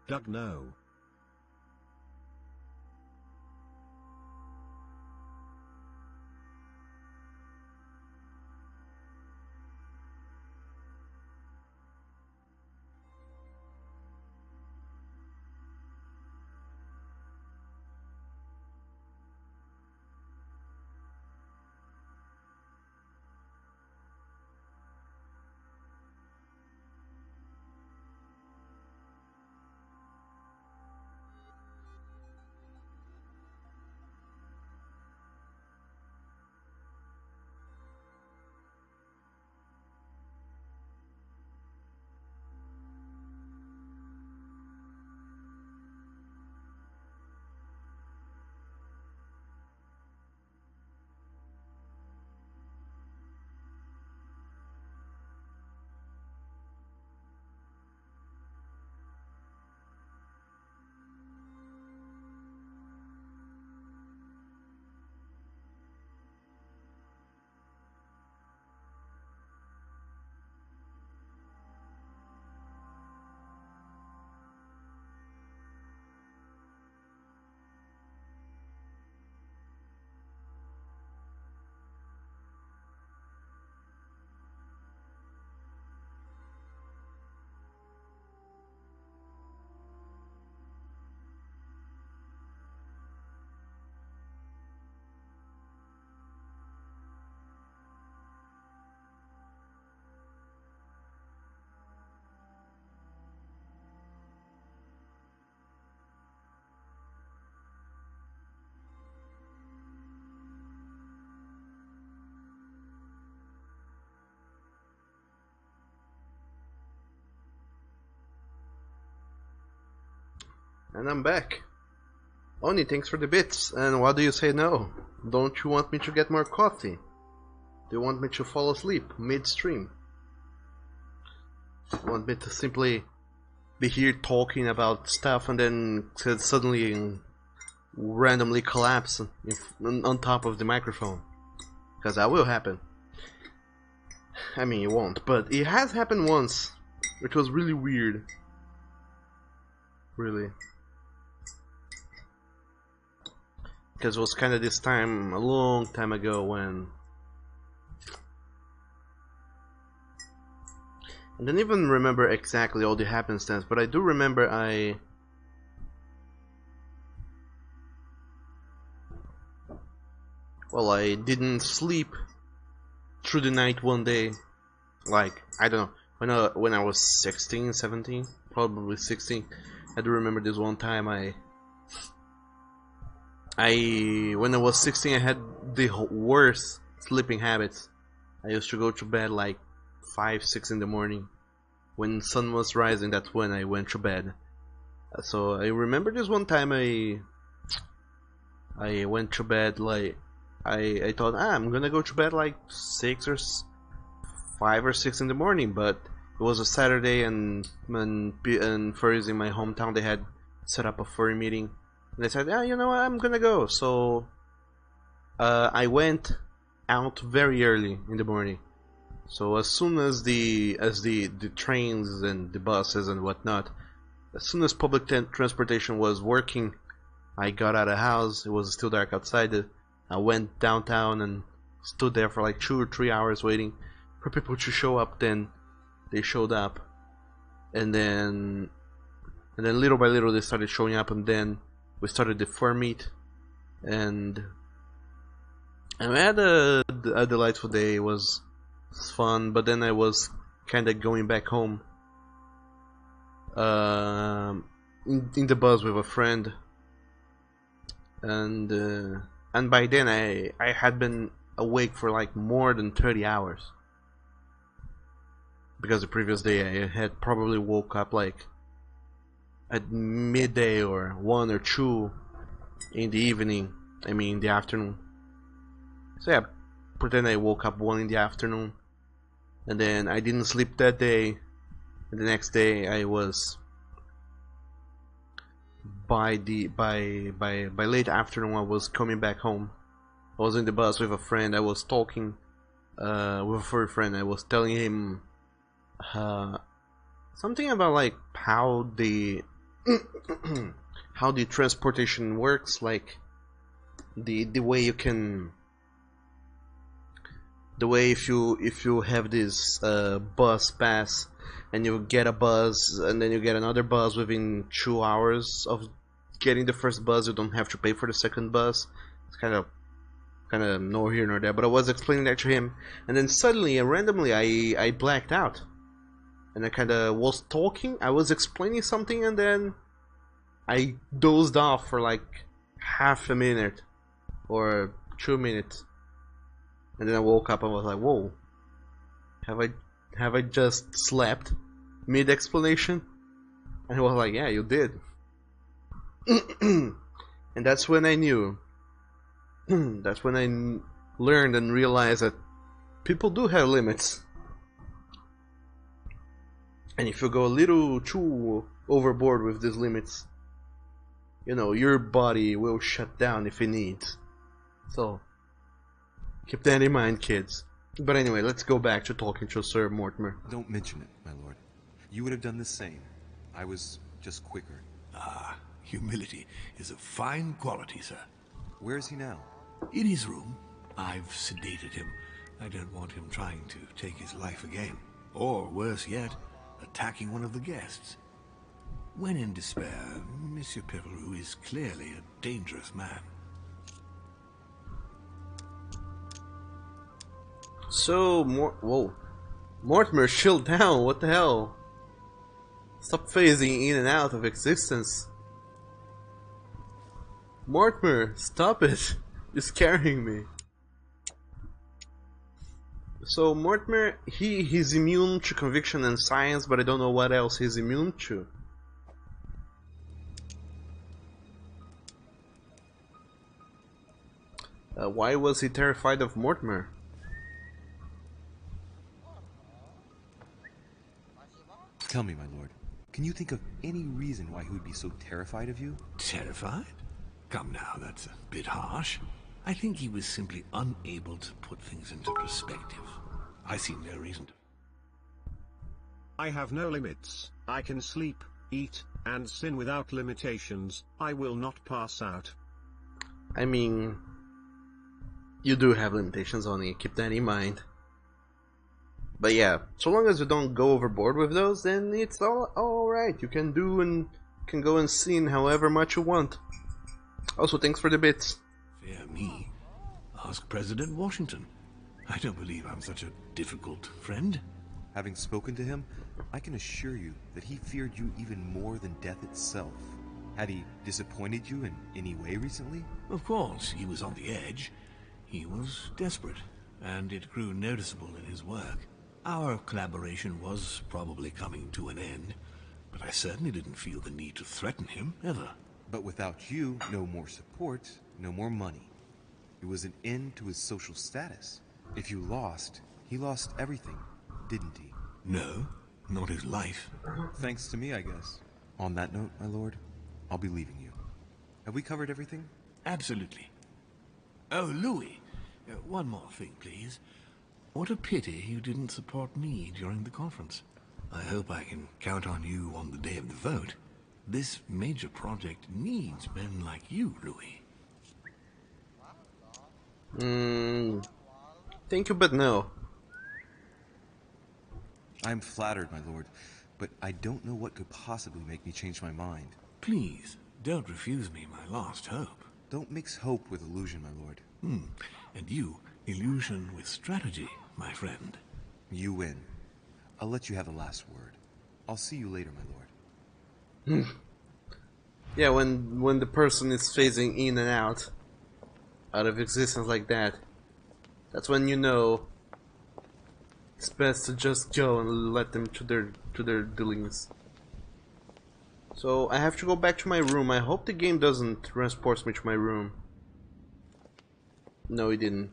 Doug, no. And I'm back. Oni, thanks for the bits. And why do you say no? Don't you want me to get more coffee? Do you want me to fall asleep midstream? Want me to simply be here talking about stuff and then suddenly randomly collapse on top of the microphone? Because that will happen. I mean, it won't, but it has happened once, which was really weird. Really. Because it was kind of this time, a long time ago, when... I don't even remember exactly all the happenstance, but I do remember I didn't sleep through the night one day. Like, I don't know, when I was 16, 17, probably 16. I do remember this one time when I was 16, I had the worst sleeping habits. I used to go to bed like 5, 6 in the morning. When sun was rising, that's when I went to bed. So I remember this one time I went to bed like I thought I'm gonna go to bed like 5 or 6 in the morning, but it was a Saturday and furries in my hometown, they had set up a furry meeting. And I said, yeah, you know what, I'm gonna go. So I went out very early in the morning. So as soon as the trains and the buses and whatnot, as soon as public transportation was working, I got out of the house. It was still dark outside. I went downtown and stood there for like 2 or 3 hours waiting for people to show up. Then they showed up, and then little by little they started showing up, and then we started the fur meet, and And I had a delightful day. It was fun, but then I was kind of going back home. In the bus with a friend, and by then I had been awake for like more than 30 hours. Because the previous day I had probably woke up like at midday or 1 or 2 in the evening. I mean in the afternoon. So yeah, pretend I woke up 1 in the afternoon, and then I didn't sleep that day. And the next day I was by late afternoon I was coming back home. I was in the bus with a friend. I was talking with a furry friend. I was telling him something about like how the how the transportation works, like the way you can, the way if you have this bus pass and you get a bus and then you get another bus within 2 hours of getting the first bus, you don't have to pay for the second bus. It's kind of nor here nor there, but I was explaining that to him, and then suddenly and randomly I blacked out, and I kind of was talking, I was explaining something, and then I dozed off for like half a minute or 2 minutes, and then I woke up and was like, whoa, have I just slept mid explanation? And he was like, yeah, you did. And that's when I knew. That's when I learned and realized that people do have limits. And if you go a little too overboard with these limits, you know, your body will shut down if it needs. So, keep that in mind, kids. But anyway, let's go back to talking to Sir Mortimer. Don't mention it, my lord. You would have done the same. I was just quicker. Ah, humility is a fine quality, sir. Where is he now? In his room. I've sedated him. I don't want him trying to take his life again. Or, worse yet, attacking one of the guests. When in despair, Monsieur Peverou is clearly a dangerous man. So, whoa. Mortimer, chill down, what the hell? Stop phasing in and out of existence. Mortimer, stop it. You're scaring me. So Mortimer, he's immune to conviction and science, but I don't know what else he's immune to. Why was he terrified of Mortimer? Tell me, my lord, can you think of any reason why he would be so terrified of you? Terrified? Come now, that's a bit harsh. I think he was simply unable to put things into perspective. I see no reason to. I have no limits. I can sleep, eat, and sin without limitations. I will not pass out. I mean, you do have limitations on you, keep that in mind. But yeah, so long as you don't go overboard with those, then it's all right. You can do and can go and sin however much you want. Also, thanks for the bits. Fear me. Ask President Washington. I don't believe I'm such a difficult friend. Having spoken to him, I can assure you that he feared you even more than death itself. Had he disappointed you in any way recently? Of course, he was on the edge. He was desperate, and it grew noticeable in his work. Our collaboration was probably coming to an end, but I certainly didn't feel the need to threaten him, ever. But without you, no more support, no more money. It was an end to his social status. If you lost, he lost everything, didn't he? No, not his life. Thanks to me, I guess. On that note, my lord, I'll be leaving you. Have we covered everything? Absolutely. Oh, Louis, one more thing, please. What a pity you didn't support me during the conference. I hope I can count on you on the day of the vote. This major project needs men like you, Louis. Thank you, but no. I'm flattered, my lord, but I don't know what could possibly make me change my mind. Please, don't refuse me my last hope. Don't mix hope with illusion, my lord. And you, illusion with strategy, my friend. You win. I'll let you have the last word. I'll see you later, my lord. Yeah, when the person is phasing in and out of existence like that, that's when you know it's best to just go and let them to their dealings. So I have to go back to my room. I hope the game doesn't transport me to my room. No, it didn't.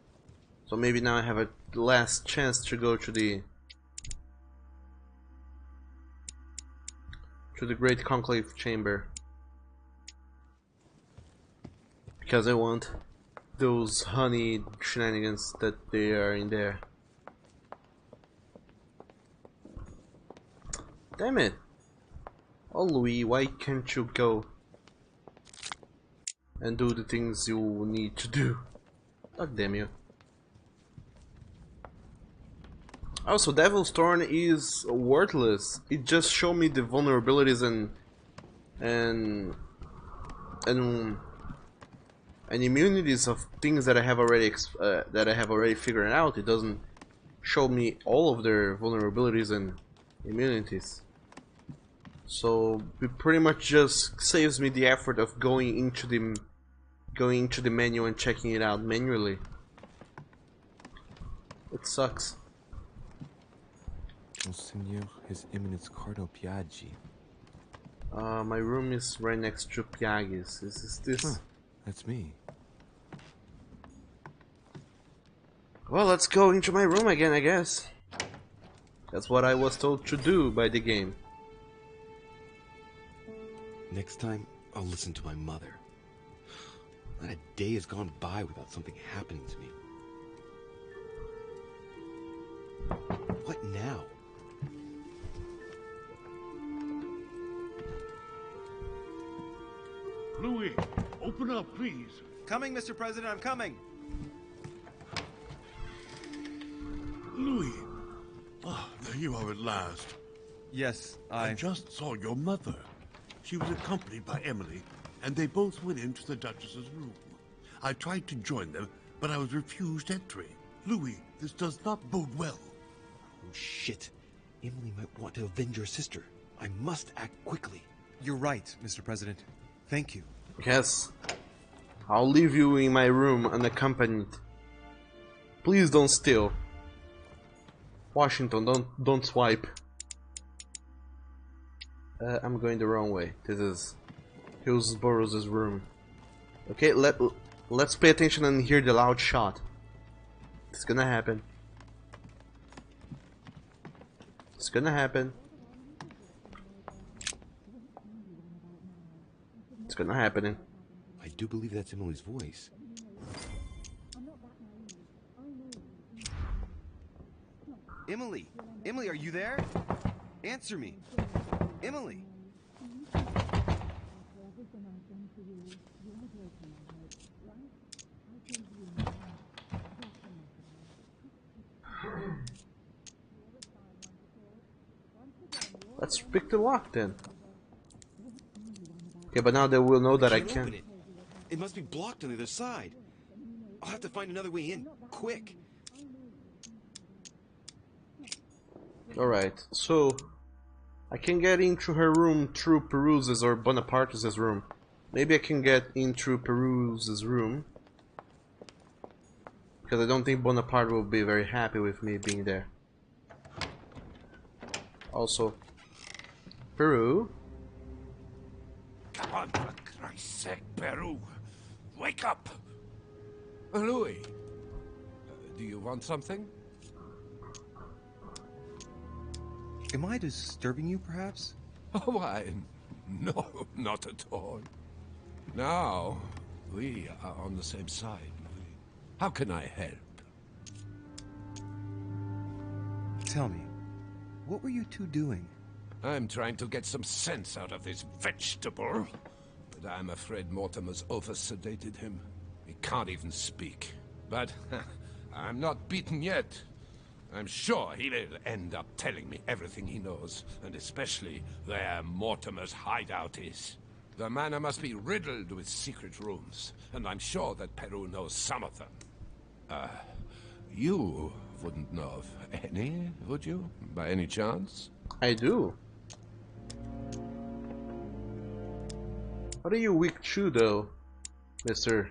So maybe now I have a last chance to go to the Great Conclave Chamber. Because I want those honey shenanigans that they are in there. Damn it! Oh Louis, why can't you go and do the things you need to do? God damn you. Also, Devil's Thorn is worthless. It just showed me the vulnerabilities and immunities of things that I have already figured out. It doesn't show me all of their vulnerabilities and immunities. So it pretty much just saves me the effort of going into the menu and checking it out manually. It sucks. Monsignor, His Eminence Cardinal Piaggi. My room is right next to Piaggi's. Is this? Huh, that's me. Well, let's go into my room again, I guess. That's what I was told to do by the game. Next time, I'll listen to my mother. Not a day has gone by without something happening to me. What now? Louis, open up, please. Coming, Mr. President, I'm coming. Louis. Oh, there you are at last. Yes, I just saw your mother. She was accompanied by Emily, and they both went into the Duchess's room. I tried to join them, but I was refused entry. Louis, this does not bode well. Oh, shit. Emily might want to avenge her sister. I must act quickly. You're right, Mr. President. Thank you. Yes. I'll leave you in my room unaccompanied. Please don't steal. Washington, don't swipe. I'm going the wrong way. This is Hillsborough's room. Okay, let's pay attention and hear the loud shot. It's gonna happen. It's gonna happen. It's gonna happen. I do believe that's Emily's voice. Emily! Emily, are you there? Answer me! Emily! Let's pick the lock then. Okay, but now they will know that I can't can. Open it. It must be blocked on the other side. I'll have to find another way in, quick. Alright, so I can get into her room through Peruse's or Bonaparte's room. Maybe I can get in through Peruse's room. Because I don't think Bonaparte will be very happy with me being there. Also, Peru. Come on, for Christ's sake, Peru. Wake up! Louis, do you want something? Am I disturbing you, perhaps? Oh, why, no, not at all. Now, we are on the same side, Louis. How can I help? Tell me, what were you two doing? I'm trying to get some sense out of this vegetable. But I'm afraid Mortimer's over-sedated him. He can't even speak. But I'm not beaten yet. I'm sure he will end up telling me everything he knows, and especially where Mortimer's hideout is. The manor must be riddled with secret rooms, and I'm sure that Peru knows some of them. You wouldn't know of any, would you? By any chance? I do. What are you weak to, though, Mr.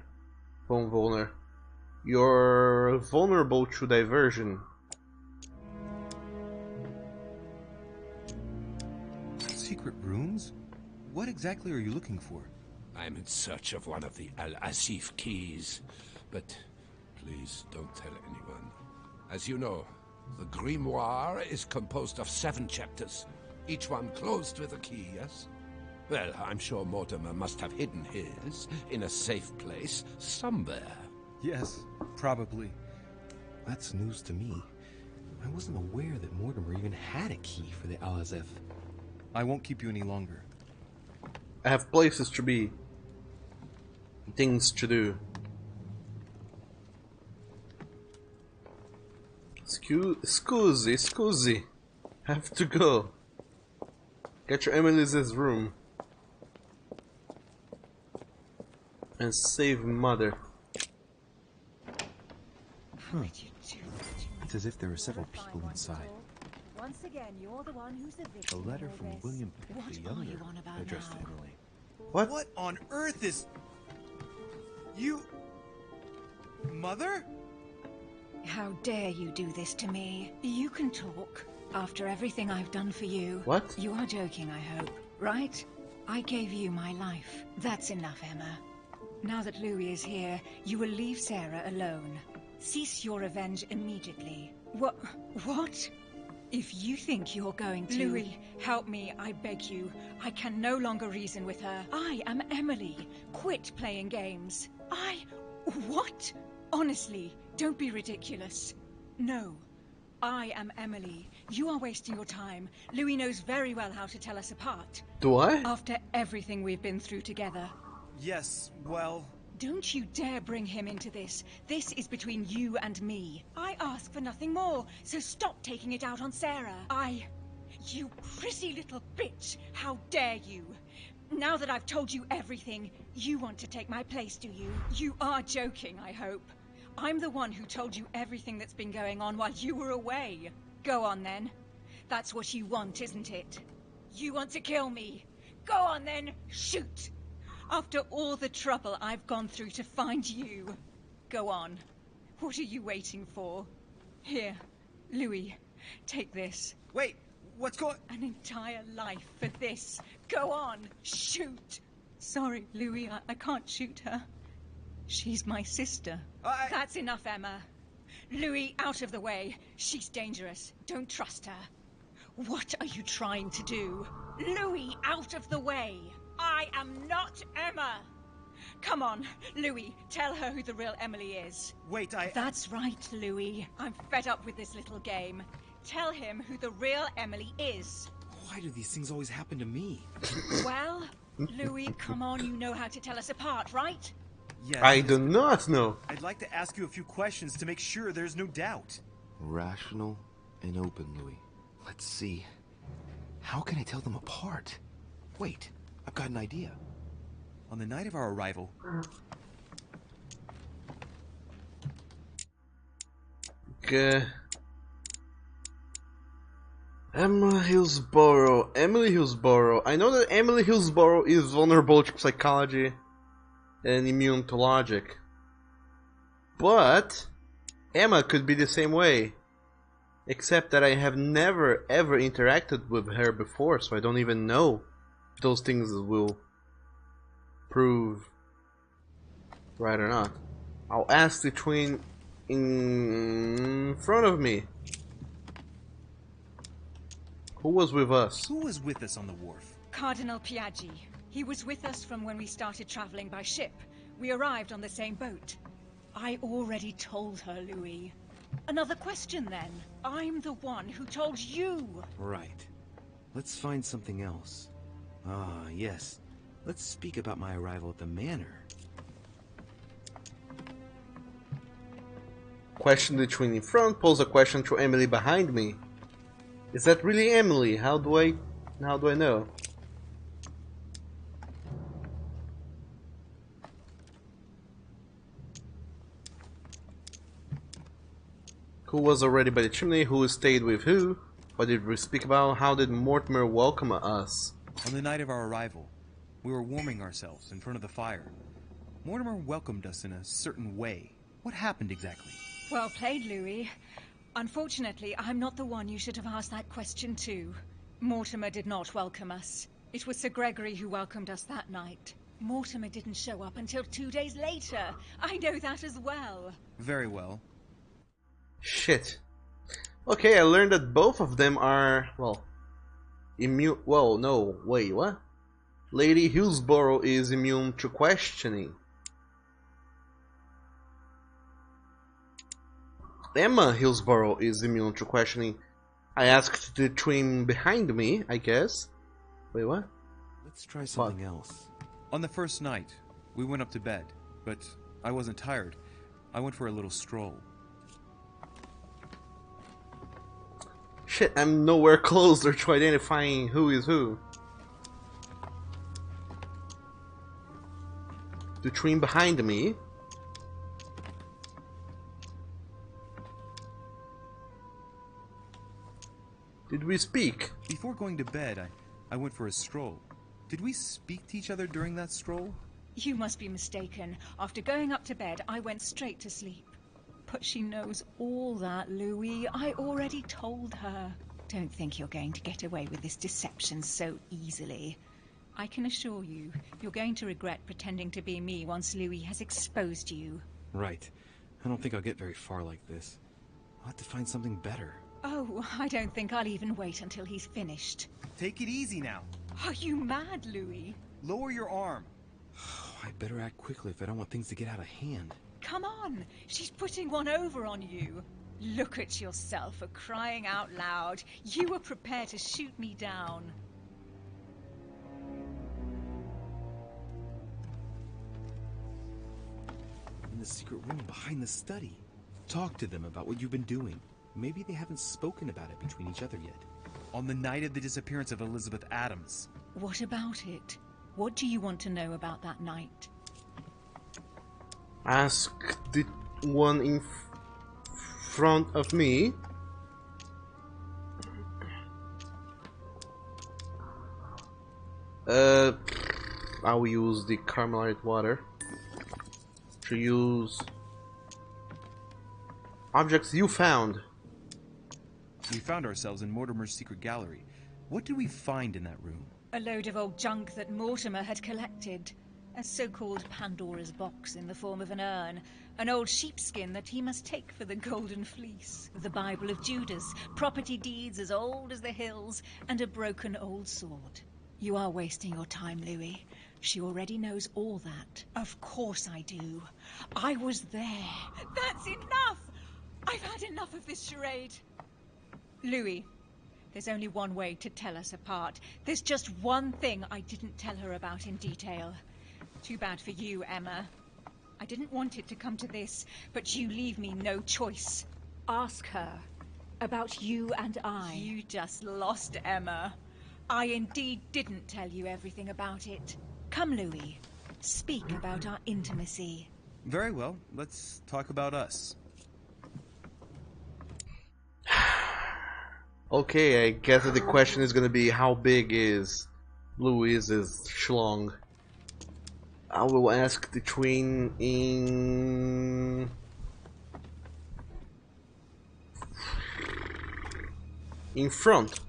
Von Volner? You're vulnerable to diversion. Secret rooms? What exactly are you looking for? I'm in search of one of the Al-Asif keys, but please don't tell anyone. As you know, the grimoire is composed of 7 chapters, each one closed with a key, yes? Well, I'm sure Mortimer must have hidden his in a safe place somewhere. Yes, probably. That's news to me. I wasn't aware that Mortimer even had a key for the Al-Azif. I won't keep you any longer. I have places to be. Things to do. Scusi. Have to go. Get your Emily's room. And save mother. It's as if there are several people inside. Once again, you're the one who's the victim. A letter from William Pitt the Younger addressed to Emily. What on earth is... You... Mother? How dare you do this to me? You can talk. After everything I've done for you. What? You are joking, I hope. Right? I gave you my life. That's enough, Emma. Now that Louis is here, you will leave Sarah alone. Cease your revenge immediately. What? If you think you're going to... Louis, help me, I beg you. I can no longer reason with her. I am Emily. Quit playing games. What? Honestly, don't be ridiculous. No. I am Emily. You are wasting your time. Louis knows very well how to tell us apart. Do I? After everything we've been through together. Yes, well... Don't you dare bring him into this. This is between you and me. I ask for nothing more, so stop taking it out on Sarah. You pretty little bitch! How dare you! Now that I've told you everything, you want to take my place, do you? You are joking, I hope. I'm the one who told you everything that's been going on while you were away. Go on, then. That's what you want, isn't it? You want to kill me. Go on, then. Shoot! After all the trouble I've gone through to find you. Go on. What are you waiting for? Here, Louis, take this. Wait, what's going... An entire life for this. Go on, shoot! Sorry, Louis, I can't shoot her. She's my sister. That's enough, Emma. Louis, out of the way. She's dangerous. Don't trust her. What are you trying to do? Louis, out of the way. I am not Emma! Come on, Louis, tell her who the real Emily is. Wait, That's right, Louis. I'm fed up with this little game. Tell him who the real Emily is. Why do these things always happen to me? Well, Louis, come on, you know how to tell us apart, right? Yes. I do not know. I'd like to ask you a few questions to make sure there's no doubt. Rational and open, Louis. Let's see. How can I tell them apart? Wait. I've got an idea. On the night of our arrival... Okay. Emily Hillsborough. I know that Emily Hillsborough is vulnerable to psychology and immune to logic. But Emma could be the same way. Except that I have never ever interacted with her before, so I don't even know if those things will prove right or not. I'll ask the twin in front of me. Who was with us? Who was with us on the wharf? Cardinal Piaggi. He was with us from when we started traveling by ship. We arrived on the same boat. I already told her, Louis. Another question, then. I'm the one who told you. Right. Let's find something else. Ah, yes. Let's speak about my arrival at the manor. Question the twin in front, pose a question to Emily behind me. Is that really Emily? How do I know? Who was already by the chimney? Who stayed with who? What did we speak about? How did Mortimer welcome us? On the night of our arrival, we were warming ourselves in front of the fire. Mortimer welcomed us in a certain way. What happened exactly? Well played, Louis. Unfortunately, I'm not the one you should have asked that question to. Mortimer did not welcome us. It was Sir Gregory who welcomed us that night. Mortimer didn't show up until 2 days later. I know that as well. Very well. Shit. Okay, I learned that both of them are, well, immune. Well, no, wait, what? Lady Hillsborough is immune to questioning. Emma Hillsborough is immune to questioning. I asked the twin behind me, I guess. Wait, what? Let's try something else. On the first night, we went up to bed, but I wasn't tired. I went for a little stroll. Shit, I'm nowhere closer to identifying who is who. The twin behind me. Did we speak? Before going to bed, I went for a stroll. Did we speak to each other during that stroll? You must be mistaken. After going up to bed, I went straight to sleep. But she knows all that, Louis. I already told her. Don't think you're going to get away with this deception so easily. I can assure you, you're going to regret pretending to be me once Louis has exposed you. Right. I don't think I'll get very far like this. I'll have to find something better. Oh, I don't think I'll even wait until he's finished. Take it easy now. Are you mad, Louis? Lower your arm. I better act quickly if I don't want things to get out of hand. Come on, she's putting one over on you. Look at yourself for crying out loud. You were prepared to shoot me down. In the secret room behind the study. Talk to them about what you've been doing. Maybe they haven't spoken about it between each other yet. On the night of the disappearance of Elizabeth Adams. What about it? What do you want to know about that night? Ask the one in front of me. I will use the Carmelite water to use objects you found. We found ourselves in Mortimer's secret gallery. What did we find in that room? A load of old junk that Mortimer had collected. A so-called Pandora's box in the form of an urn. An old sheepskin that he must take for the Golden Fleece. The Bible of Judas. Property deeds as old as the hills. And a broken old sword. You are wasting your time, Louis. She already knows all that. Of course I do. I was there. That's enough! I've had enough of this charade. Louis, there's only one way to tell us apart. There's just one thing I didn't tell her about in detail. Too bad for you, Emma. I didn't want it to come to this, but you leave me no choice. Ask her about you and I. You just lost, Emma. I indeed didn't tell you everything about it. Come, Louis. Speak about our intimacy. Very well. Let's talk about us. Okay, I guess that the question is gonna be how big is Louise's schlong. I will ask the twin in front.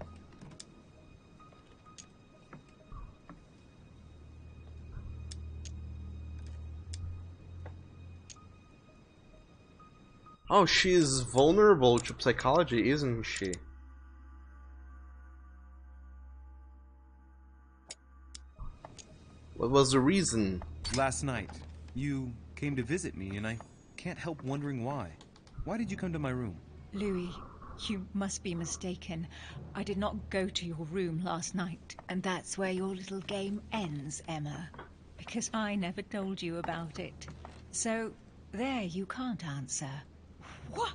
Oh, she's vulnerable to psychology, isn't she? What was the reason? Last night, you came to visit me, and I can't help wondering why. Why did you come to my room? Louis, you must be mistaken. I did not go to your room last night, and that's where your little game ends, Emma. Because I never told you about it. So, there you can't answer. What?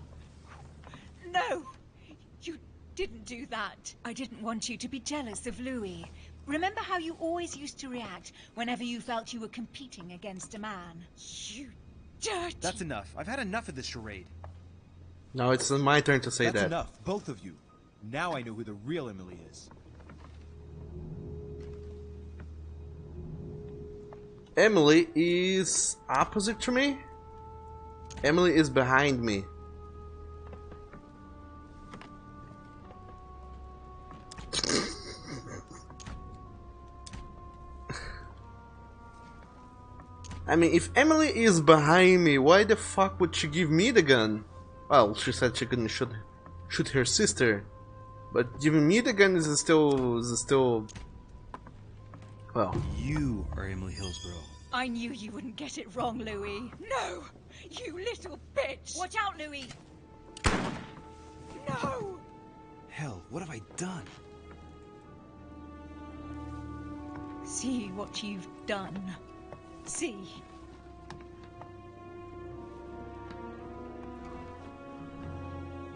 No! You didn't do that. I didn't want you to be jealous of Louis. Remember how you always used to react whenever you felt you were competing against a man? You dirty... That's enough. I've had enough of this charade. Now it's my turn to say That's that. enough, both of you. Now I know who the real Emily is. Emily is opposite to me? Emily is behind me. I mean, if Emily is behind me, why the fuck would she give me the gun? Well, she said she couldn't shoot her sister, but giving me the gun is still. Well, you are Emily Hillsborough. I knew you wouldn't get it wrong, Louis. No! You little bitch! Watch out, Louis! No! Hell, what have I done? See what you've done. See.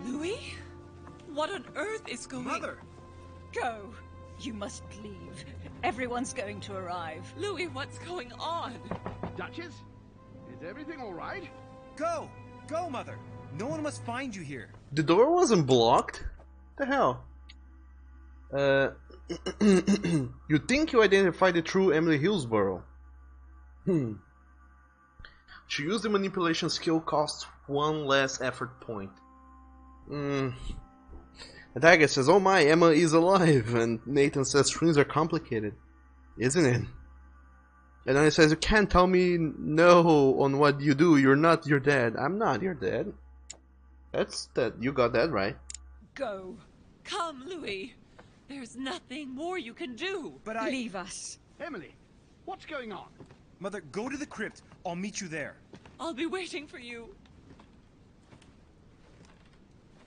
Louis? What on earth is going... Mother! Go. You must leave. Everyone's going to arrive. Louis, what's going on? Duchess? Is everything all right? Go! Go, Mother! No one must find you here. the door wasn't blocked. The hell? You think you identified the true Emily Hillsborough? She used the manipulation skill, cost one less effort point. And Agatha says, "Oh my, Emma is alive," and Nathan says, "Screens are complicated, isn't it?" And then he says, "You can't tell me no on what you do. You're not your dad." I'm not your dad. That's that. You got that right. Go. Come, Louis. There's nothing more you can do. But Leave us. Emily, what's going on? Mother, go to the crypt. I'll meet you there. I'll be waiting for you.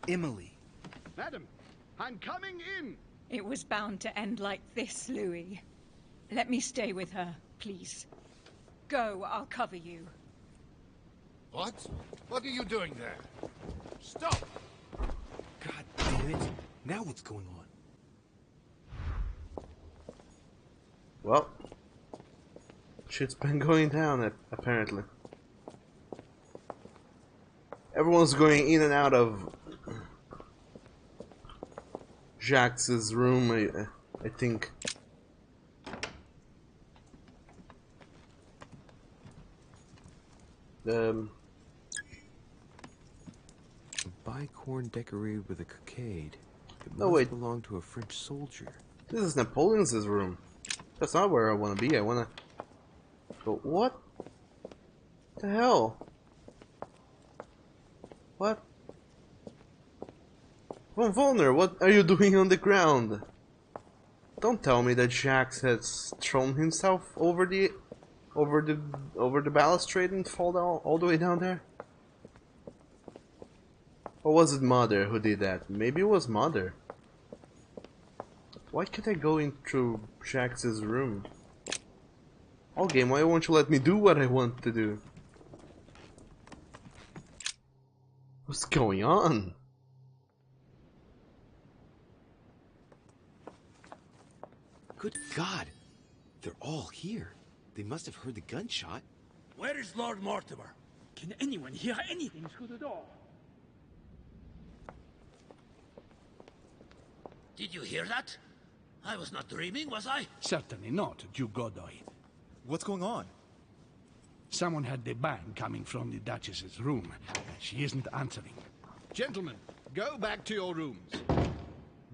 Emily. Madam, I'm coming in. It was bound to end like this, Louis. Let me stay with her, please. Go, I'll cover you. What? What are you doing there? Stop! God damn it. Now what's going on? Well, shit's been going down, apparently. Everyone's going in and out of Jacques' room, I think. A bicorn decorated with a cockade. It No, must wait. belong to a French soldier. This is Napoleon's room. That's not where I want to be. I want to go. What the hell? What? Von Volner, what are you doing on the ground? Don't tell me that Jacques has thrown himself over the balustrade and fall down all the way down there. Or was it Mother who did that? Maybe it was Mother. Why can't I go into Jacques' room? Oh game, why won't you let me do what I want to do? What's going on? Good God. They're all here. They must have heard the gunshot. Where is Lord Mortimer? Can anyone hear anything through the door? Did you hear that? I was not dreaming, was I? Certainly not, Duke Godoy. What's going on? Someone had the bang coming from the Duchess's room. She isn't answering. Gentlemen, go back to your rooms.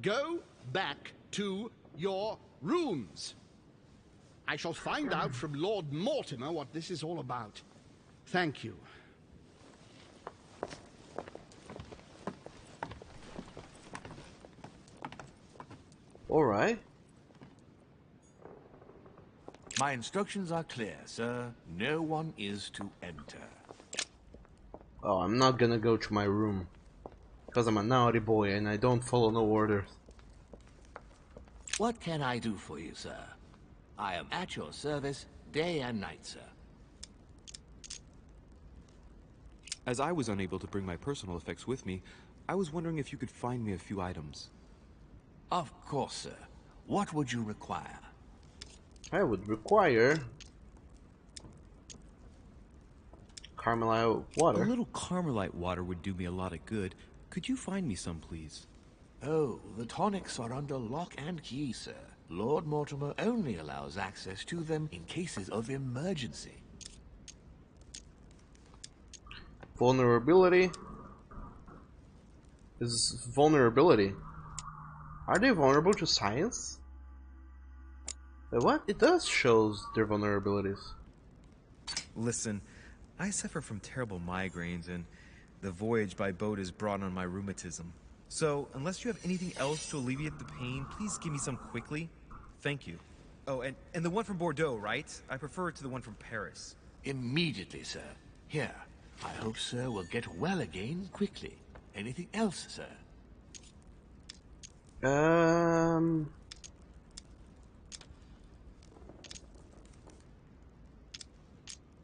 Go back to your rooms. I shall find out from Lord Mortimer what this is all about. Thank you. Alright. My instructions are clear, sir. No one is to enter. Oh, I'm not gonna go to my room. Because I'm a naughty boy and I don't follow no orders. What can I do for you, sir? I am at your service day and night, sir. As I was unable to bring my personal effects with me, I was wondering if you could find me a few items. Of course, sir. What would you require? I would require Carmelite water. A little Carmelite water would do me a lot of good. Could you find me some, please? Oh, the tonics are under lock and key, sir. Lord Mortimer only allows access to them in cases of emergency. Vulnerability is vulnerability. Are they vulnerable to science? Wait, what? It does shows their vulnerabilities. Listen, I suffer from terrible migraines, and the voyage by boat has brought on my rheumatism. So, unless you have anything else to alleviate the pain, please give me some quickly. Thank you. Oh, and the one from Bordeaux, right? I prefer it to the one from Paris. Immediately, sir. Here. I hope sir will get well again quickly. Anything else, sir?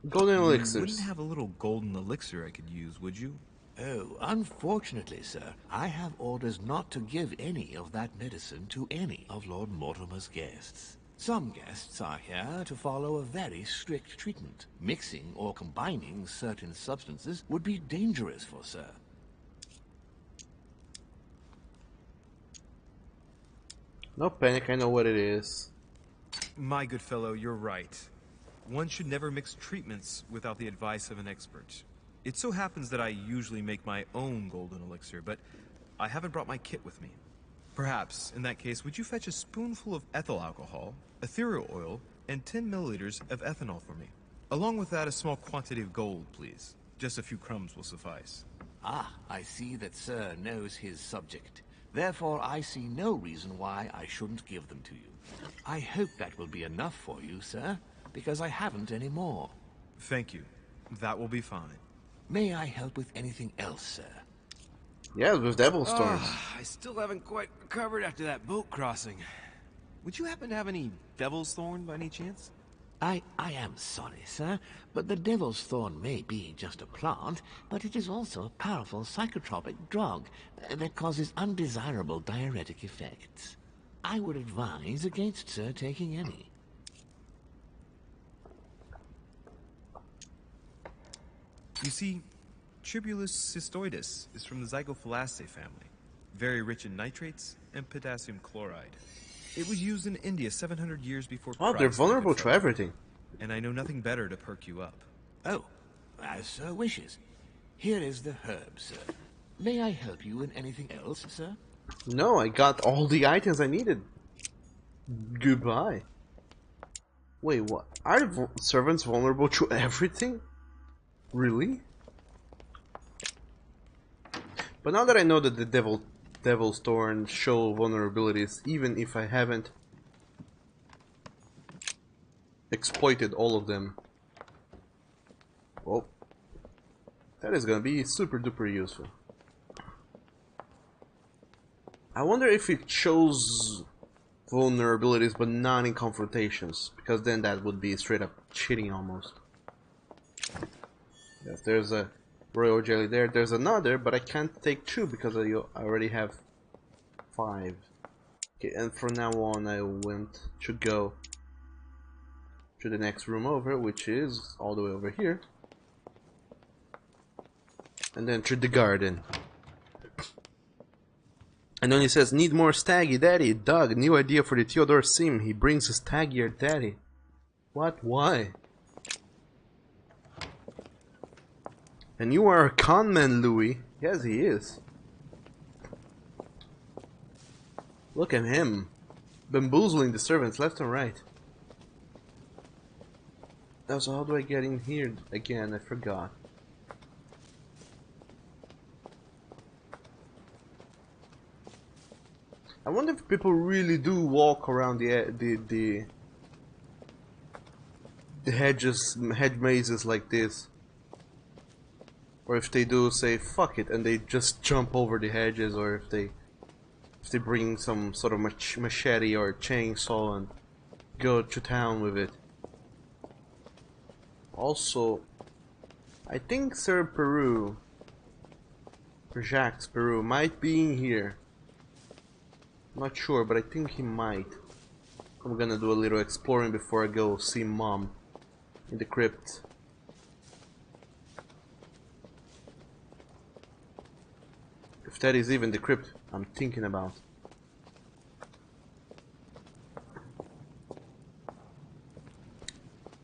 Golden You elixirs. wouldn't have a little golden elixir I could use, would you? Oh, unfortunately, sir, I have orders not to give any of that medicine to any of Lord Mortimer's guests. Some guests are here to follow a very strict treatment. Mixing or combining certain substances would be dangerous for sir. No panic, I know what it is. My good fellow, you're right. One should never mix treatments without the advice of an expert. It so happens that I usually make my own golden elixir, but I haven't brought my kit with me. Perhaps, in that case, would you fetch a spoonful of ethyl alcohol, ethereal oil, and 10 milliliters of ethanol for me? Along with that, a small quantity of gold, please. Just a few crumbs will suffice. Ah, I see that sir knows his subject. Therefore, I see no reason why I shouldn't give them to you. I hope that will be enough for you, sir, because I haven't any more. Thank you. That will be fine. May I help with anything else, sir? Yeah, with devil storms. I still haven't quite recovered after that boat crossing. Would you happen to have any devil's thorn by any chance? I am sorry, sir, but the devil's thorn may be just a plant, but it is also a powerful psychotropic drug that causes undesirable diuretic effects. I would advise against sir taking any. You see, Tribulus cystoides is from the Zygophalaceae family, very rich in nitrates and potassium chloride. It was used in India 700 years before Christ. Oh, they're vulnerable to everything. And I know nothing better to perk you up. Oh, as sir wishes. Here is the herb, sir. May I help you in anything else, sir? No, I got all the items I needed. Goodbye. Wait, what? Are the servants vulnerable to everything? Really? But now that I know that the Devil's Thorn show vulnerabilities, even if I haven't exploited all of them, well, that is gonna be super duper useful. I wonder if it shows vulnerabilities but not in confrontations, because then that would be straight up cheating almost. Yes, there's a royal jelly there. There's another, but I can't take two because I already have 5. Okay, and from now on I should go to the next room over, which is all the way over here. And then to the garden. And then he says, need more staggy daddy. Doug, new idea for the Theodore sim. He brings a staggier daddy. What? Why? And you are a conman, Louis. Yes, he is. Look at him. Bamboozling the servants left and right. Now, so how do I get in here again? I forgot. I wonder if people really do walk around the hedge mazes like this. Or if they do say fuck it and they just jump over the hedges, or if they bring some sort of machete or chainsaw and go to town with it. Also, I think Sir Peru, Jacques Peru, might be in here. Not sure, but I think he might. I'm gonna do a little exploring before I go see Mom in the crypt. that is even the crypt I'm thinking about.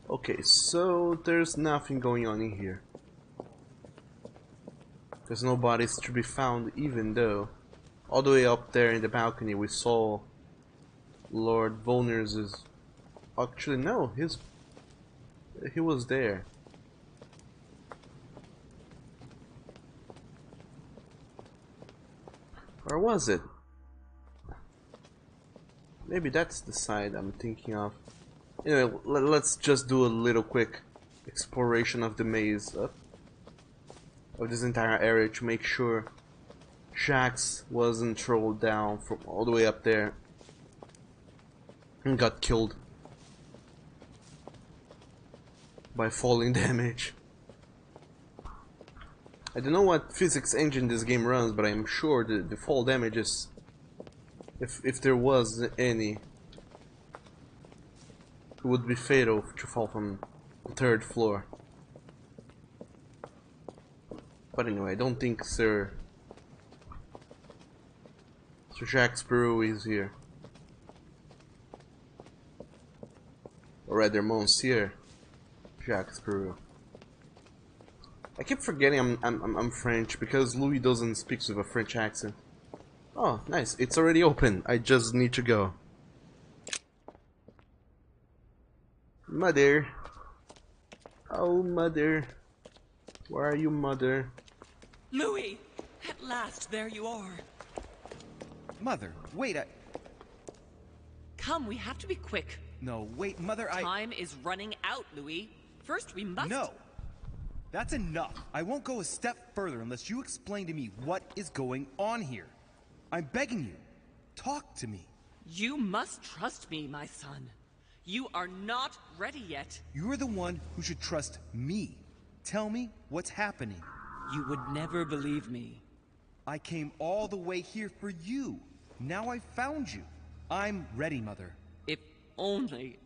Okay, so there's nothing going on in here. There's no bodies to be found, even though all the way up there in the balcony we saw Lord Volnir's. Actually, no, he was there. Or was it? Maybe that's the side I'm thinking of. Anyway, let's just do a little quick exploration of the maze of this entire area to make sure Shax wasn't trolled down from all the way up there and got killed by falling damage. I don't know what physics engine this game runs, but I'm sure the fall damages, if there was any, it would be fatal to fall from the 3rd floor. But anyway, I don't think Sir Jacques Peru is here. Or rather, Monsieur Jacques Peru. I keep forgetting I'm French because Louis doesn't speak with a French accent. Oh, nice. It's already open. I just need to go. Mother. Oh, mother. Where are you, mother? Louis! At last, there you are. Mother, wait, Come, we have to be quick. No, wait, Mother, Time is running out, Louis. First, we must... No! That's enough. I won't go a step further unless you explain to me what is going on here. I'm begging you. Talk to me. You must trust me, my son. You are not ready yet. You're the one who should trust me. Tell me what's happening. You would never believe me. I came all the way here for you. Now I've found you. I'm ready, Mother. If only...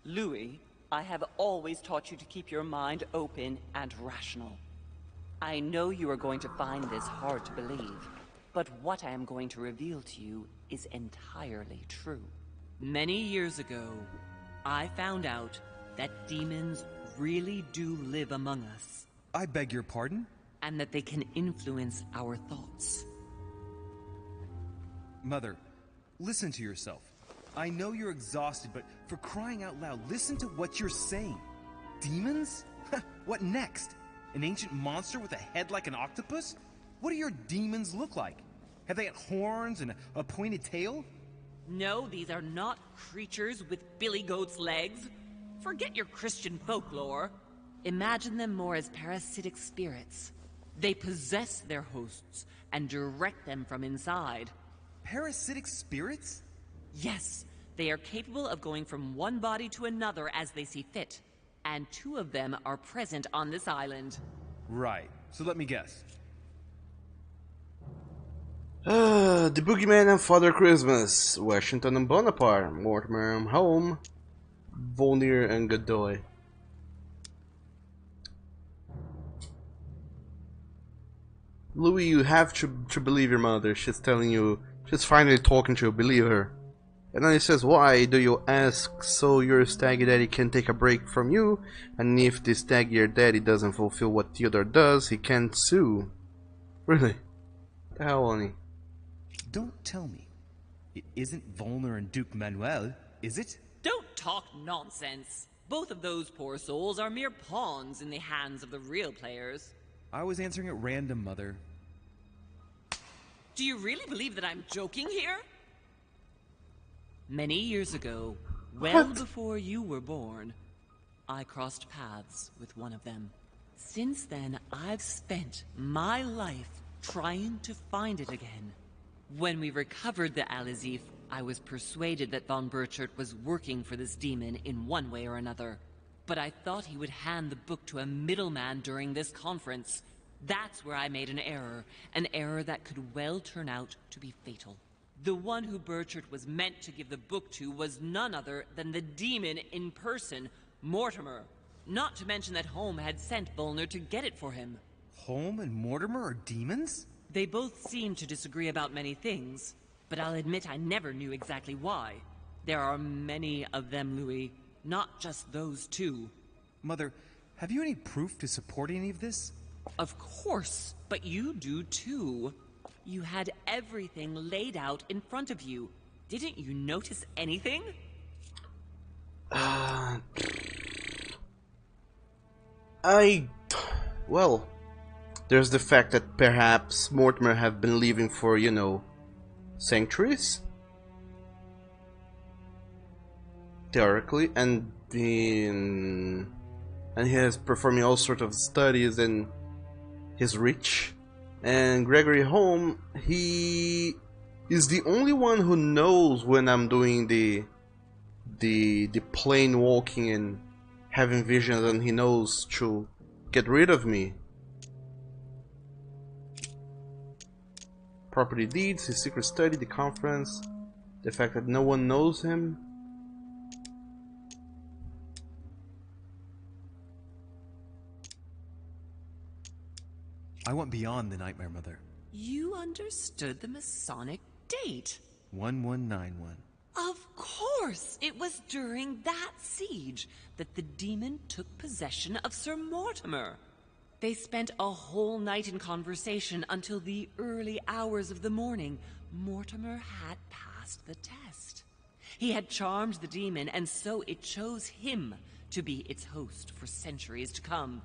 Louis, I have always taught you to keep your mind open and rational. I know you are going to find this hard to believe, but what I am going to reveal to you is entirely true. Many years ago, I found out that demons really do live among us. I beg your pardon? And that they can influence our thoughts. Mother, listen to yourself. I know you're exhausted, but for crying out loud, listen to what you're saying. Demons? What next? An ancient monster with a head like an octopus? What do your demons look like? Have they got horns and a pointed tail? No, these are not creatures with billy goat's legs. Forget your Christian folklore. Imagine them more as parasitic spirits. They possess their hosts and direct them from inside. Parasitic spirits? Yes, they are capable of going from one body to another as they see fit. And 2 of them are present on this island. Right. So let me guess. The Boogeyman and Father Christmas, Washington and Bonaparte, Mortimer and Home, Volnir and Godoy. Louis, you have to believe your mother. She's telling you, she's finally talking to you, believe her. And then he says, why do you ask? So your staggy daddy can take a break from you, and if this staggy daddy doesn't fulfill what Theodore does, he can sue. Really? The hell, honey? Don't tell me. It isn't Volnir and Duke Manuel, is it? Don't talk nonsense. Both of those poor souls are mere pawns in the hands of the real players. I was answering at random, Mother. Do you really believe that I'm joking here? Many years ago, well before you were born, I crossed paths with one of them. Since then, I've spent my life trying to find it again. When we recovered the Alizif, I was persuaded that von Burchard was working for this demon in one way or another. But I thought he would hand the book to a middleman during this conference. That's where I made an error that could well turn out to be fatal. The one who Burchard was meant to give the book to was none other than the demon in person, Mortimer. Not to mention that Home had sent Volnir to get it for him. Home and Mortimer are demons? They both seem to disagree about many things, but I'll admit I never knew exactly why. There are many of them, Louis, not just those two. Mother, have you any proof to support any of this? Of course, but you do too. You had everything laid out in front of you. Didn't you notice anything? Well, there's the fact that perhaps Mortimer have been living for, you know, centuries? Theoretically, and he has performing all sorts of studies, and he's rich. And Gregory Home, he is the only one who knows when I'm doing the plane walking and having visions, and he knows to get rid of me. Property deeds, his secret study, the conference, the fact that no one knows him. I went beyond the Nightmare Mother. You understood the Masonic date. 1191. Of course! It was during that siege that the demon took possession of Sir Mortimer. They spent a whole night in conversation until the early hours of the morning. Mortimer had passed the test. He had charmed the demon, and so it chose him to be its host for centuries to come.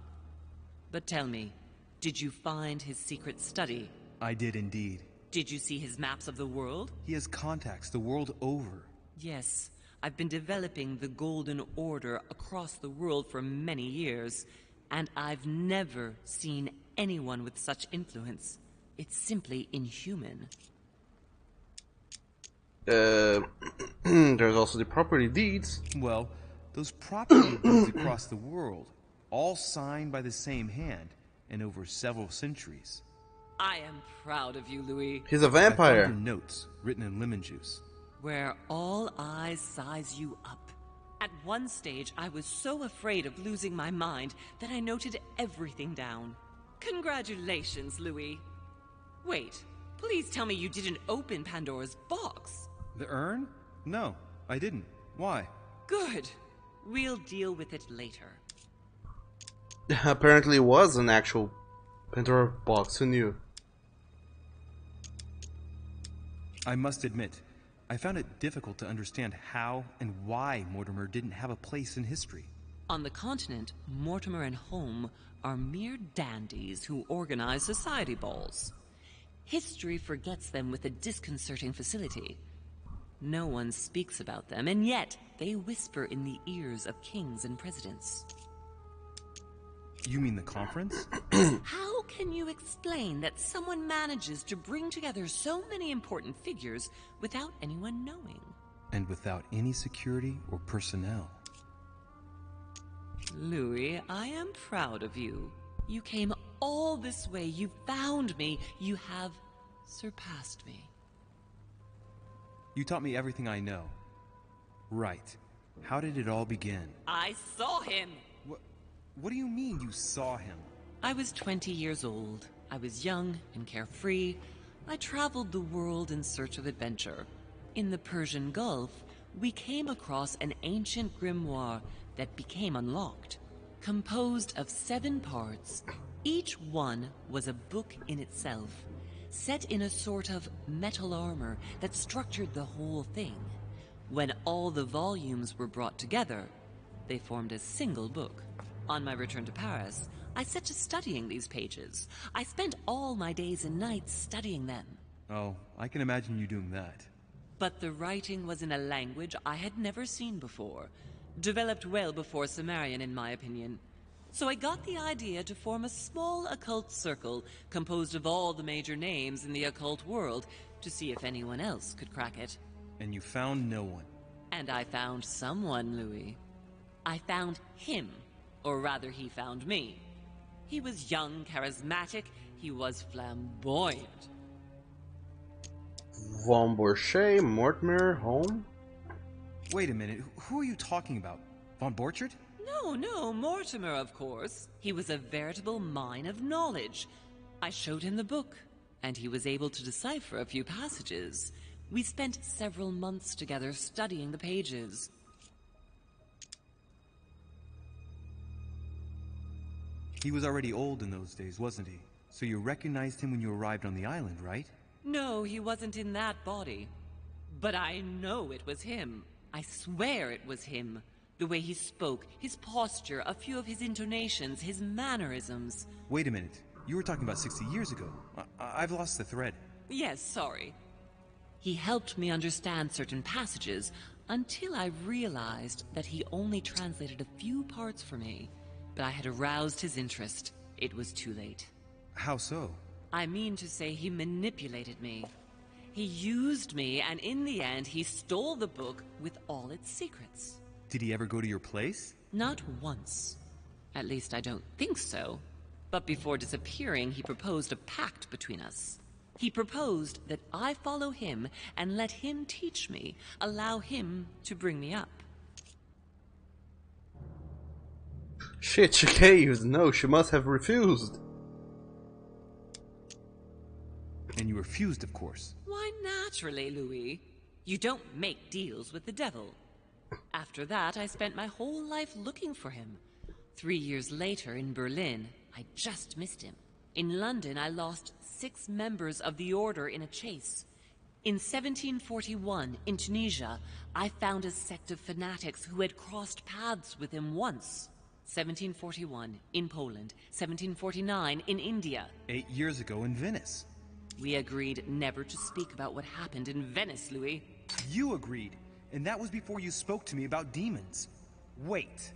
But tell me, did you find his secret study? I did indeed. Did you see his maps of the world? He has contacts the world over. Yes, I've been developing the Golden Order across the world for many years, and I've never seen anyone with such influence. It's simply inhuman. There's also the property deeds. Well, those property deeds across the world, all signed by the same hand, and over several centuries. I am proud of you, Louis. He's a vampire. I found your notes, written in lemon juice. Where all eyes size you up. At one stage, I was so afraid of losing my mind that I noted everything down. Congratulations, Louis. Wait, please tell me you didn't open Pandora's box. The urn? No, I didn't. Why? Good. We'll deal with it later. Apparently it was an actual Pandora box, who knew? I must admit, I found it difficult to understand how and why Mortimer didn't have a place in history. On the continent, Mortimer and Home are mere dandies who organize society balls. History forgets them with a disconcerting facility. No one speaks about them, and yet they whisper in the ears of kings and presidents. You mean the conference? How can you explain that someone manages to bring together so many important figures without anyone knowing? And without any security or personnel. Louis, I am proud of you. You came all this way. You found me. You have surpassed me. You taught me everything I know. Right. How did it all begin? I saw him! What do you mean you saw him? I was 20 years old. I was young and carefree. I traveled the world in search of adventure. In the Persian Gulf, we came across an ancient grimoire that became unlocked. Composed of 7 parts, each one was a book in itself, set in a sort of metal armor that structured the whole thing. When all the volumes were brought together, they formed a single book. On my return to Paris, I set to studying these pages. I spent all my days and nights studying them. Oh, I can imagine you doing that. But the writing was in a language I had never seen before, developed well before Sumerian, in my opinion. So I got the idea to form a small occult circle composed of all the major names in the occult world to see if anyone else could crack it. And you found no one. And I found someone, Louis. I found him. Or rather, he found me. He was young, charismatic. He was flamboyant. Von Borchet, Mortimer, Home? Wait a minute, who are you talking about? Von Borchardt? No, Mortimer, of course. He was a veritable mine of knowledge. I showed him the book, and he was able to decipher a few passages. We spent several months together studying the pages. He was already old in those days, wasn't he? So you recognized him when you arrived on the island, right? No, he wasn't in that body. But I know it was him. I swear it was him. The way he spoke, his posture, a few of his intonations, his mannerisms. Wait a minute. You were talking about 60 years ago. I've lost the thread. Yes, sorry. He helped me understand certain passages until I realized that he only translated a few parts for me. But I had aroused his interest. It was too late. How so? I mean to say he manipulated me. He used me, and in the end, he stole the book with all its secrets. Did he ever go to your place? Not once. At least I don't think so. But before disappearing, he proposed a pact between us. He proposed that I follow him and let him teach me, allow him to bring me up. Shit, she caved. No, she must have refused. And you refused, of course. Why, naturally, Louis. You don't make deals with the devil. After that, I spent my whole life looking for him. 3 years later, in Berlin, I just missed him. In London, I lost 6 members of the Order in a chase. In 1741, in Tunisia, I found a sect of fanatics who had crossed paths with him once. 1741, in Poland. 1749, in India. 8 years ago in Venice. We agreed never to speak about what happened in Venice, Louis. You agreed, and that was before you spoke to me about demons. Wait,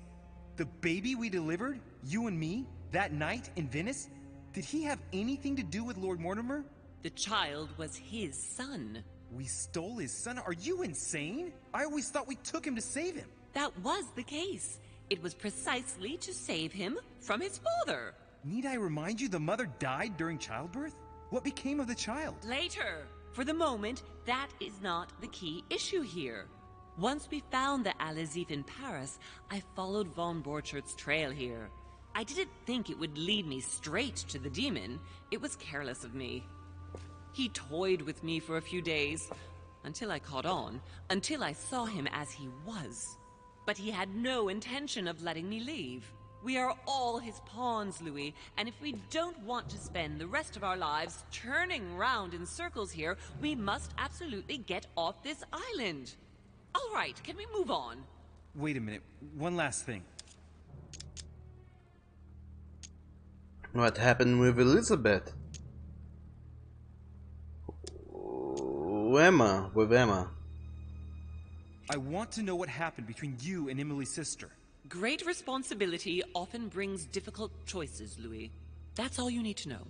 the baby we delivered, you and me, that night in Venice, did he have anything to do with Lord Mortimer? The child was his son. We stole his son? Are you insane? I always thought we took him to save him. That was the case. It was precisely to save him from his father. Need I remind you the mother died during childbirth? What became of the child? Later. For the moment, that is not the key issue here. Once we found the Al-Azif in Paris, I followed von Borchart's trail here. I didn't think it would lead me straight to the demon. It was careless of me. He toyed with me for a few days, until I caught on, until I saw him as he was. But he had no intention of letting me leave. We are all his pawns, Louis, and if we don't want to spend the rest of our lives turning round in circles here, we must absolutely get off this island. All right, can we move on? Wait a minute, one last thing. What happened with Elizabeth? With Emma. I want to know what happened between you and Emily's sister. Great responsibility often brings difficult choices, Louis. That's all you need to know.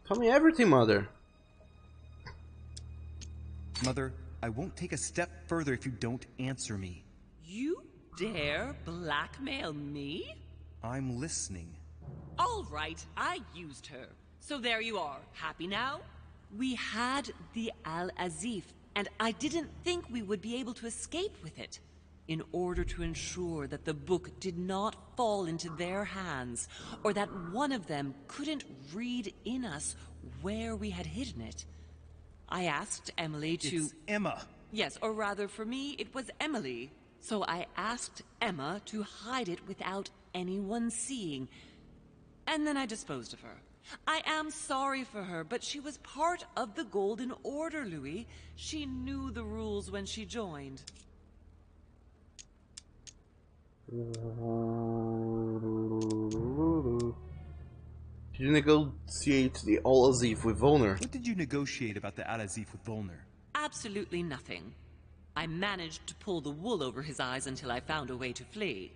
Tell me everything, Mother. Mother, I won't take a step further if you don't answer me. You dare blackmail me? I'm listening. All right, I used her. So there you are. Happy now? We had the Al-Azif, and I didn't think we would be able to escape with it. In order to ensure that the book did not fall into their hands, or that one of them couldn't read in us where we had hidden it, I asked Emily to... It's Emma. Yes, or rather for me, it was Emily. So I asked Emma to hide it without anyone seeing, and then I disposed of her. I am sorry for her, but she was part of the Golden Order, Louis. She knew the rules when she joined. Did you negotiate the Al-Azif with Volner? What did you negotiate about the Al-Azif with Volner? Absolutely nothing. I managed to pull the wool over his eyes until I found a way to flee.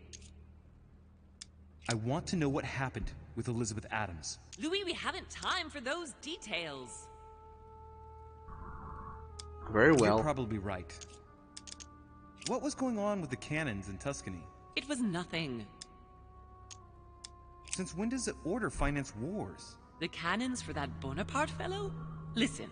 I want to know what happened with Elizabeth Adams. Louis, we haven't time for those details. Very well. You're probably right. What was going on with the cannons in Tuscany? It was nothing. Since when does the Order finance wars? The cannons for that Bonaparte fellow? Listen,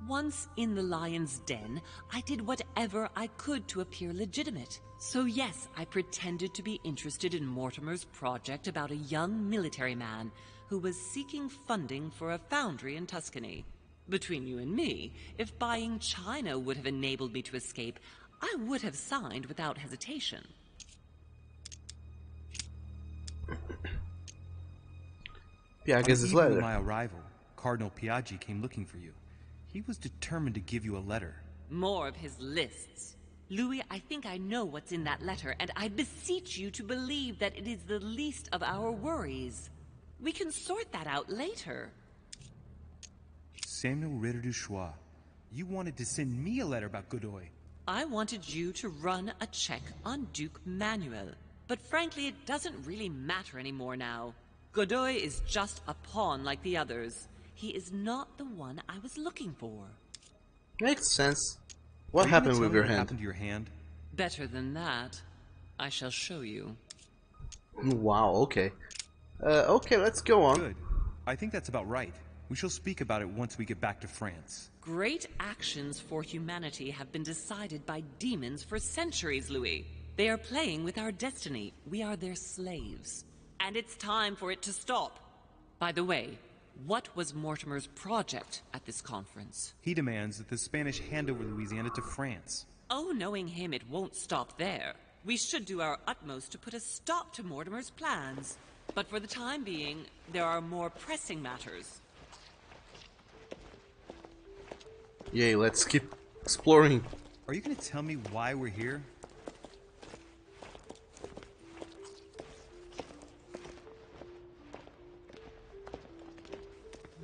Once in the lion's den, I did whatever I could to appear legitimate. So yes, I pretended to be interested in Mortimer's project about a young military man who was seeking funding for a foundry in Tuscany. Between you and me, if buying China would have enabled me to escape, I would have signed without hesitation. Piaggi's On letter. my arrival, Cardinal Piaggi came looking for you. He was determined to give you a letter. More of his lists. Louis, I think I know what's in that letter, and I beseech you to believe that it is the least of our worries. We can sort that out later. Samuel Ritter du Choix, you wanted to send me a letter about Godoy. I wanted you to run a check on Duke Manuel. But frankly, it doesn't really matter anymore now. Godoy is just a pawn like the others. He is not the one I was looking for. Makes sense. What happened with your hand? What happened to your hand? Better than that. I shall show you. Wow, okay. Okay, let's go on. Good. I think that's about right. We shall speak about it once we get back to France. Great actions for humanity have been decided by demons for centuries, Louis. They are playing with our destiny. We are their slaves. And it's time for it to stop. By the way, what was Mortimer's project at this conference? He demands that the Spanish hand over Louisiana to France. Oh, knowing him, it won't stop there. We should do our utmost to put a stop to Mortimer's plans. But for the time being, there are more pressing matters. Yay, let's keep exploring. Are you going to tell me why we're here?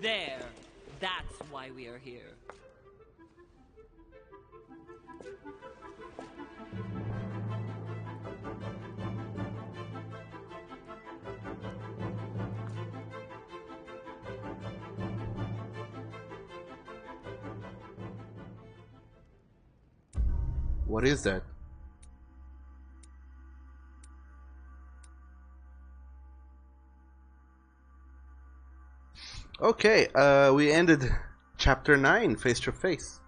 There. That's why we are here. What is that? Okay, we ended chapter 9 face to face.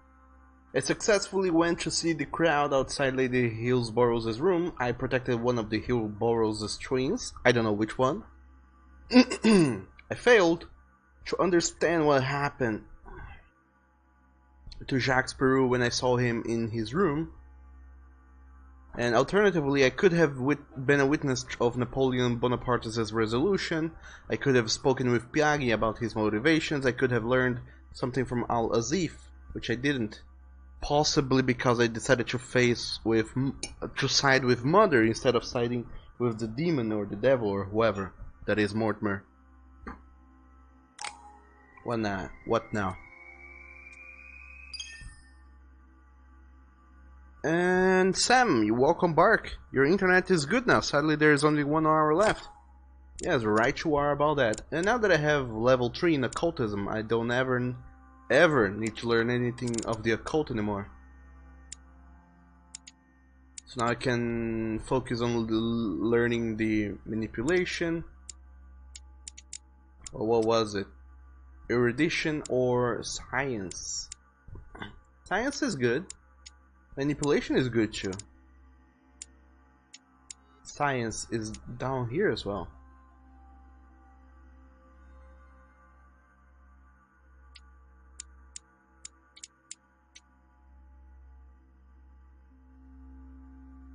I successfully went to see the crowd outside Lady Hillsborough's room. I protected one of the Hillsborough's twins. I don't know which one. I failed to understand what happened to Jacques Peru when I saw him in his room. And alternatively, I could have been a witness of Napoleon Bonaparte's resolution. I could have spoken with Piaggi about his motivations. I could have learned something from Al-Azif, which I didn't. Possibly because I decided to side with Mother instead of siding with the demon or the devil or whoever that is Mortimer. What now? And Sam, you welcome back. Your internet is good now. Sadly, there is only 1 hour left. Yes, right you are about that. And now that I have level 3 in occultism, I don't ever need to learn anything of the occult anymore. So now I can focus on learning the manipulation. Or what was it? Erudition or science? Science is good. Manipulation is good too. Science is down here as well.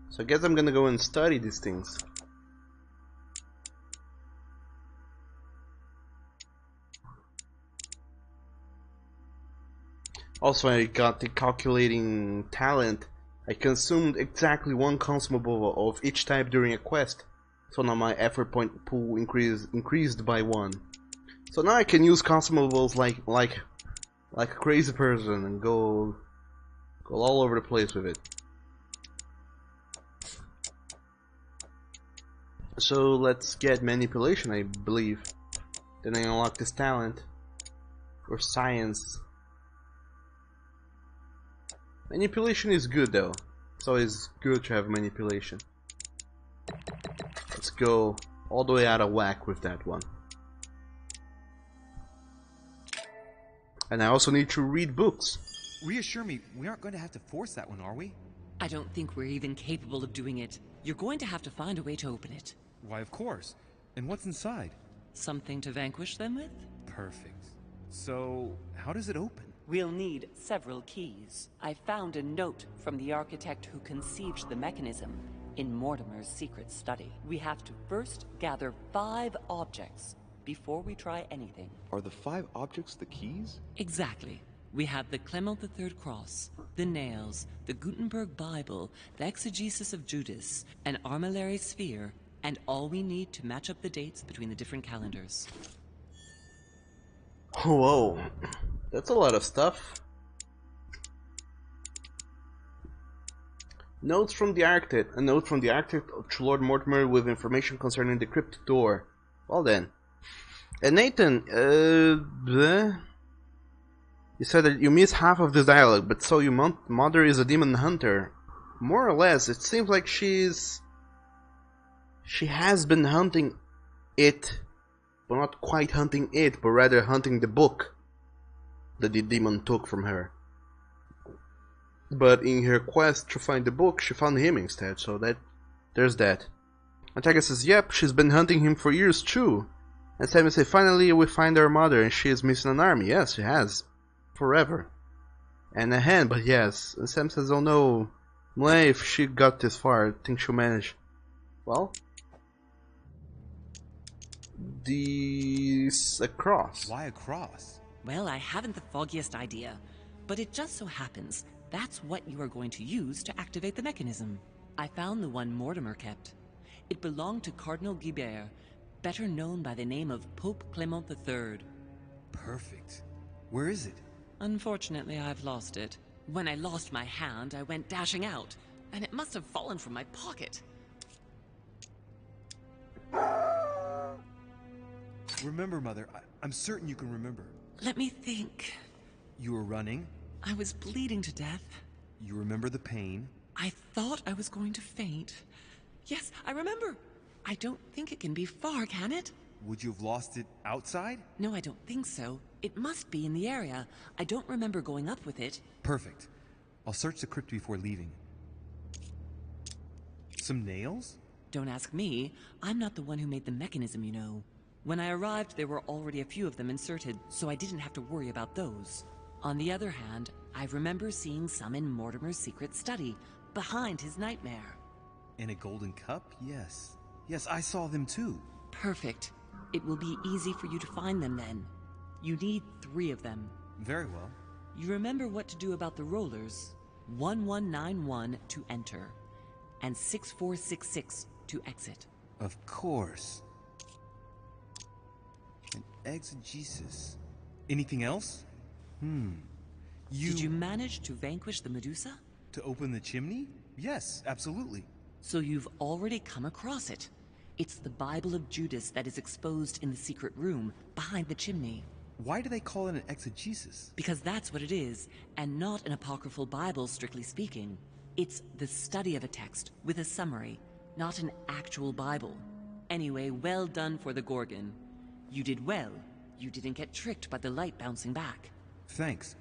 So I guess I'm gonna go and study these things. Also, I got the calculating talent. I consumed exactly 1 consumable of each type during a quest. So now my effort point pool increased by 1. So now I can use consumables like a crazy person and go all over the place with it. So let's get manipulation, I believe. Then I unlock this talent. Or science. Manipulation is good though. It's always good to have manipulation. Let's go all the way out of whack with that one. And I also need to read books. Reassure me, we aren't going to have to force that one, are we? I don't think we're even capable of doing it. You're going to have to find a way to open it. Why, of course. And what's inside? Something to vanquish them with? Perfect. So, how does it open? We'll need several keys. I found a note from the architect who conceived the mechanism in Mortimer's secret study. We have to first gather 5 objects before we try anything. Are the 5 objects the keys? Exactly. We have the Clement III cross, the nails, the Gutenberg Bible, the exegesis of Judas, an armillary sphere, and all we need to match up the dates between the different calendars. Whoa, that's a lot of stuff. Notes from the architect. A note from the architect to Lord Mortimer with information concerning the crypt door. Well then. And Nathan, you said that you missed half of this dialogue, but so your mother is a demon hunter. More or less, it seems like she has been hunting it, but not quite hunting it, but rather hunting the book that the demon took from her. But in her quest to find the book, she found him instead, so there's that. Antaga says, yep, she's been hunting him for years too. And Sammy says, finally we find our mother and she is missing an army. Yes, she has. Forever. And a hand, but yes. And Sam says, oh no, Mlay, if she got this far, I think she'll manage. Well, a cross. Why a cross? Well, I haven't the foggiest idea, but it just so happens that's what you are going to use to activate the mechanism. I found the one Mortimer kept. It belonged to Cardinal Guibert, better known by the name of Pope Clement III. Perfect. Where is it? Unfortunately, I've lost it. When I lost my hand, I went dashing out, and it must have fallen from my pocket. Remember, Mother. I'm certain you can remember. Let me think. You were running. I was bleeding to death. You remember the pain. I thought I was going to faint. Yes, I remember. I don't think it can be far, can it? Would you have lost it outside? No, I don't think so. It must be in the area. I don't remember going up with it. Perfect. I'll search the crypt before leaving. Some nails? Don't ask me. I'm not the one who made the mechanism, you know. When I arrived, there were already a few of them inserted, so I didn't have to worry about those. On the other hand, I remember seeing some in Mortimer's secret study, behind his nightmare. And a golden cup? Yes. Yes, I saw them too. Perfect. It will be easy for you to find them then. You need 3 of them. Very well. You remember what to do about the rollers. 1191 to enter, and 6466 to exit. Of course. An exegesis. Anything else? Did you manage to vanquish the Medusa? To open the chimney? Yes, absolutely. So you've already come across it. It's the Bible of Judas that is exposed in the secret room, behind the chimney. Why do they call it an exegesis? Because that's what it is, and not an apocryphal Bible, strictly speaking. It's the study of a text, with a summary, not an actual Bible. Anyway, well done for the Gorgon. You did well. You didn't get tricked by the light bouncing back. Thanks.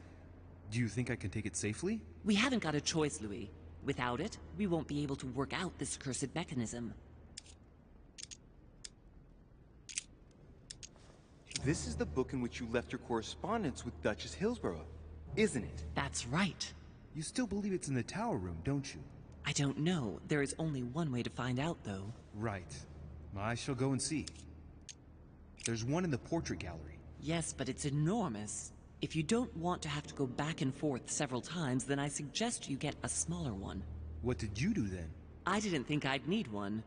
Do you think I can take it safely? We haven't got a choice, Louis. Without it, we won't be able to work out this cursed mechanism. This is the book in which you left your correspondence with Duchess Hillsborough, isn't it? That's right. You still believe it's in the tower room, don't you? I don't know. There is only one way to find out, though. Right. I shall go and see. There's one in the portrait gallery. Yes, but it's enormous. If you don't want to have to go back and forth several times, then I suggest you get a smaller one. What did you do then? I didn't think I'd need one.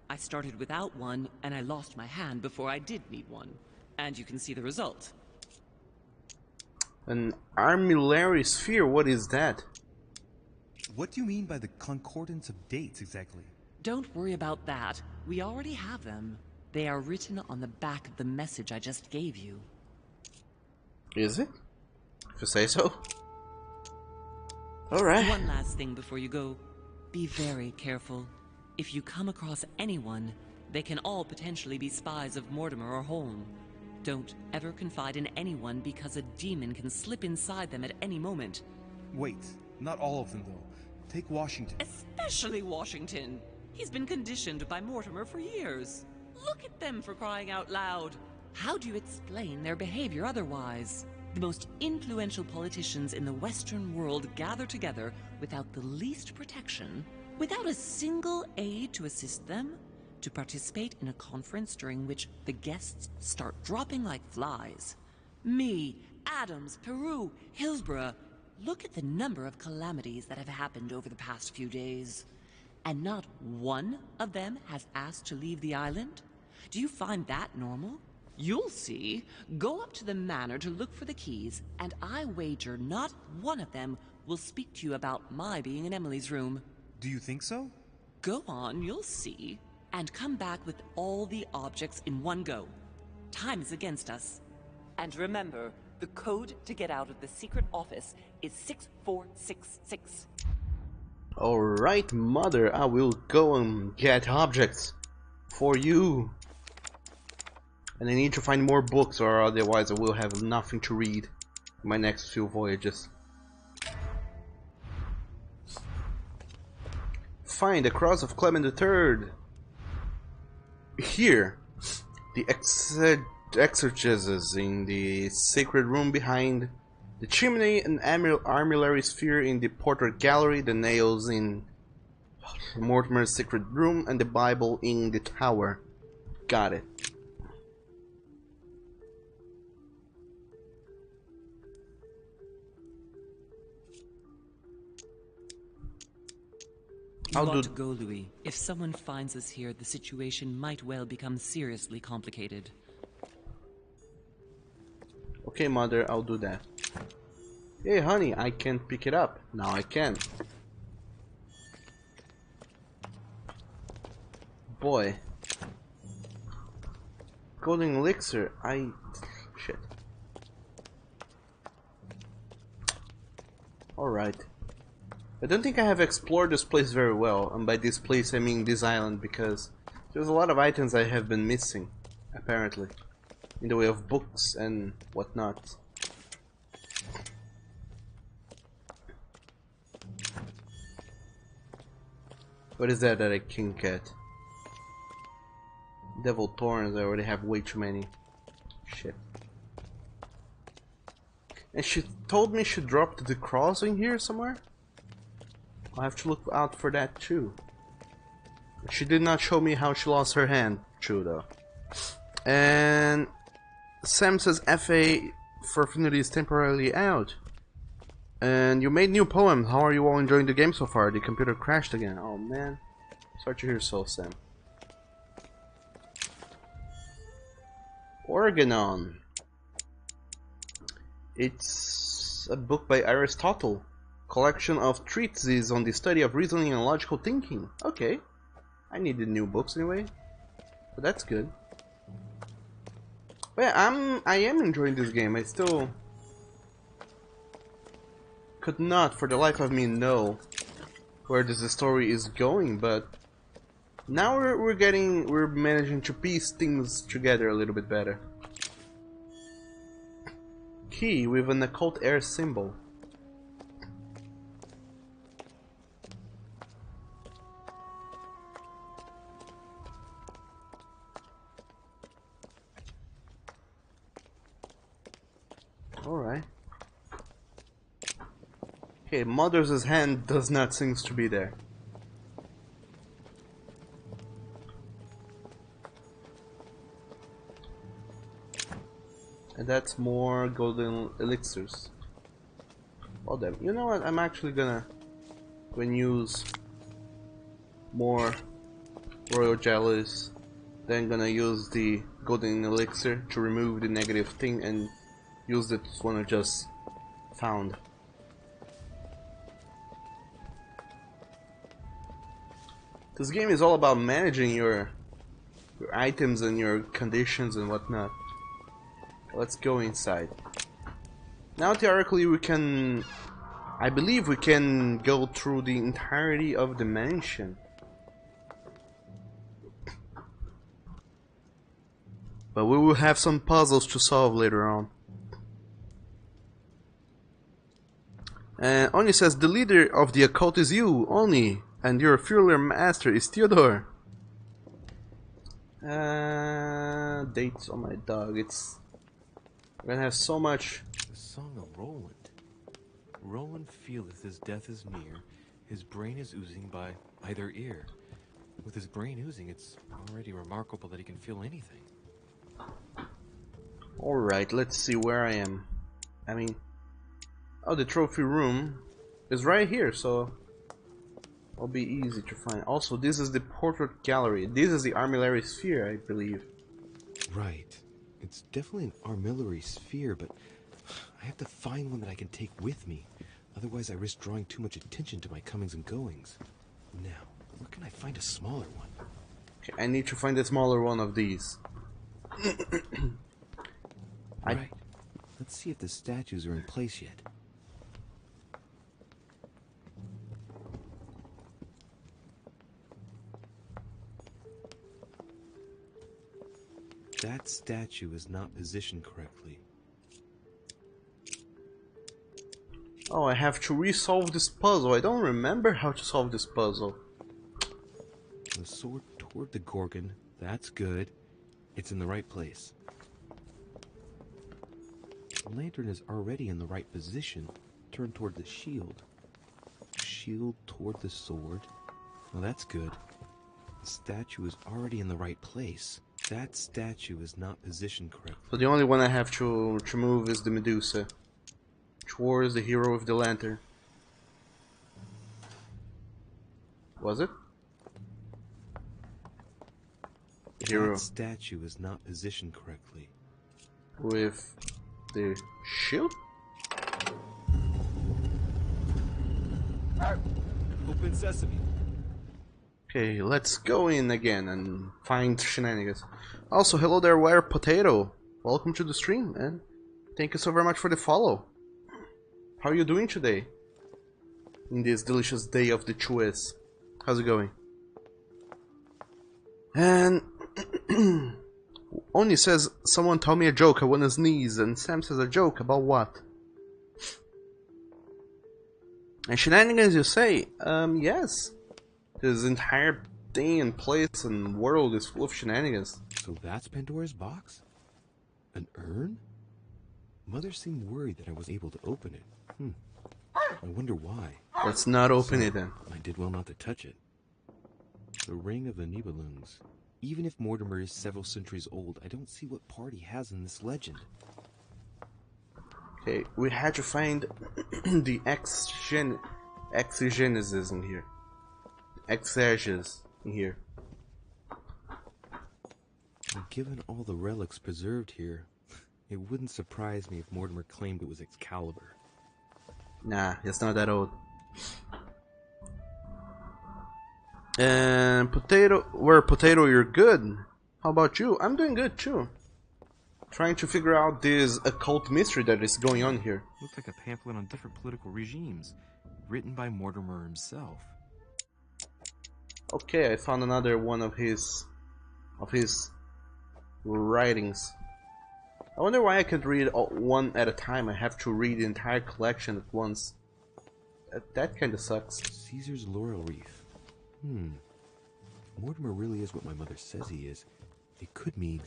I started without one, and I lost my hand before I did need one. And you can see the result. An armillary sphere? What is that? What do you mean by the concordance of dates, exactly? Don't worry about that. We already have them. They are written on the back of the message I just gave you. Is it? If you say so. Alright. One last thing before you go. Be very careful. If you come across anyone, they can all potentially be spies of Mortimer or Holm. Don't ever confide in anyone because a demon can slip inside them at any moment. Wait, not all of them, though. Take Washington. Especially Washington. He's been conditioned by Mortimer for years. Look at them, for crying out loud. How do you explain their behavior otherwise? The most influential politicians in the Western world gather together without the least protection, without a single aid to assist them, to participate in a conference during which the guests start dropping like flies. Me, Adams, Peru, Hillsborough. Look at the number of calamities that have happened over the past few days. And not one of them has asked to leave the island? Do you find that normal? You'll see. Go up to the manor to look for the keys, and I wager not one of them will speak to you about my being in Emily's room. Do you think so? Go on, you'll see. And come back with all the objects in one go. Time is against us. And remember, the code to get out of the secret office is 6466. Alright, Mother, I will go and get objects for you. And I need to find more books, or otherwise I will have nothing to read in my next few voyages. Find the cross of Clement III. Here, the exorcisms in the sacred room behind the chimney, an armillary sphere in the portrait gallery, the nails in Mortimer's secret room, and the Bible in the tower. Got it. You ought to go, Louis. If someone finds us here, the situation might well become seriously complicated. Okay, Mother, I'll do that. Hey, honey, I can't pick it up. Now I can. Boy. Golden elixir. Shit. Alright. I don't think I have explored this place very well, and by this place I mean this island, because there's a lot of items I have been missing, apparently, in the way of books and whatnot. What is that I can get? Devil Thorns, I already have way too many. Shit. And she told me she dropped the cross in here somewhere? I'll have to look out for that too. She did not show me how she lost her hand, true though. And Sam says FA for Affinity is temporarily out. And you made new poems. How are you all enjoying the game so far? The computer crashed again. Oh man. Sorry to hear so, Sam. Organon. It's a book by Aristotle. Collection of treatises on the study of reasoning and logical thinking. Okay. I needed new books anyway. But that's good. But yeah, I am enjoying this game. I still could not for the life of me know where this story is going, but now we're managing to piece things together a little bit better. Key with an occult air symbol. Alright. Okay, Mother's hand does not seem to be there. And that's more golden elixirs. Oh damn, you know what, I'm actually gonna use more royal jellies, then gonna use the golden elixir to remove the negative thing and use this one I just found. This game is all about managing your items and your conditions and whatnot. Let's go inside. Now theoretically we can, I believe we can go through the entirety of the mansion. But we will have some puzzles to solve later on. And Oni says, the leader of the occult is you, Oni, and your fearless master is Theodore. Dates on my dog. We're gonna have so much. The Song of Roland. Roland feeleth his death is near. His brain is oozing by either ear. With his brain oozing, it's already remarkable that he can feel anything. Alright, let's see where I am. I mean, oh, the trophy room is right here, so it'll be easy to find. Also, this is the portrait gallery. This is the armillary sphere, I believe. Right. It's definitely an armillary sphere, but I have to find one that I can take with me. Otherwise, I risk drawing too much attention to my comings and goings. Now, where can I find a smaller one? Okay, I need to find a smaller one of these. Right. Let's see if the statues are in place yet. That statue is not positioned correctly. Oh, I have to resolve this puzzle. I don't remember how to solve this puzzle. The sword toward the Gorgon, that's good. It's in the right place. The lantern is already in the right position. Turn toward the shield. Shield toward the sword. Well, that's good. The statue is already in the right place. That statue is not positioned correctly. So the only one I have to move is the Medusa. Towards the hero with the lantern. Was it? Hero. That statue is not positioned correctly. With the shield? Open sesame. Okay, let's go in again and find shenanigans. Also, hello there, Wire Potato. Welcome to the stream, and thank you so very much for the follow. How are you doing today? In this delicious day of the choice. How's it going? And Oni says, someone tell me a joke, I wanna sneeze. And Sam says, a joke about what? And shenanigans, you say? Yes. This entire thing and place and world is full of shenanigans. So that's Pandora's box? An urn? Mother seemed worried that I was able to open it. I wonder why. Let's not open it then. I did well not to touch it. The Ring of the Nibelungs. Even if Mortimer is several centuries old, I don't see what part he has in this legend. Okay, we had to find the exegesis in here. Exeges in here. And given all the relics preserved here, it wouldn't surprise me if Mortimer claimed it was Excalibur. Nah, it's not that old. And Potato, you're good. How about you? I'm doing good too. Trying to figure out this occult mystery that is going on here. Looks like a pamphlet on different political regimes, written by Mortimer himself. Okay, I found another one of his writings. I wonder why I can't read one at a time. I have to read the entire collection at once. That kind of sucks. Caesar's laurel wreath. If Mortimer really is what my mother says he is, it could mean...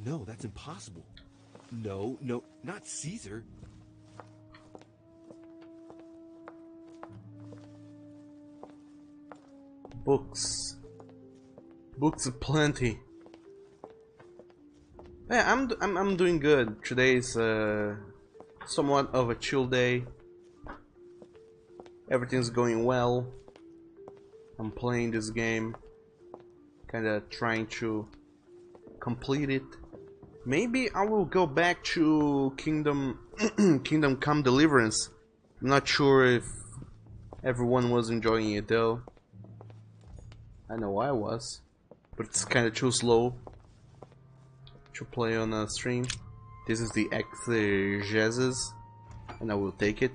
No, that's impossible. No, not Caesar. Books aplenty. Yeah, I'm doing good. Today's somewhat of a chill day. Everything's going well. I'm playing this game, kinda trying to complete it. Maybe I will go back to Kingdom Come Deliverance. I'm not sure if everyone was enjoying it though. I know I was, but it's kinda too slow to play on a stream. This is the exegesis, and I will take it.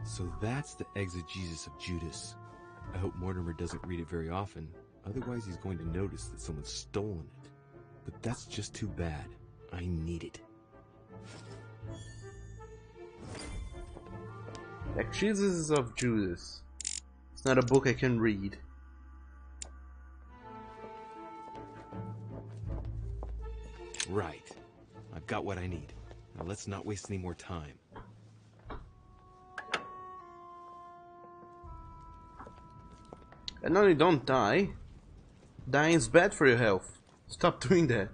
So that's the exegesis of Judas. I hope Mortimer doesn't read it very often, otherwise he's going to notice that someone's stolen it. But that's just too bad. I need it. Like Jesus of Judas. It's not a book I can read. Right. I've got what I need. Now let's not waste any more time. And not only don't die, dying is bad for your health. Stop doing that.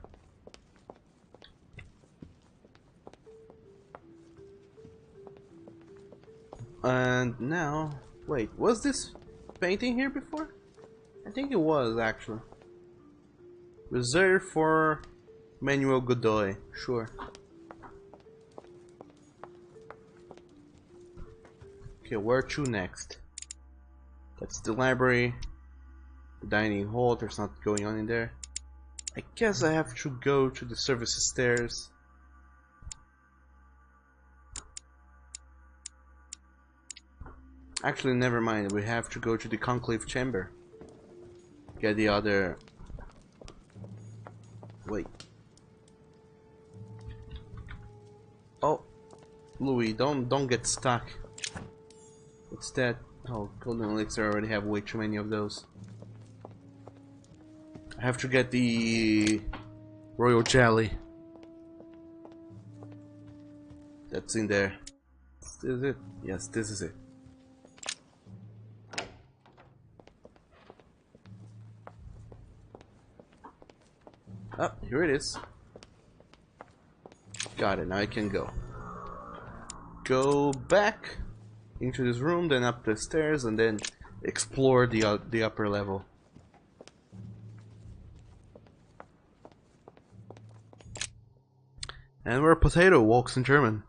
And now, wait, was this painting here before? I think it was actually. Reserved for Manuel Godoy, sure. Okay, where to next? That's the library, the dining hall, there's not going on in there. I guess I have to go to the services stairs. Actually, never mind, we have to go to the conclave chamber. Get the other... Wait. Oh, Louis, don't get stuck. What's that? Oh, golden elixir, I already have way too many of those. I have to get the royal jelly. That's in there. This is it? Yes, this is it. Oh, here it is. Got it, now I can go. Go back into this room, then up the stairs, and then explore the upper level. And where potato walks in German.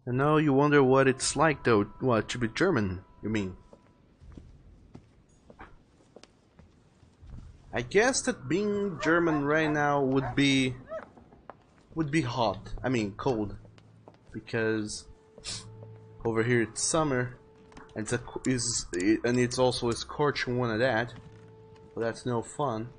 And now you wonder what it's like though, what, to be German, you mean? I guess that being German right now would be hot. I mean cold, because over here it's summer, and it's also a scorching one of that. But that's no fun.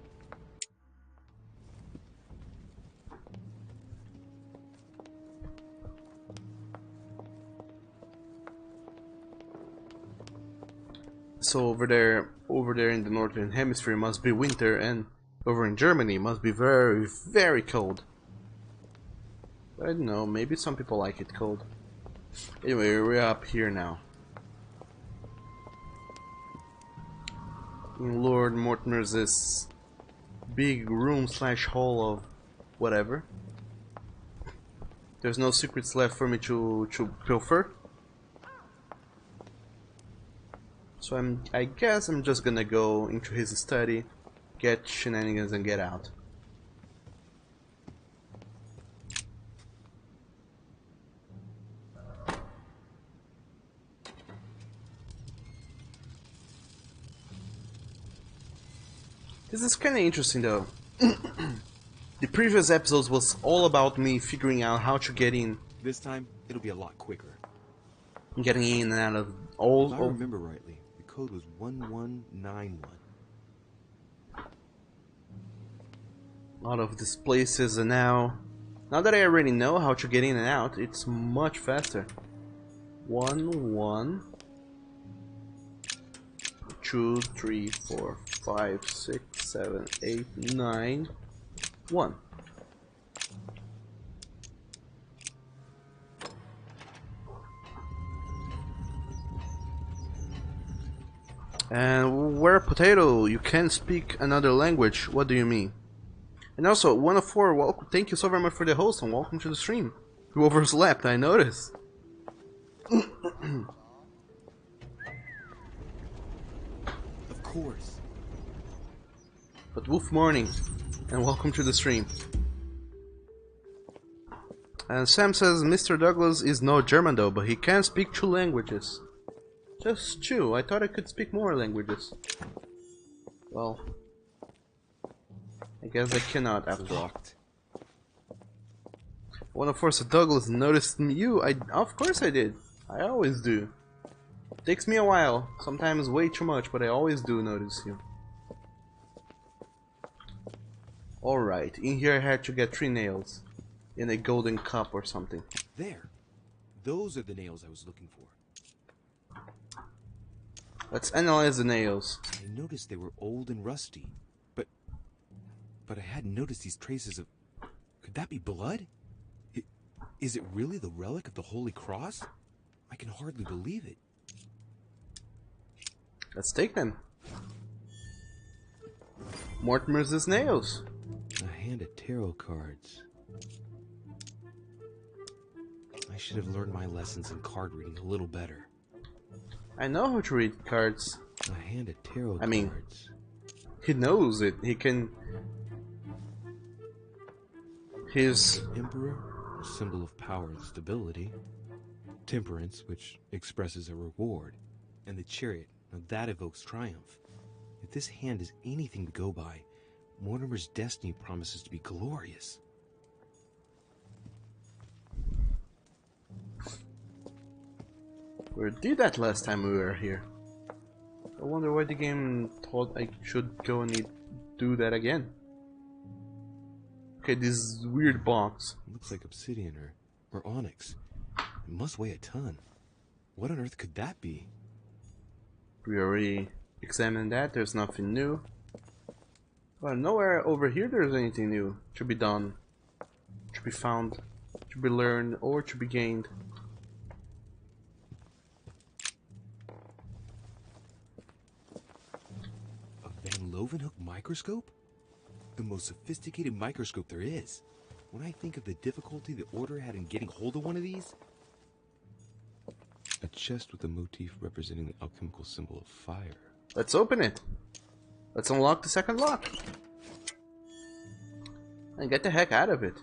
So over there in the northern hemisphere must be winter, and over in Germany must be very, very cold. But I don't know, maybe some people like it cold. Anyway, we're up here now. In Lord Mortimer's this big room slash hall of whatever. There's no secrets left for me to pilfer. So I guess I'm just gonna go into his study, get shenanigans and get out. This is kinda interesting though. The previous episodes was all about me figuring out how to get in. This time, it'll be a lot quicker. Getting in and out of all... If I remember rightly, the code was 1191. Out of these places, and now that I already know how to get in and out, it's much faster. 1, 1, 2, 3, 4, 5, 6, 7, 8, 9, 1. And where potato, you can speak another language. What do you mean? And also, 1 of 4, welcome, thank you so very much for the host and welcome to the stream. You overslept, I noticed. Of course. But Wolf morning, and welcome to the stream. And Sam says Mr. Douglas is no German though, but he can speak 2 languages. Just 2, I thought I could speak more languages. Well, I guess I cannot after all. 1 of 4 said Douglas noticed you. Of course I did. I always do. Takes me a while, sometimes way too much, but I always do notice you. Alright, in here I had to get 3 nails. In a golden cup or something. There. Those are the nails I was looking for. Let's analyze the nails. I noticed they were old and rusty. But I hadn't noticed these traces of... Could that be blood? Is it really the relic of the Holy Cross? I can hardly believe it. Let's take them. Mortimer's nails. A hand of tarot cards. I should have learned my lessons in card reading a little better. I know how to read cards. A hand of tarot I mean, cards. he knows it. He can... His... Emperor, a symbol of power and stability. Temperance, which expresses a reward. And the Chariot, now that evokes triumph. If this hand is anything to go by, Mortimer's destiny promises to be glorious. We did that last time we were here. I wonder why the game thought I should go and do that again. Okay, this weird box. It looks like obsidian or onyx. It must weigh a ton. What on earth could that be? We already examined that. There's nothing new. Well, nowhere over here there's anything new to be done, to be found, to be learned, or to be gained. A Van Leeuwenhoek microscope? The most sophisticated microscope there is. When I think of the difficulty the Order had in getting hold of one of these... A chest with a motif representing the alchemical symbol of fire. Let's open it. Let's unlock the second lock. And get the heck out of it.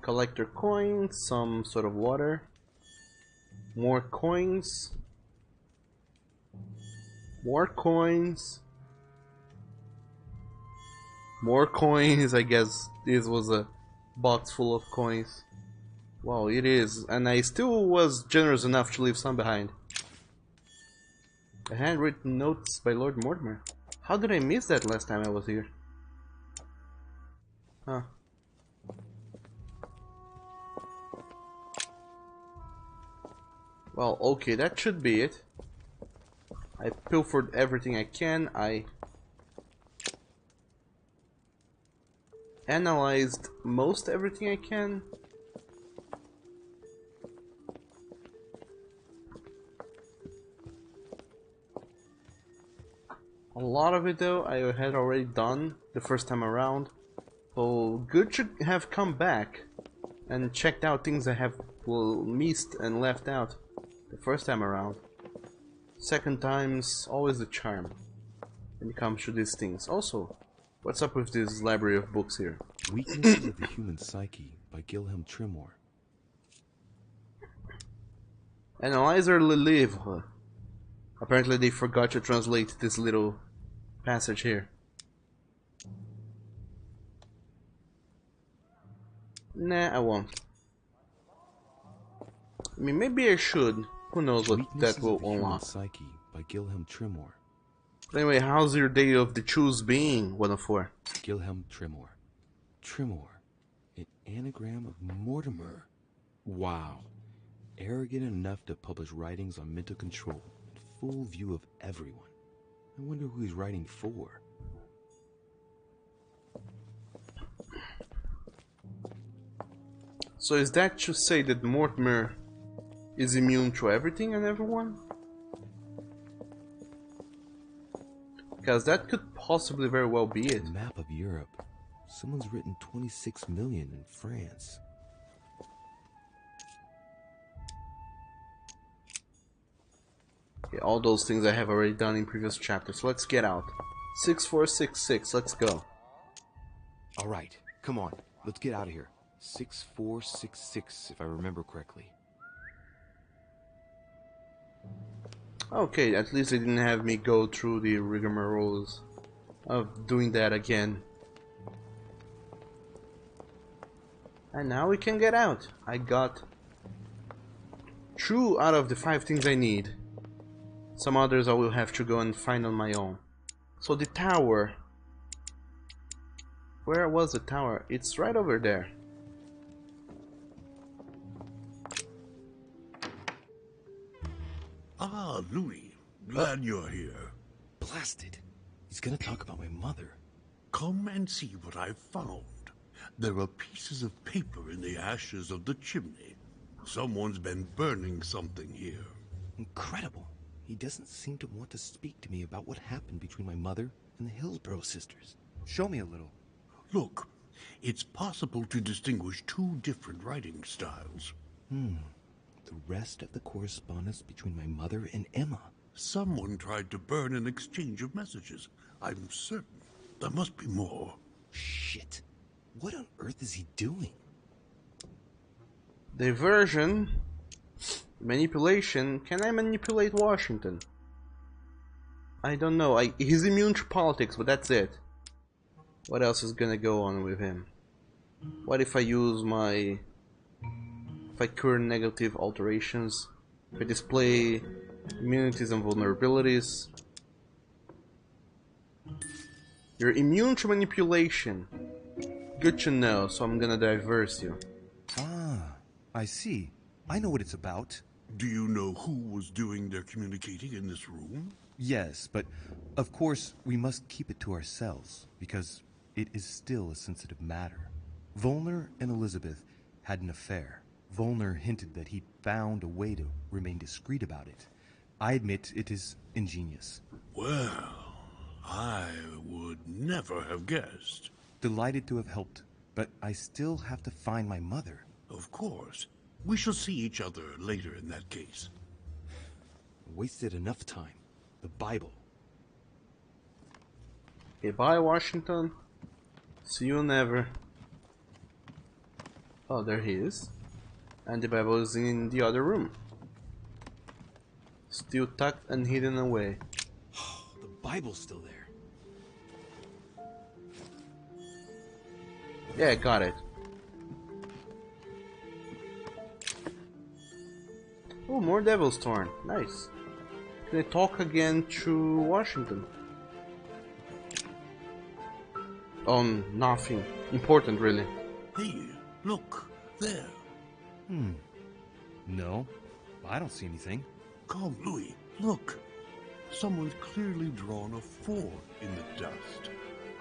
Collector coins, some sort of water. More coins. More coins. More coins, I guess this was a box full of coins. Wow, it is. And I still was generous enough to leave some behind. The handwritten notes by Lord Mortimer. How did I miss that last time I was here? Huh. Well, okay, that should be it. I pilfered everything I can. I analyzed most everything I can. A lot of it though I had already done the first time around. So good to have come back and checked out things I have missed and left out the first time around. Second time's always the charm when it comes to these things. Also, what's up with this library of books here? Weaknesses of the Human Psyche by Guilhem Tremor. Analyzer le livre. Apparently they forgot to translate this little passage here. Nah, I won't. I mean, maybe I should. Who knows what that will unlock. Psyche by Guilhem Tremor. Anyway, how's your day of the choose being, 104? Guilhem Tremor. Tremor. An anagram of Mortimer. Wow. Arrogant enough to publish writings on mental control in full view of everyone. I wonder who he's writing for. So is that to say that Mortimer is immune to everything and everyone? Because that could possibly very well be it. A map of Europe. Someone's written 26 million in France. Okay, all those things I have already done in previous chapters. Let's get out. 6466, let's go. Alright, come on. Let's get out of here. 6466, if I remember correctly. Okay, at least they didn't have me go through the rigmaroles of doing that again. And now we can get out. I got 2 out of the 5 things I need. Some others I will have to go and find on my own. So the tower. Where was the tower? It's right over there. Ah, Louis. Glad you're here. Blasted. He's gonna talk about my mother. Come and see what I've found. There are pieces of paper in the ashes of the chimney. Someone's been burning something here. Incredible. He doesn't seem to want to speak to me about what happened between my mother and the Hillsborough sisters. Show me a little. Look, it's possible to distinguish two different writing styles. The rest of the correspondence between my mother and Emma. Someone tried to burn an exchange of messages. I'm certain there must be more. Shit. What on earth is he doing? Diversion. Manipulation. Can I manipulate Washington? I don't know. He's immune to politics, but that's it. What else is gonna go on with him? What if I use my... If I cure negative alterations? If I display immunities and vulnerabilities? You're immune to manipulation. Good to know, so I'm gonna diverse you. Ah, I see. I know what it's about. Do you know who was doing their communicating in this room? Yes, but of course we must keep it to ourselves, because it is still a sensitive matter. Volner and Elizabeth had an affair. Volner hinted that he'd found a way to remain discreet about it. I admit it is ingenious. Well, I would never have guessed. Delighted to have helped, but I still have to find my mother. Of course. We shall see each other later in that case. Wasted enough time. The Bible. Okay, bye Washington. See you never. Oh, there he is. And the Bible is in the other room. Still tucked and hidden away. The Bible's still there. Yeah, got it. Oh, more Devil's Thorn. Nice. Can I talk again to Washington? Nothing important, really. Hey, look, there. No, I don't see anything. Come, Louis, look. Someone's clearly drawn a 4 in the dust.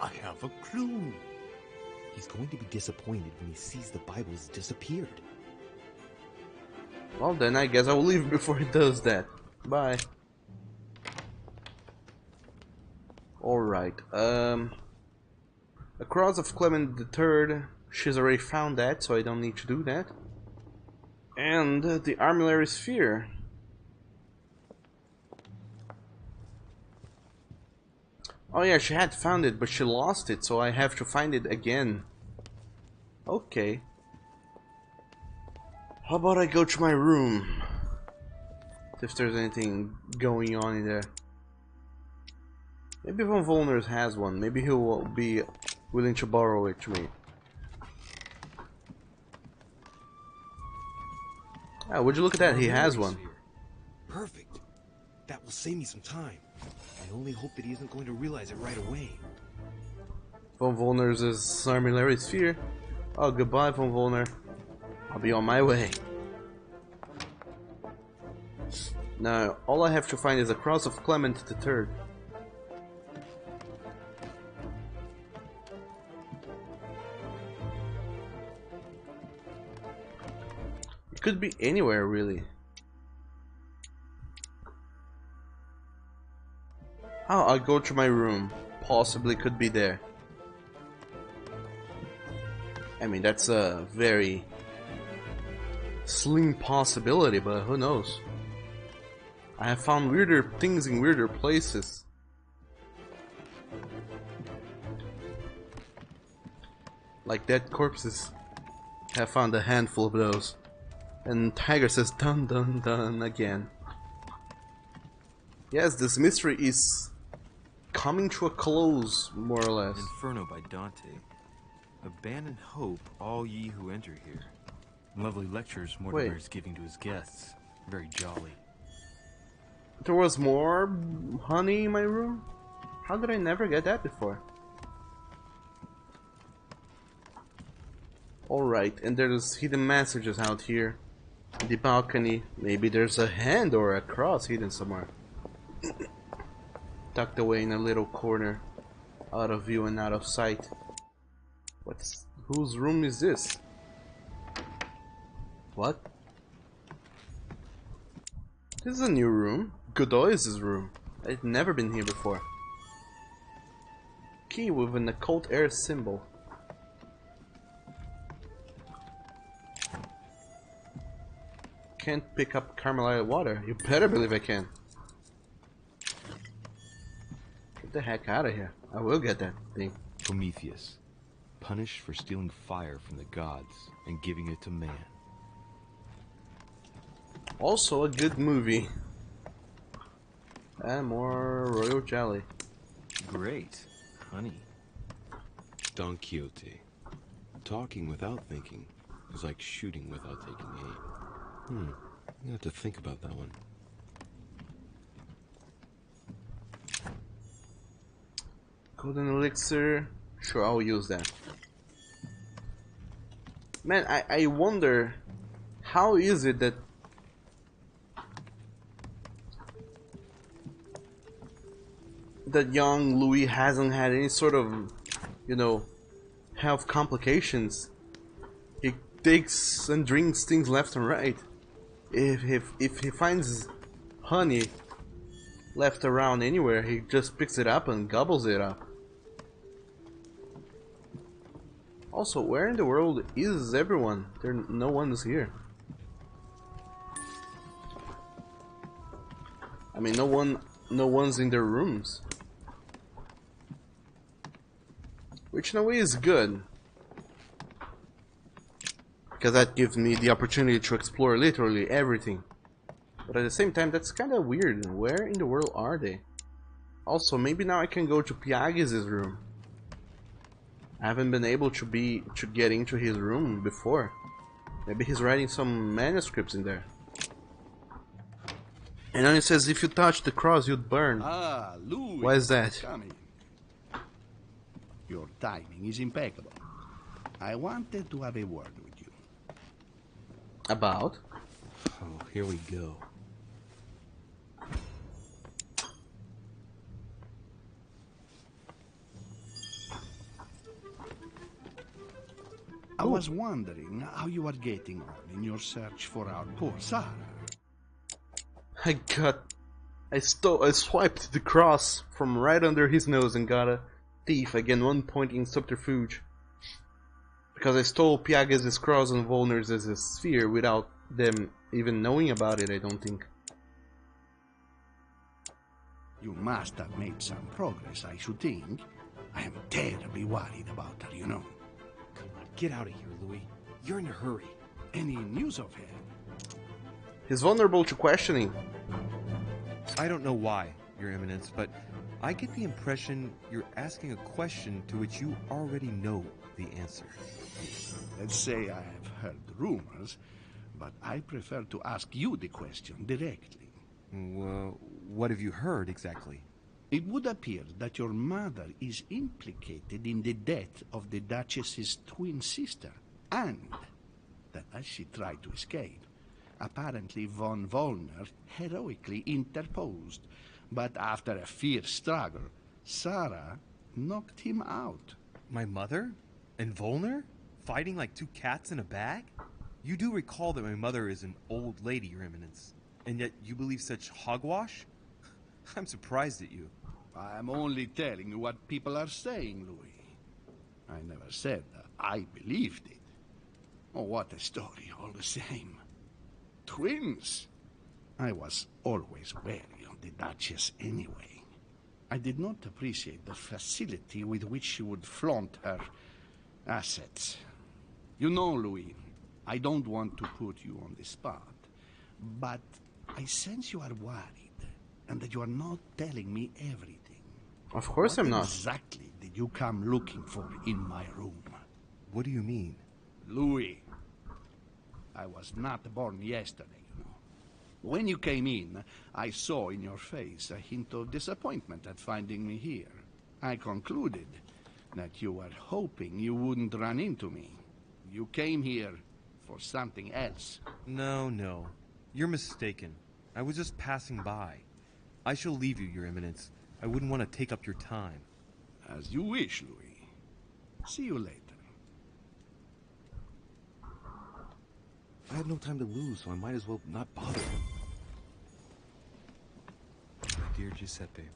I have a clue. He's going to be disappointed when he sees the Bible's disappeared. Well, then I guess I'll leave before he does that. Bye. Alright, A Cross of Clement III. She's already found that, so I don't need to do that. And the Armillary Sphere. Oh yeah, she had found it, but she lost it, so I have to find it again. Okay. How about I go to my room? If there's anything going on in there. Maybe Von Volners has one. Maybe he will be willing to borrow it to me. Ah, would you look at that? He has one. Perfect. That will save me some time. I only hope that he isn't going to realize it right away. Von Volners is Armillary Sphere. Oh, goodbye, Von Volner. I'll be on my way. Now, all I have to find is a Cross of Clement III. It could be anywhere, really. Oh, I'll go to my room. Possibly could be there. I mean, that's a very slim possibility, but who knows? I have found weirder things in weirder places. Like dead corpses. I have found a handful of those. And Tiger says dun dun dun again. Yes, this mystery is coming to a close, more or less. Inferno by Dante. Abandon hope, all ye who enter here. Lovely lectures Mortimer is giving to his guests. Very jolly. There was more honey in my room? How did I never get that before? Alright, and there's hidden messages out here. The balcony. Maybe there's a hand or a cross hidden somewhere. Tucked away in a little corner. Out of view and out of sight. Whose room is this? What? This is a new room. Godoy's room. I've never been here before. Key with an occult air symbol. Can't pick up Carmelite water. You better believe I can. Get the heck out of here. I will get that thing. Prometheus, punished for stealing fire from the gods and giving it to man. Also a good movie. And more royal jelly. Great. Honey. Don Quixote. Talking without thinking is like shooting without taking aim. You have to think about that one. Golden elixir. Sure, I'll use that. Man, I wonder how is it that young Louis hasn't had any sort of, you know, health complications. He takes and drinks things left and right. If he finds honey left around anywhere, he just picks it up and gobbles it up. Also, where in the world is everyone? No one's here. I mean, no one's in their rooms. Which in a way is good. Because that gives me the opportunity to explore literally everything. But at the same time, that's kind of weird. Where in the world are they? Also, maybe now I can go to Piages' room. I haven't been able to get into his room before. Maybe he's writing some manuscripts in there. And then it says if you touch the cross, you'd burn. Ah, Louis. Why is that? Come in. Your timing is impeccable. I wanted to have a word with you. About? Oh, here we go. I was wondering how you are getting on in your search for our poor Sarah. I swiped the cross from right under his nose and got a thief, again one pointing subterfuge. Because I stole Piages' cross and Volner's sphere without them even knowing about it, I don't think. You must have made some progress, I should think. I am terribly worried about her, you know. Come on, get out of here, Louis. You're in a hurry. Any news of her? He's vulnerable to questioning. I don't know why, Your Eminence, but I get the impression you're asking a question to which you already know the answer. Let's say I have heard rumors, but I prefer to ask you the question directly. Well, what have you heard exactly? It would appear that your mother is implicated in the death of the Duchess's twin sister, and that as she tried to escape, apparently von Wollner heroically interposed, but after a fierce struggle, Sarah knocked him out. My mother? And Wollner? Fighting like two cats in a bag? You do recall that my mother is an old lady, Your Eminence, and yet you believe such hogwash? I'm surprised at you. I'm only telling you what people are saying, Louis. I never said that I believed it. Oh, what a story, all the same. Twins! I was always wary of the Duchess anyway. I did not appreciate the facility with which she would flaunt her assets. You know, Louis, I don't want to put you on the spot, but I sense you are worried and that you are not telling me everything. Of course I'm not. What exactly did you come looking for in my room? What do you mean? Louis, I was not born yesterday, you know. When you came in, I saw in your face a hint of disappointment at finding me here. I concluded that you were hoping you wouldn't run into me. You came here for something else. No. You're mistaken. I was just passing by. I shall leave you, Your Eminence. I wouldn't want to take up your time. As you wish, Louis. See you later. I had no time to lose, so I might as well not bother him. My dear Giuseppe,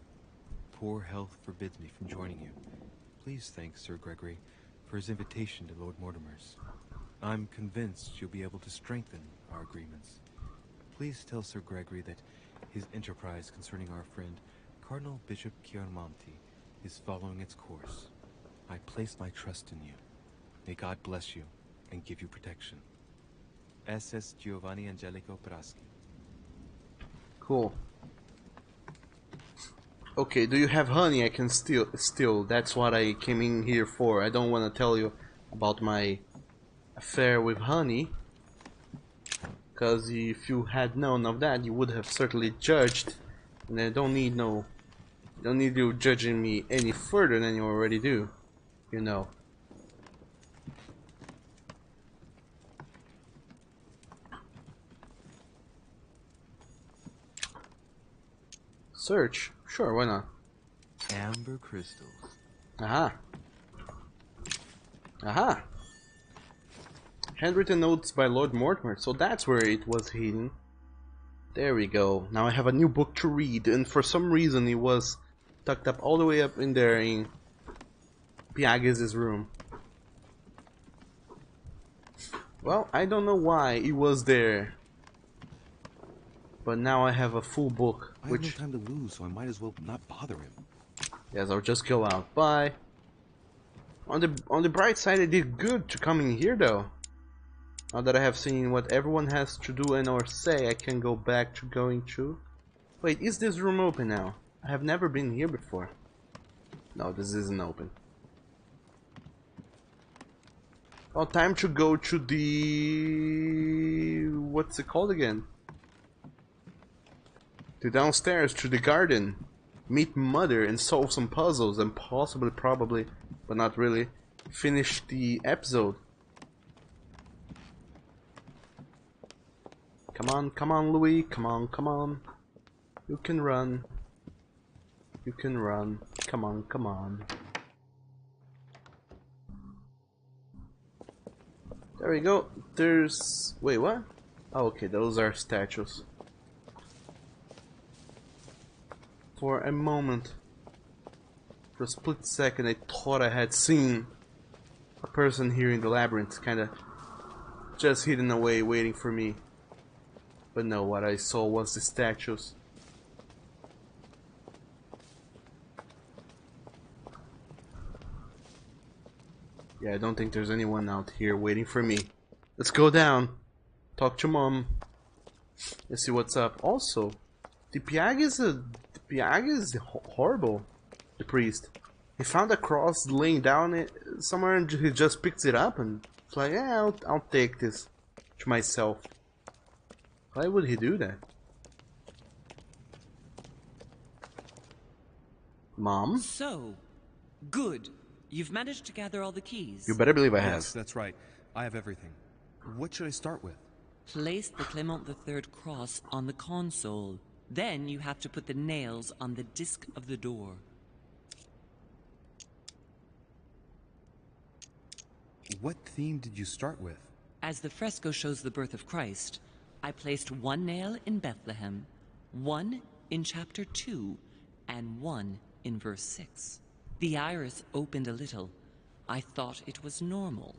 poor health forbids me from joining you. Please thank Sir Gregory for his invitation to Lord Mortimer's. I'm convinced you'll be able to strengthen our agreements. Please tell Sir Gregory that his enterprise concerning our friend, Cardinal Bishop Chiaramonti, is following its course. I place my trust in you. May God bless you and give you protection. SS Giovanni Angelico Praschi. Cool. Okay, do you have honey I can steal? That's what I came in here for. I don't want to tell you about my affair with honey, because if you had known of that, you would have certainly judged, and I don't need you judging me any further than you already do, you know. Search? Sure, why not? Amber crystals. Aha. Aha. Handwritten notes by Lord Mortimer, so that's where it was hidden. There we go. Now I have a new book to read, and for some reason it was tucked up all the way up in there in Piages' room. Well, I don't know why it was there, but now I have a full book. I have no time to lose, so I might as well not bother him. Yes, I'll just go out. Bye. On the bright side, I did good to come in here, though. Now that I have seen what everyone has to do and or say, I can go back to going to... Wait, is this room open now? I have never been here before. No, this isn't open. Well, time to go to the... What's it called again? To downstairs, to the garden. Meet Mother and solve some puzzles and possibly, probably, but not really, finish the episode. Come on, Louis. Come on. You can run. You can run. Come on. There we go. There's... Wait, what? Oh, okay, those are statues. For a moment, for a split second, I thought I had seen a person here in the labyrinth, kinda just hidden away, waiting for me. But no, what I saw was the statues. Yeah, I don't think there's anyone out here waiting for me. Let's go down. Talk to Mom. Let's see what's up. Also, the Piag is horrible. The priest. He found a cross laying down somewhere and he just picks it up and it's like, yeah, I'll take this to myself. Why would he do that? Mom? So, good. You've managed to gather all the keys. You better believe I have. Yes, that's right. I have everything. What should I start with? Place the Clement III cross on the console. Then you have to put the nails on the disc of the door. What theme did you start with? As the fresco shows the birth of Christ, I placed one nail in Bethlehem, one in chapter 2, and one in verse 6. The iris opened a little. I thought it was normal.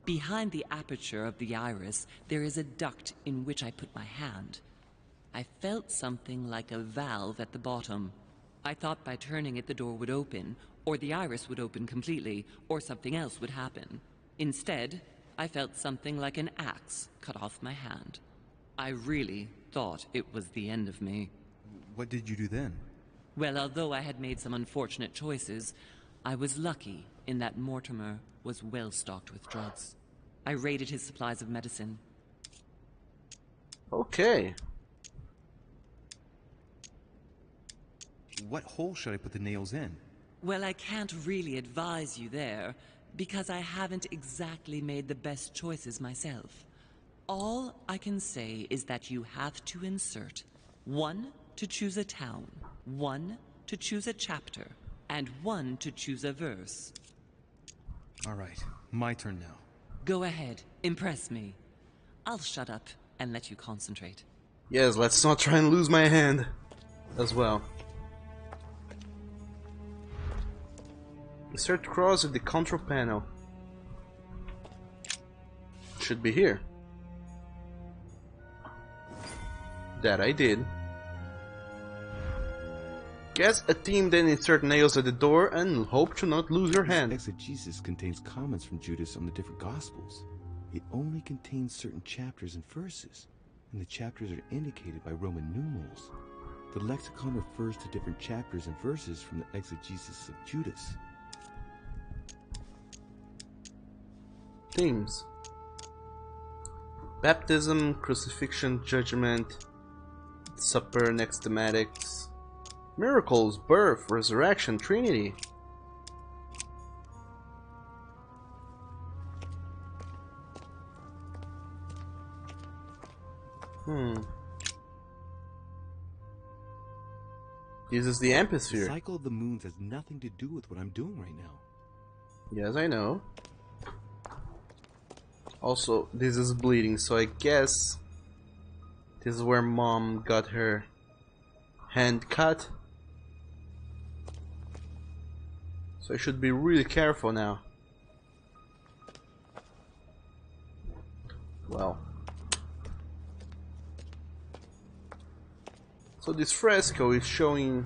Behind the aperture of the iris, there is a duct in which I put my hand. I felt something like a valve at the bottom. I thought by turning it the door would open, or the iris would open completely, or something else would happen. Instead, I felt something like an axe cut off my hand. I really thought it was the end of me. What did you do then? Well, although I had made some unfortunate choices, I was lucky in that Mortimer was well stocked with drugs. I raided his supplies of medicine. Okay. What hole should I put the nails in? Well, I can't really advise you there. because I haven't exactly made the best choices myself. All I can say is that you have to insert 1 to choose a town, 1 to choose a chapter, and 1 to choose a verse. All right, my turn now. Go ahead, impress me. I'll shut up and let you concentrate. Yes, let's not try and lose my hand as well. Insert cross at the control panel. Should be here. That I did. Guess a theme, then insert nails at the door and hope to not lose your hand. Exegesis contains comments from Judas on the different Gospels. It only contains certain chapters and verses, and the chapters are indicated by Roman numerals. The lexicon refers to different chapters and verses from the exegesis of Judas. Themes: baptism, crucifixion, judgment, supper, next thematics, miracles, birth, resurrection, Trinity. This is the The amphisphere. cycle of the moons has nothing to do with what I'm doing right now. Yes, I know. Also, this is bleeding, so I guess this is where Mom got her hand cut. So I should be really careful now. Well. So this fresco is showing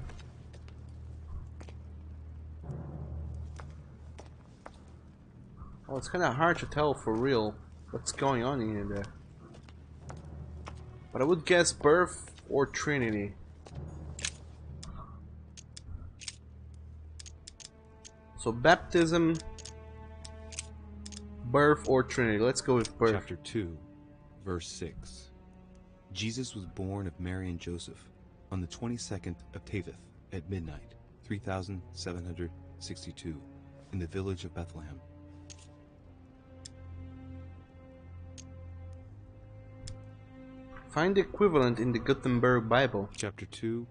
well, it's kinda hard to tell for real what's going on in here there. But I would guess birth or Trinity. So baptism, birth or Trinity. Let's go with birth. Chapter 2, verse 6. Jesus was born of Mary and Joseph on the 22nd of Tebeth at midnight, 3762, in the village of Bethlehem. Find the equivalent in the Gutenberg Bible. Chapter 2,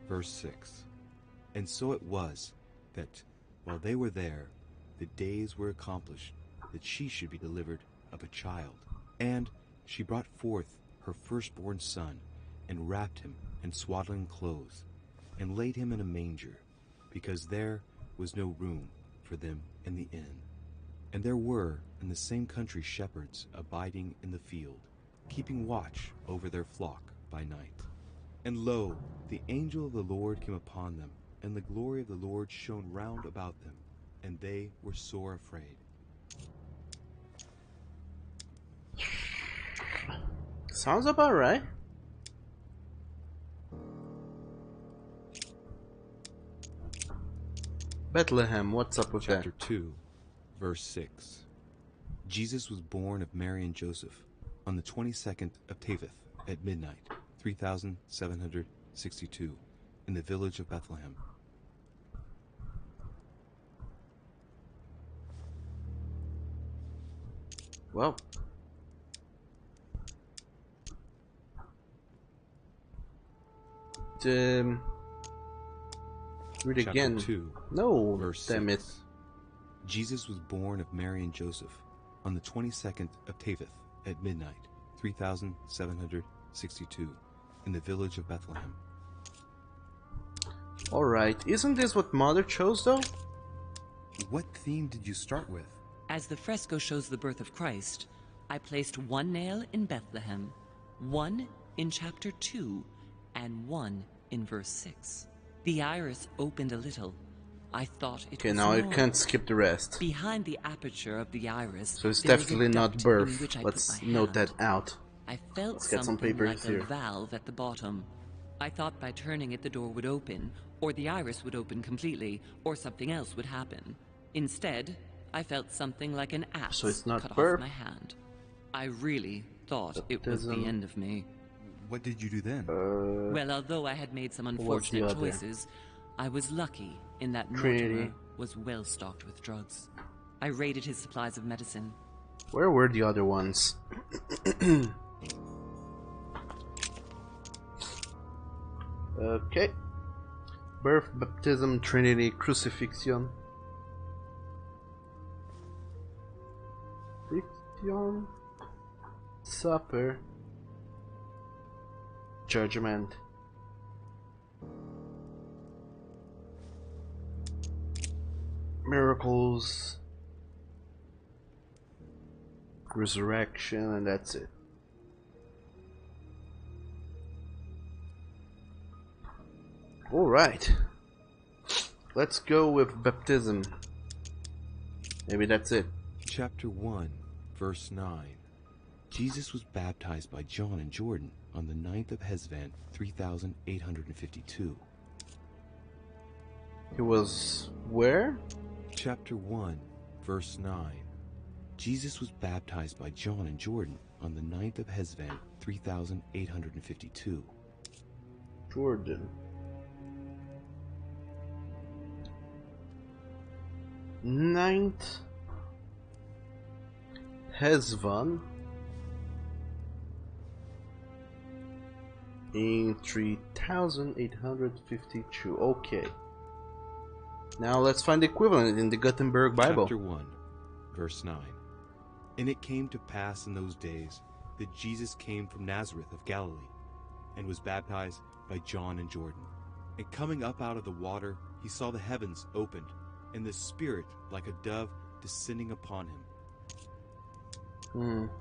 verse 6. And so it was that, while they were there, the days were accomplished that she should be delivered of a child. And she brought forth her firstborn son, and wrapped him in swaddling clothes, and laid him in a manger, because there was no room for them in the inn. And there were in the same country shepherds abiding in the field, keeping watch over their flock by night. And lo, the angel of the Lord came upon them, and the glory of the Lord shone round about them, and they were sore afraid. Sounds about right. Bethlehem, what's up with that? Chapter 2, verse 6. Jesus was born of Mary and Joseph on the 22nd of Tebeth at midnight, 3762, in the village of Bethlehem. Well. Read Chapter again. 2, no, verse damn 6. it. Jesus was born of Mary and Joseph on the 22nd of Tebeth at midnight, 3762, in the village of Bethlehem. Alright, isn't this what Mother chose though? What theme did you start with? As the fresco shows the birth of Christ, I placed 1 nail in Bethlehem, 1 in chapter 2, and 1 in verse 6. The iris opened a little. I thought it Okay, was now I normal. can't skip the rest. Behind the aperture of the iris, So it's there was a definitely not duct in birth. which I Let's put my note hand. that out. I felt Let's get some something papers like here. a valve at the bottom. I thought by turning it the door would open, or the iris would open completely, or something else would happen. Instead, I felt something like an axe So it's not cut birth. off my hand. I really thought it was the Baptism. end of me. What did you do then? Well, although I had made some what's the unfortunate other? choices, I was lucky in that Trinity. Mortimer was well stocked with drugs. I raided his supplies of medicine. Where were the other ones? Okay. Birth, baptism, Trinity, crucifixion. Fiction, supper, judgment. Miracles, resurrection, and that's it. Alright. Let's go with baptism. Maybe that's it. Chapter 1, verse 9. Jesus was baptized by John in Jordan on the 9th of Hesvan, 3852. He was where? Chapter 1, verse 9. Jesus was baptized by John in Jordan on the 9th of Hesvan, 3852. Jordan. 9th Hesvan in 3852. Okay. Now let's find the equivalent in the Gutenberg Bible. Chapter 1, verse 9. And it came to pass in those days that Jesus came from Nazareth of Galilee, and was baptized by John in Jordan. And coming up out of the water, he saw the heavens opened, and the Spirit like a dove descending upon him.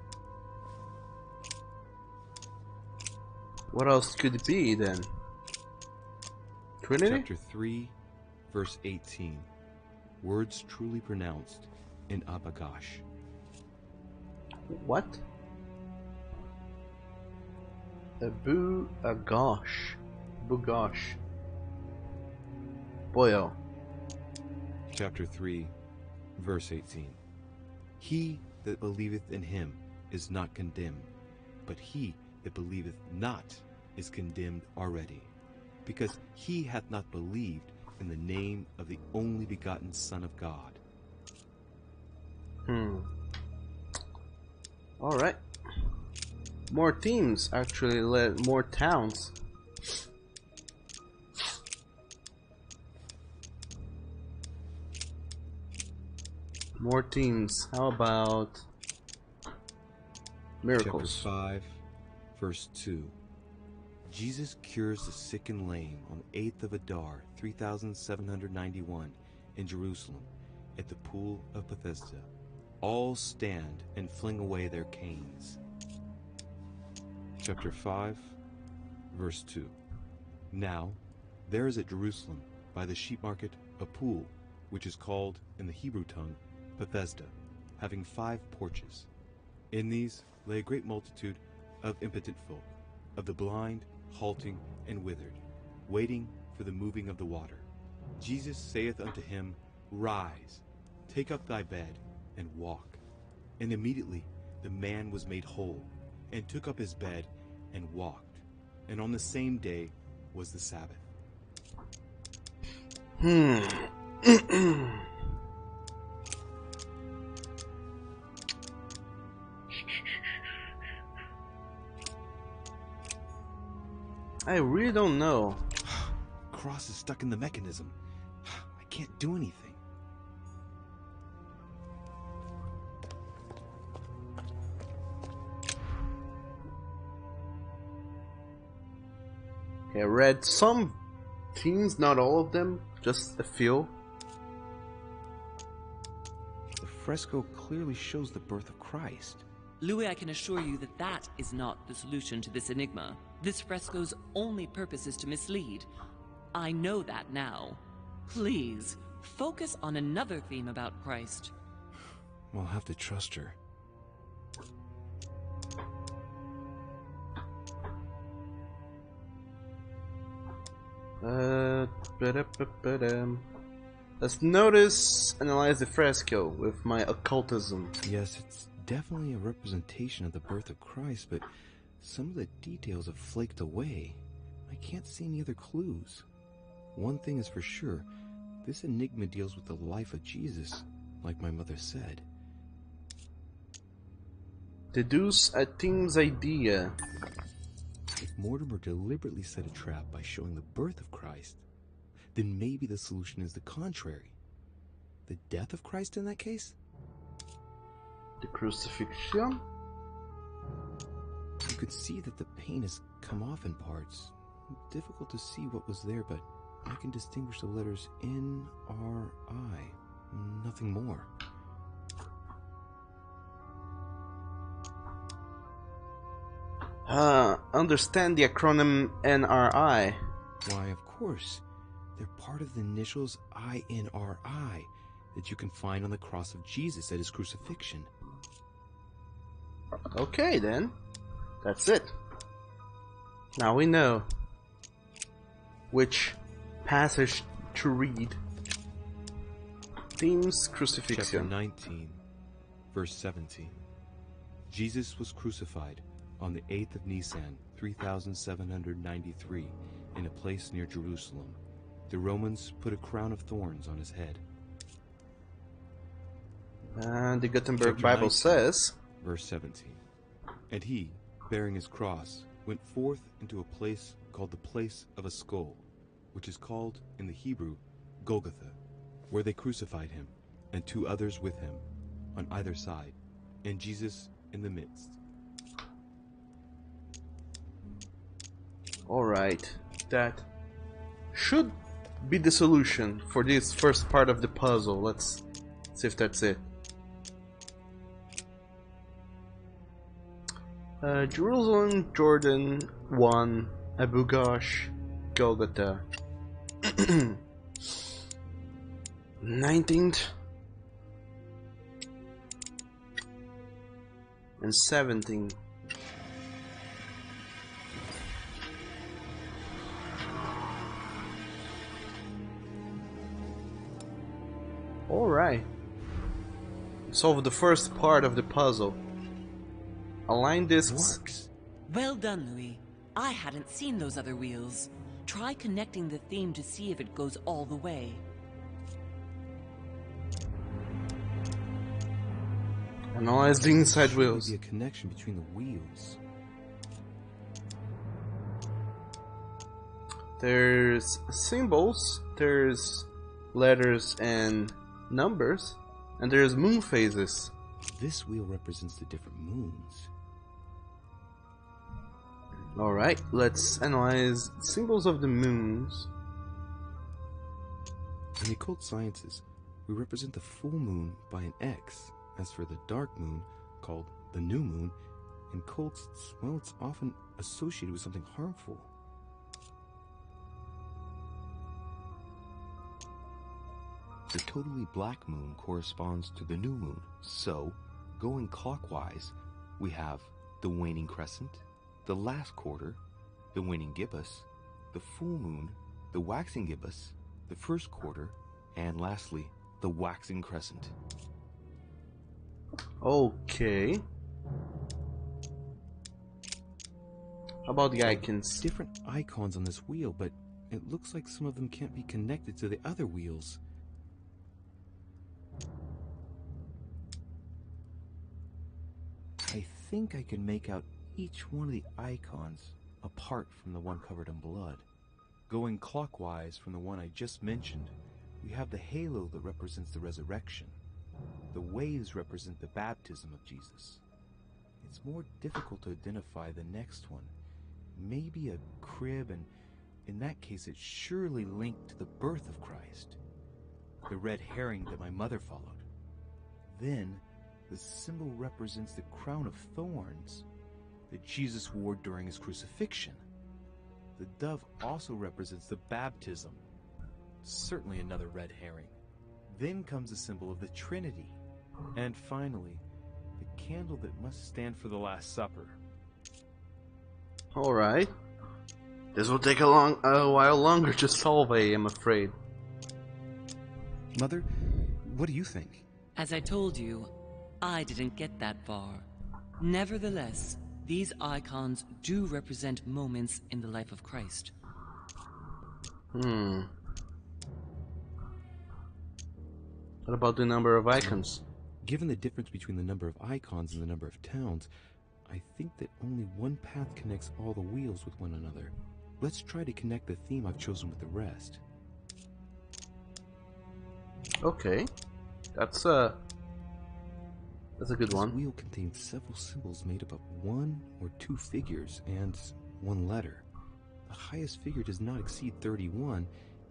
What else could it be then? Trinity? Chapter 3, verse 18. Words truly pronounced in Abagash. What? Agash. Bugosh. Boyo. Chapter 3, verse 18. He that believeth in him is not condemned, but he that believeth not is condemned already, because he hath not believed in the name of the only begotten Son of God. Alright. More teams actually led more towns. More teams. How about miracles? Chapter 5, verse 2. Jesus cures the sick and lame on the 8th of Adar, 3791, in Jerusalem, at the pool of Bethesda. All stand and fling away their canes. Chapter 5, verse 2. Now, there is at Jerusalem, by the sheep market, a pool, which is called, in the Hebrew tongue, Bethesda, having 5 porches. In these lay a great multitude of impotent folk, of the blind, halting, and withered, waiting for the moving of the water. Jesus saith unto him, Rise, take up thy bed, and walk. And immediately the man was made whole, and took up his bed, and walked. And on the same day was the Sabbath. I really don't know. Cross is stuck in the mechanism. I can't do anything. Okay, I read some teams, not all of them, just a few. The fresco clearly shows the birth of Christ. Louis, I can assure you that that is not the solution to this enigma. This fresco's only purpose is to mislead. I know that now. Please, focus on another theme about Christ. We'll have to trust her. Let's notice, analyze the fresco with my occultism. Yes, it's definitely a representation of the birth of Christ, but some of the details have flaked away. I can't see any other clues. One thing is for sure, this enigma deals with the life of Jesus. like my mother said. Deduce a team's idea. If Mortimer deliberately set a trap by showing the birth of Christ, then maybe the solution is the contrary. The death of Christ in that case? The crucifixion? You could see that the paint has come off in parts. Difficult to see what was there, but I can distinguish the letters N-R-I. Nothing more. Understand the acronym NRI. Why, of course. They're part of the initials INRI that you can find on the cross of Jesus at his crucifixion. Okay, then. That's it. Now we know which passage to read. Themes Crucifixion. Chapter 19, verse 17. Jesus was crucified on the 8th of Nisan, 3793, in a place near Jerusalem. The Romans put a crown of thorns on his head. And the Gutenberg Chapter Bible 19, says, verse 17. And he, bearing his cross, went forth into a place called the place of a skull, which is called in the Hebrew Golgotha, where they crucified him, and 2 others with him, on either side, and Jesus in the midst. alright, that should be the solution for this first part of the puzzle. Let's see if that's it. Jerusalem, Jordan, 1, Abu Ghosh, Golgotha. 19th and 17th. Alright. Solve the first part of the puzzle. Align discs. Well done, Louis. I hadn't seen those other wheels. Try connecting the theme to see if it goes all the way. Analyze the inside Should wheels. be a connection between the wheels. There's symbols, there's letters and numbers, and there's moon phases. This wheel represents the different moons. Alright, let's analyze symbols of the moons. In the occult sciences, we represent the full moon by an X. As for the dark moon, called the new moon, in cults, well, it's often associated with something harmful. The totally black moon corresponds to the new moon, so, going clockwise, we have the waning crescent, the last quarter, the waning gibbous, the full moon, the waxing gibbous, the first quarter, and lastly, the waxing crescent. Okay. How about the icons? Different icons on this wheel, but it looks like some of them can't be connected to the other wheels. I think I can make out each one of the icons apart from the one covered in blood. Going clockwise from the one I just mentioned, we have the halo that represents the resurrection. The waves represent the baptism of Jesus. It's more difficult to identify the next one. Maybe a crib, and in that case it's surely linked to the birth of Christ. The red herring that my mother followed. Then, the symbol represents the crown of thorns that Jesus wore during his crucifixion. The dove also represents the baptism. Certainly another red herring. Then comes the symbol of the Trinity. And finally, the candle that must stand for the Last Supper. Alright. This will take a while longer to solve, I am afraid. Mother, what do you think? As I told you, I didn't get that far. Nevertheless, these icons do represent moments in the life of Christ. What about the number of icons? Given the difference between the number of icons and the number of towns, I think that only one path connects all the wheels with one another. Let's try to connect the theme I've chosen with the rest. Okay, that's a good one. This wheel contains several symbols made up of 1 or 2 figures and 1 letter. The highest figure does not exceed 31,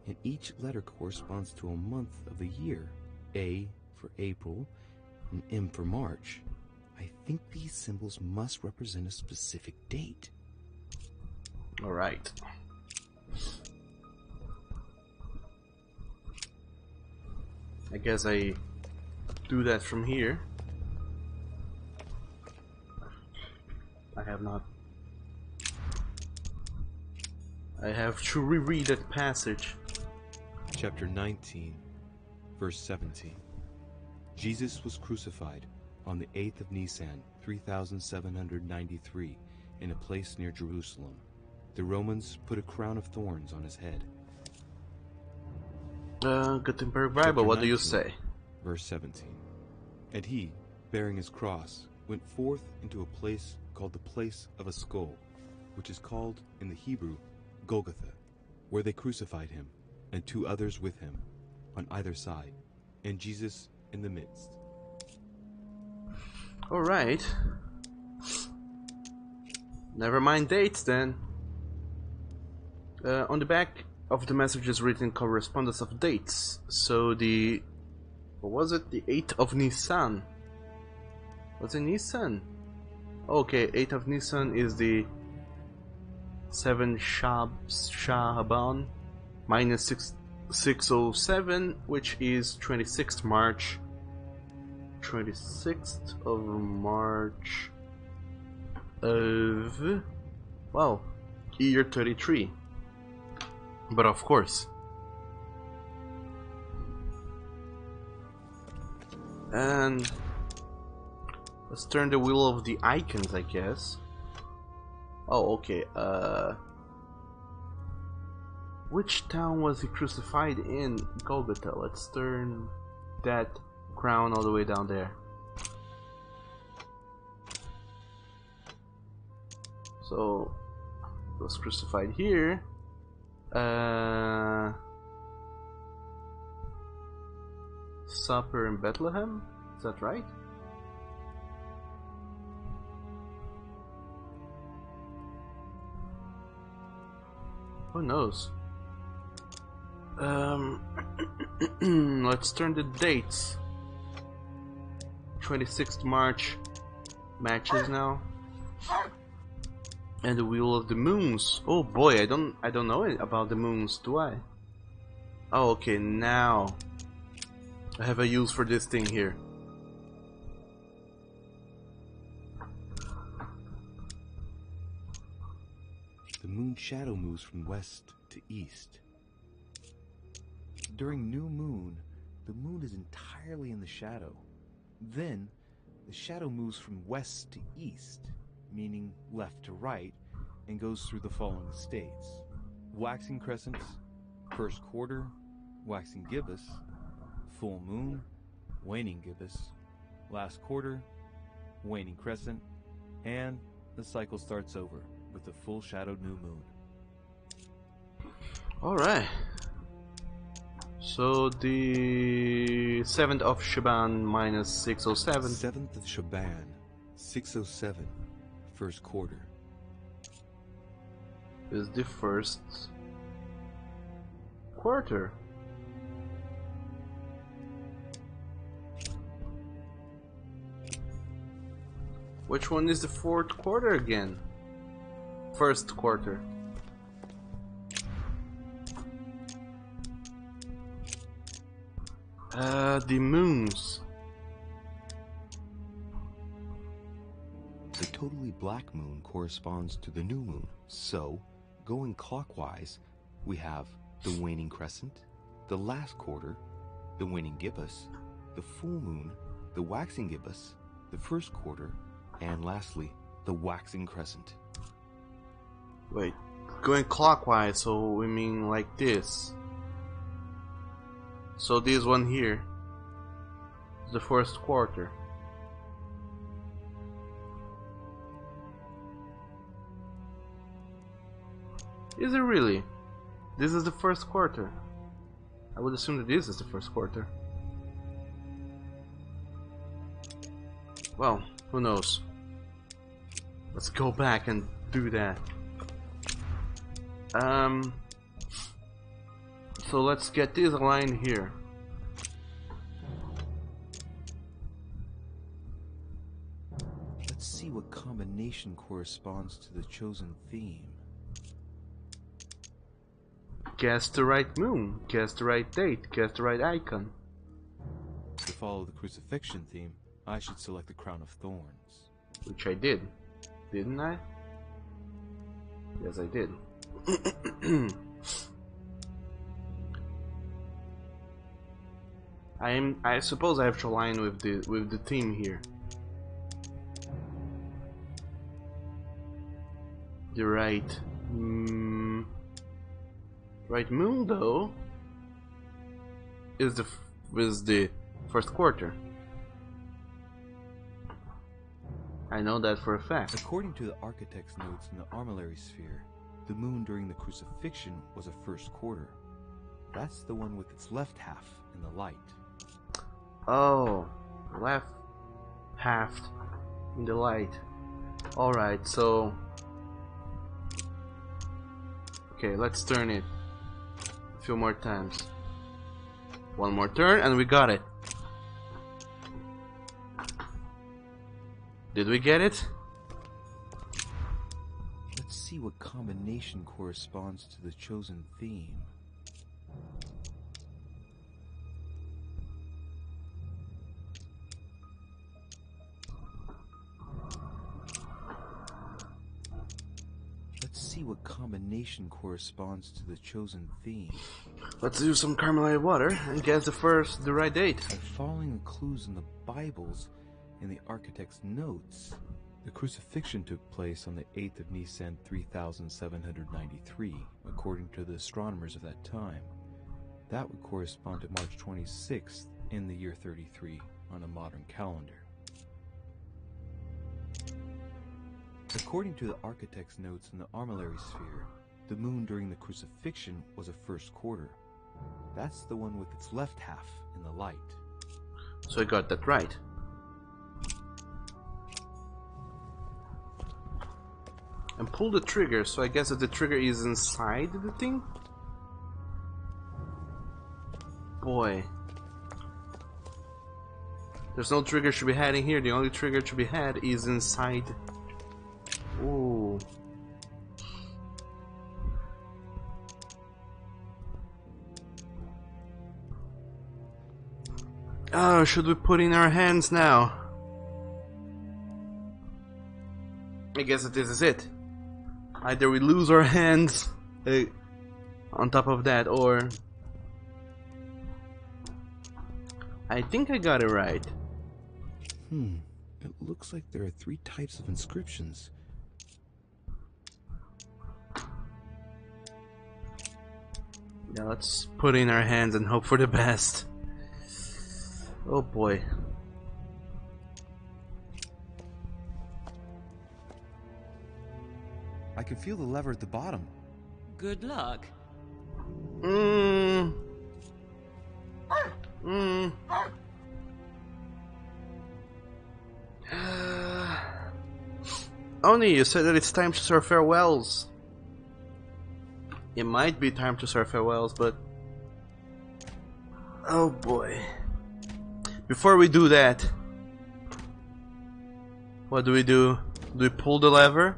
and each letter corresponds to a month of the year. A for April, and M for March. I think these symbols must represent a specific date. Alright. I guess I do that from here. I have not. I have to reread that passage. Chapter 19, verse 17. Jesus was crucified on the 8th of Nisan, 3793, in a place near Jerusalem. The Romans put a crown of thorns on his head. Gutenberg Bible, what do you say? Verse 17. And he, bearing his cross, went forth into a place called the place of a skull, which is called in the Hebrew Golgotha, where they crucified him, and 2 others with him, on either side, and Jesus in the midst. Alright. Never mind dates then. On the back of the message is written correspondence of dates. So the... what was it? The 8th of Nisan. What's in Nisan? Okay, 8th of Nisan is the 7 Shaban minus 607, which is 26th March. 26th of March of... well, year 33. But of course. And let's turn the wheel of the icons, I guess. Oh, okay. Which town was he crucified in? Golgotha. Let's turn that crown all the way down there. So, he was crucified here. Supper in Bethlehem? Is that right? Who knows? Let's turn the dates. 26th March matches now. And the Wheel of the Moons. Oh boy, I don't know about the moons, do I? Oh, okay, now I have a use for this thing here. The moon shadow moves from west to east. During new moon, the moon is entirely in the shadow. Then, the shadow moves from west to east, meaning left to right, and goes through the following states: waxing crescents, first quarter, waxing gibbous, full moon, waning gibbous, last quarter, waning crescent, and the cycle starts over with the full shadowed new moon. Alright. So the 7th of Shaban minus 607. 7th of Shaban, 607, first quarter. Is the first quarter. Which one is the 4th quarter again? First quarter. The moons. The totally black moon corresponds to the new moon. So, going clockwise, we have the waning crescent, the last quarter, the waning gibbous, the full moon, the waxing gibbous, the first quarter, and lastly, the waxing crescent. Wait, going clockwise, so we mean like this. So this one here. the first quarter. Is it really? This is the first quarter. I would assume that this is the first quarter. Well, who knows? Let's go back and do that. So let's get this line here. Let's see what combination corresponds to the chosen theme. Guess the right moon, guess the right date, guess the right icon. To follow the crucifixion theme, I should select the crown of thorns. Which I did. Didn't I? Yes, I did. I suppose I have to align with the theme here. The right right moon though is the first quarter. I know that for a fact. According to the architect's notes in the armillary sphere, the moon during the crucifixion was a first quarter. That's the one with its left half in the light. Oh, left half in the light. Alright, so okay, let's turn it a few more times. One more turn and we got it. Did we get it? Let's see what combination corresponds to the chosen theme. Let's see what combination corresponds to the chosen theme. Let's do some Carmelite water and guess the right date. By following the clues in the Bibles in the architect's notes, the crucifixion took place on the 8th of Nisan 3793, according to the astronomers of that time. That would correspond to March 26th in the year 33 on a modern calendar. According to the architect's notes in the armillary sphere, the moon during the crucifixion was a first quarter. That's the one with its left half in the light. So I got that right. And pull the trigger, so I guess that the trigger is inside the thing? Boy. There's no trigger to be had in here, the only trigger to be had is inside. Ooh. Oh, should we put in our hands now? I guess that this is it. Either we lose our hands on top of that, or I think I got it right. It looks like there are 3 types of inscriptions. Yeah, let's put in our hands and hope for the best. Oh boy. I can feel the lever at the bottom. Good luck. Oni, you said that it's time to say farewells. It might be time to say farewells, but oh boy. Before we do that, what do? Do we pull the lever?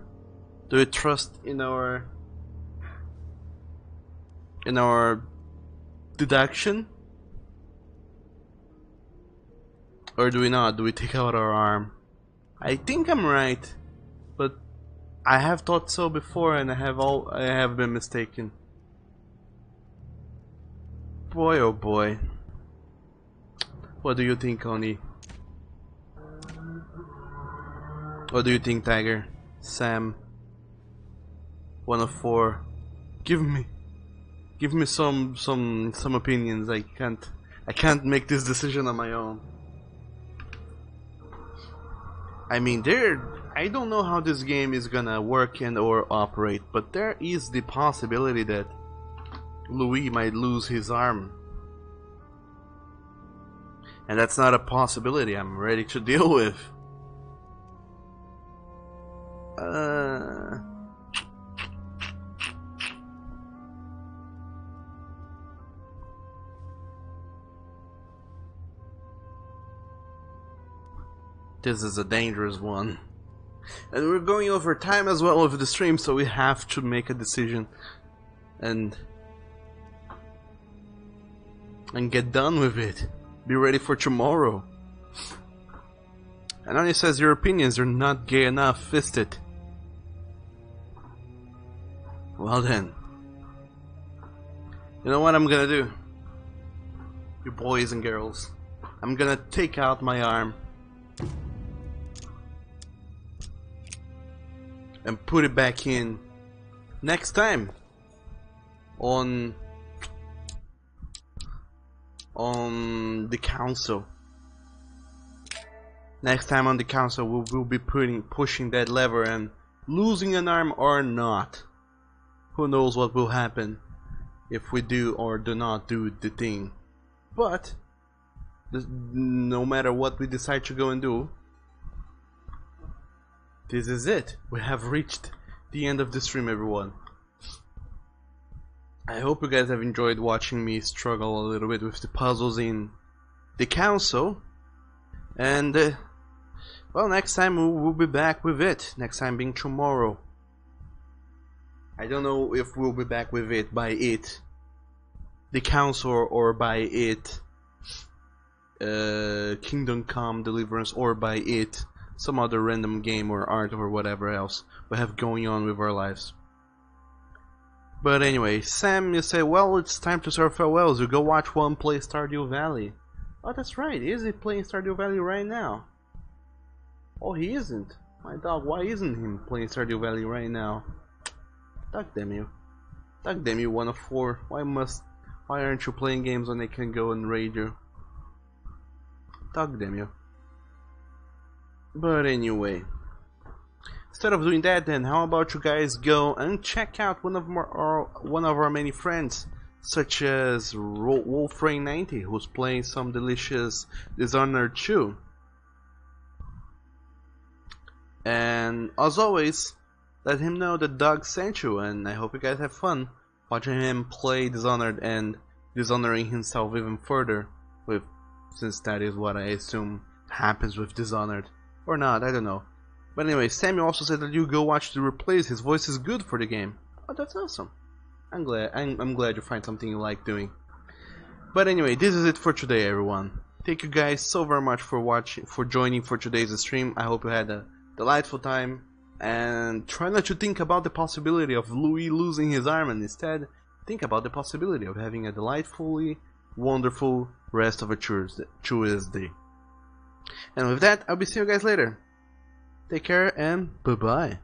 Do we trust in our deduction? Or do we not? Do we take out our arm? I think I'm right, but I have thought so before and I have been mistaken. Boy oh boy. What do you think, Oni? What do you think, Tiger? Sam? 1 of 4. Give me some opinions. I can't make this decision on my own. I mean, I don't know how this game is gonna work and or operate, but there is the possibility that Louis might lose his arm. And that's not a possibility I'm ready to deal with. This is a dangerous one. And we're going over time as well with the stream, so we have to make a decision and get done with it. Be ready for tomorrow. And Anya says your opinions are not gay enough, is it? Well then. You know what I'm gonna do? You boys and girls. I'm gonna take out my arm and put it back in next time on the council. Next time on the council we will be pushing that lever and losing an arm or not. Who knows what will happen if we do or do not do the thing. But no matter what we decide to go and do, this is it. We have reached the end of the stream, everyone. I hope you guys have enjoyed watching me struggle a little bit with the puzzles in the council. And, well, next time we'll be back with it. Next time being tomorrow. I don't know if we'll be back with it by it, the council, or by it, Kingdom Come Deliverance, or by it, some other random game or art or whatever else we have going on with our lives. But anyway, Sam, you say, well, it's time to say farewells. You go watch one play Stardew Valley. Oh, that's right. Is he playing Stardew Valley right now? Oh, he isn't. My dog, why isn't he playing Stardew Valley right now? Dog damn you. Dog damn you, 1 of 4. Why aren't you playing games when they can go and raid you? Dog damn you. But anyway, instead of doing that, then how about you guys go and check out one of our many friends, such as Wolfrain90, who's playing some delicious Dishonored 2. And as always, let him know that Doug sent you, and I hope you guys have fun watching him play Dishonored and dishonoring himself even further, since that is what I assume happens with Dishonored. Or not, I don't know. But anyway, Samuel also said that you go watch the replays. His voice is good for the game. Oh, that's awesome. I'm glad you find something you like doing. But anyway, this is it for today, everyone. Thank you guys so very much for joining for today's stream. I hope you had a delightful time. And try not to think about the possibility of Louis losing his arm, and instead think about the possibility of having a delightfully wonderful rest of a Tuesday. And with that, I'll be seeing you guys later. Take care and bye-bye.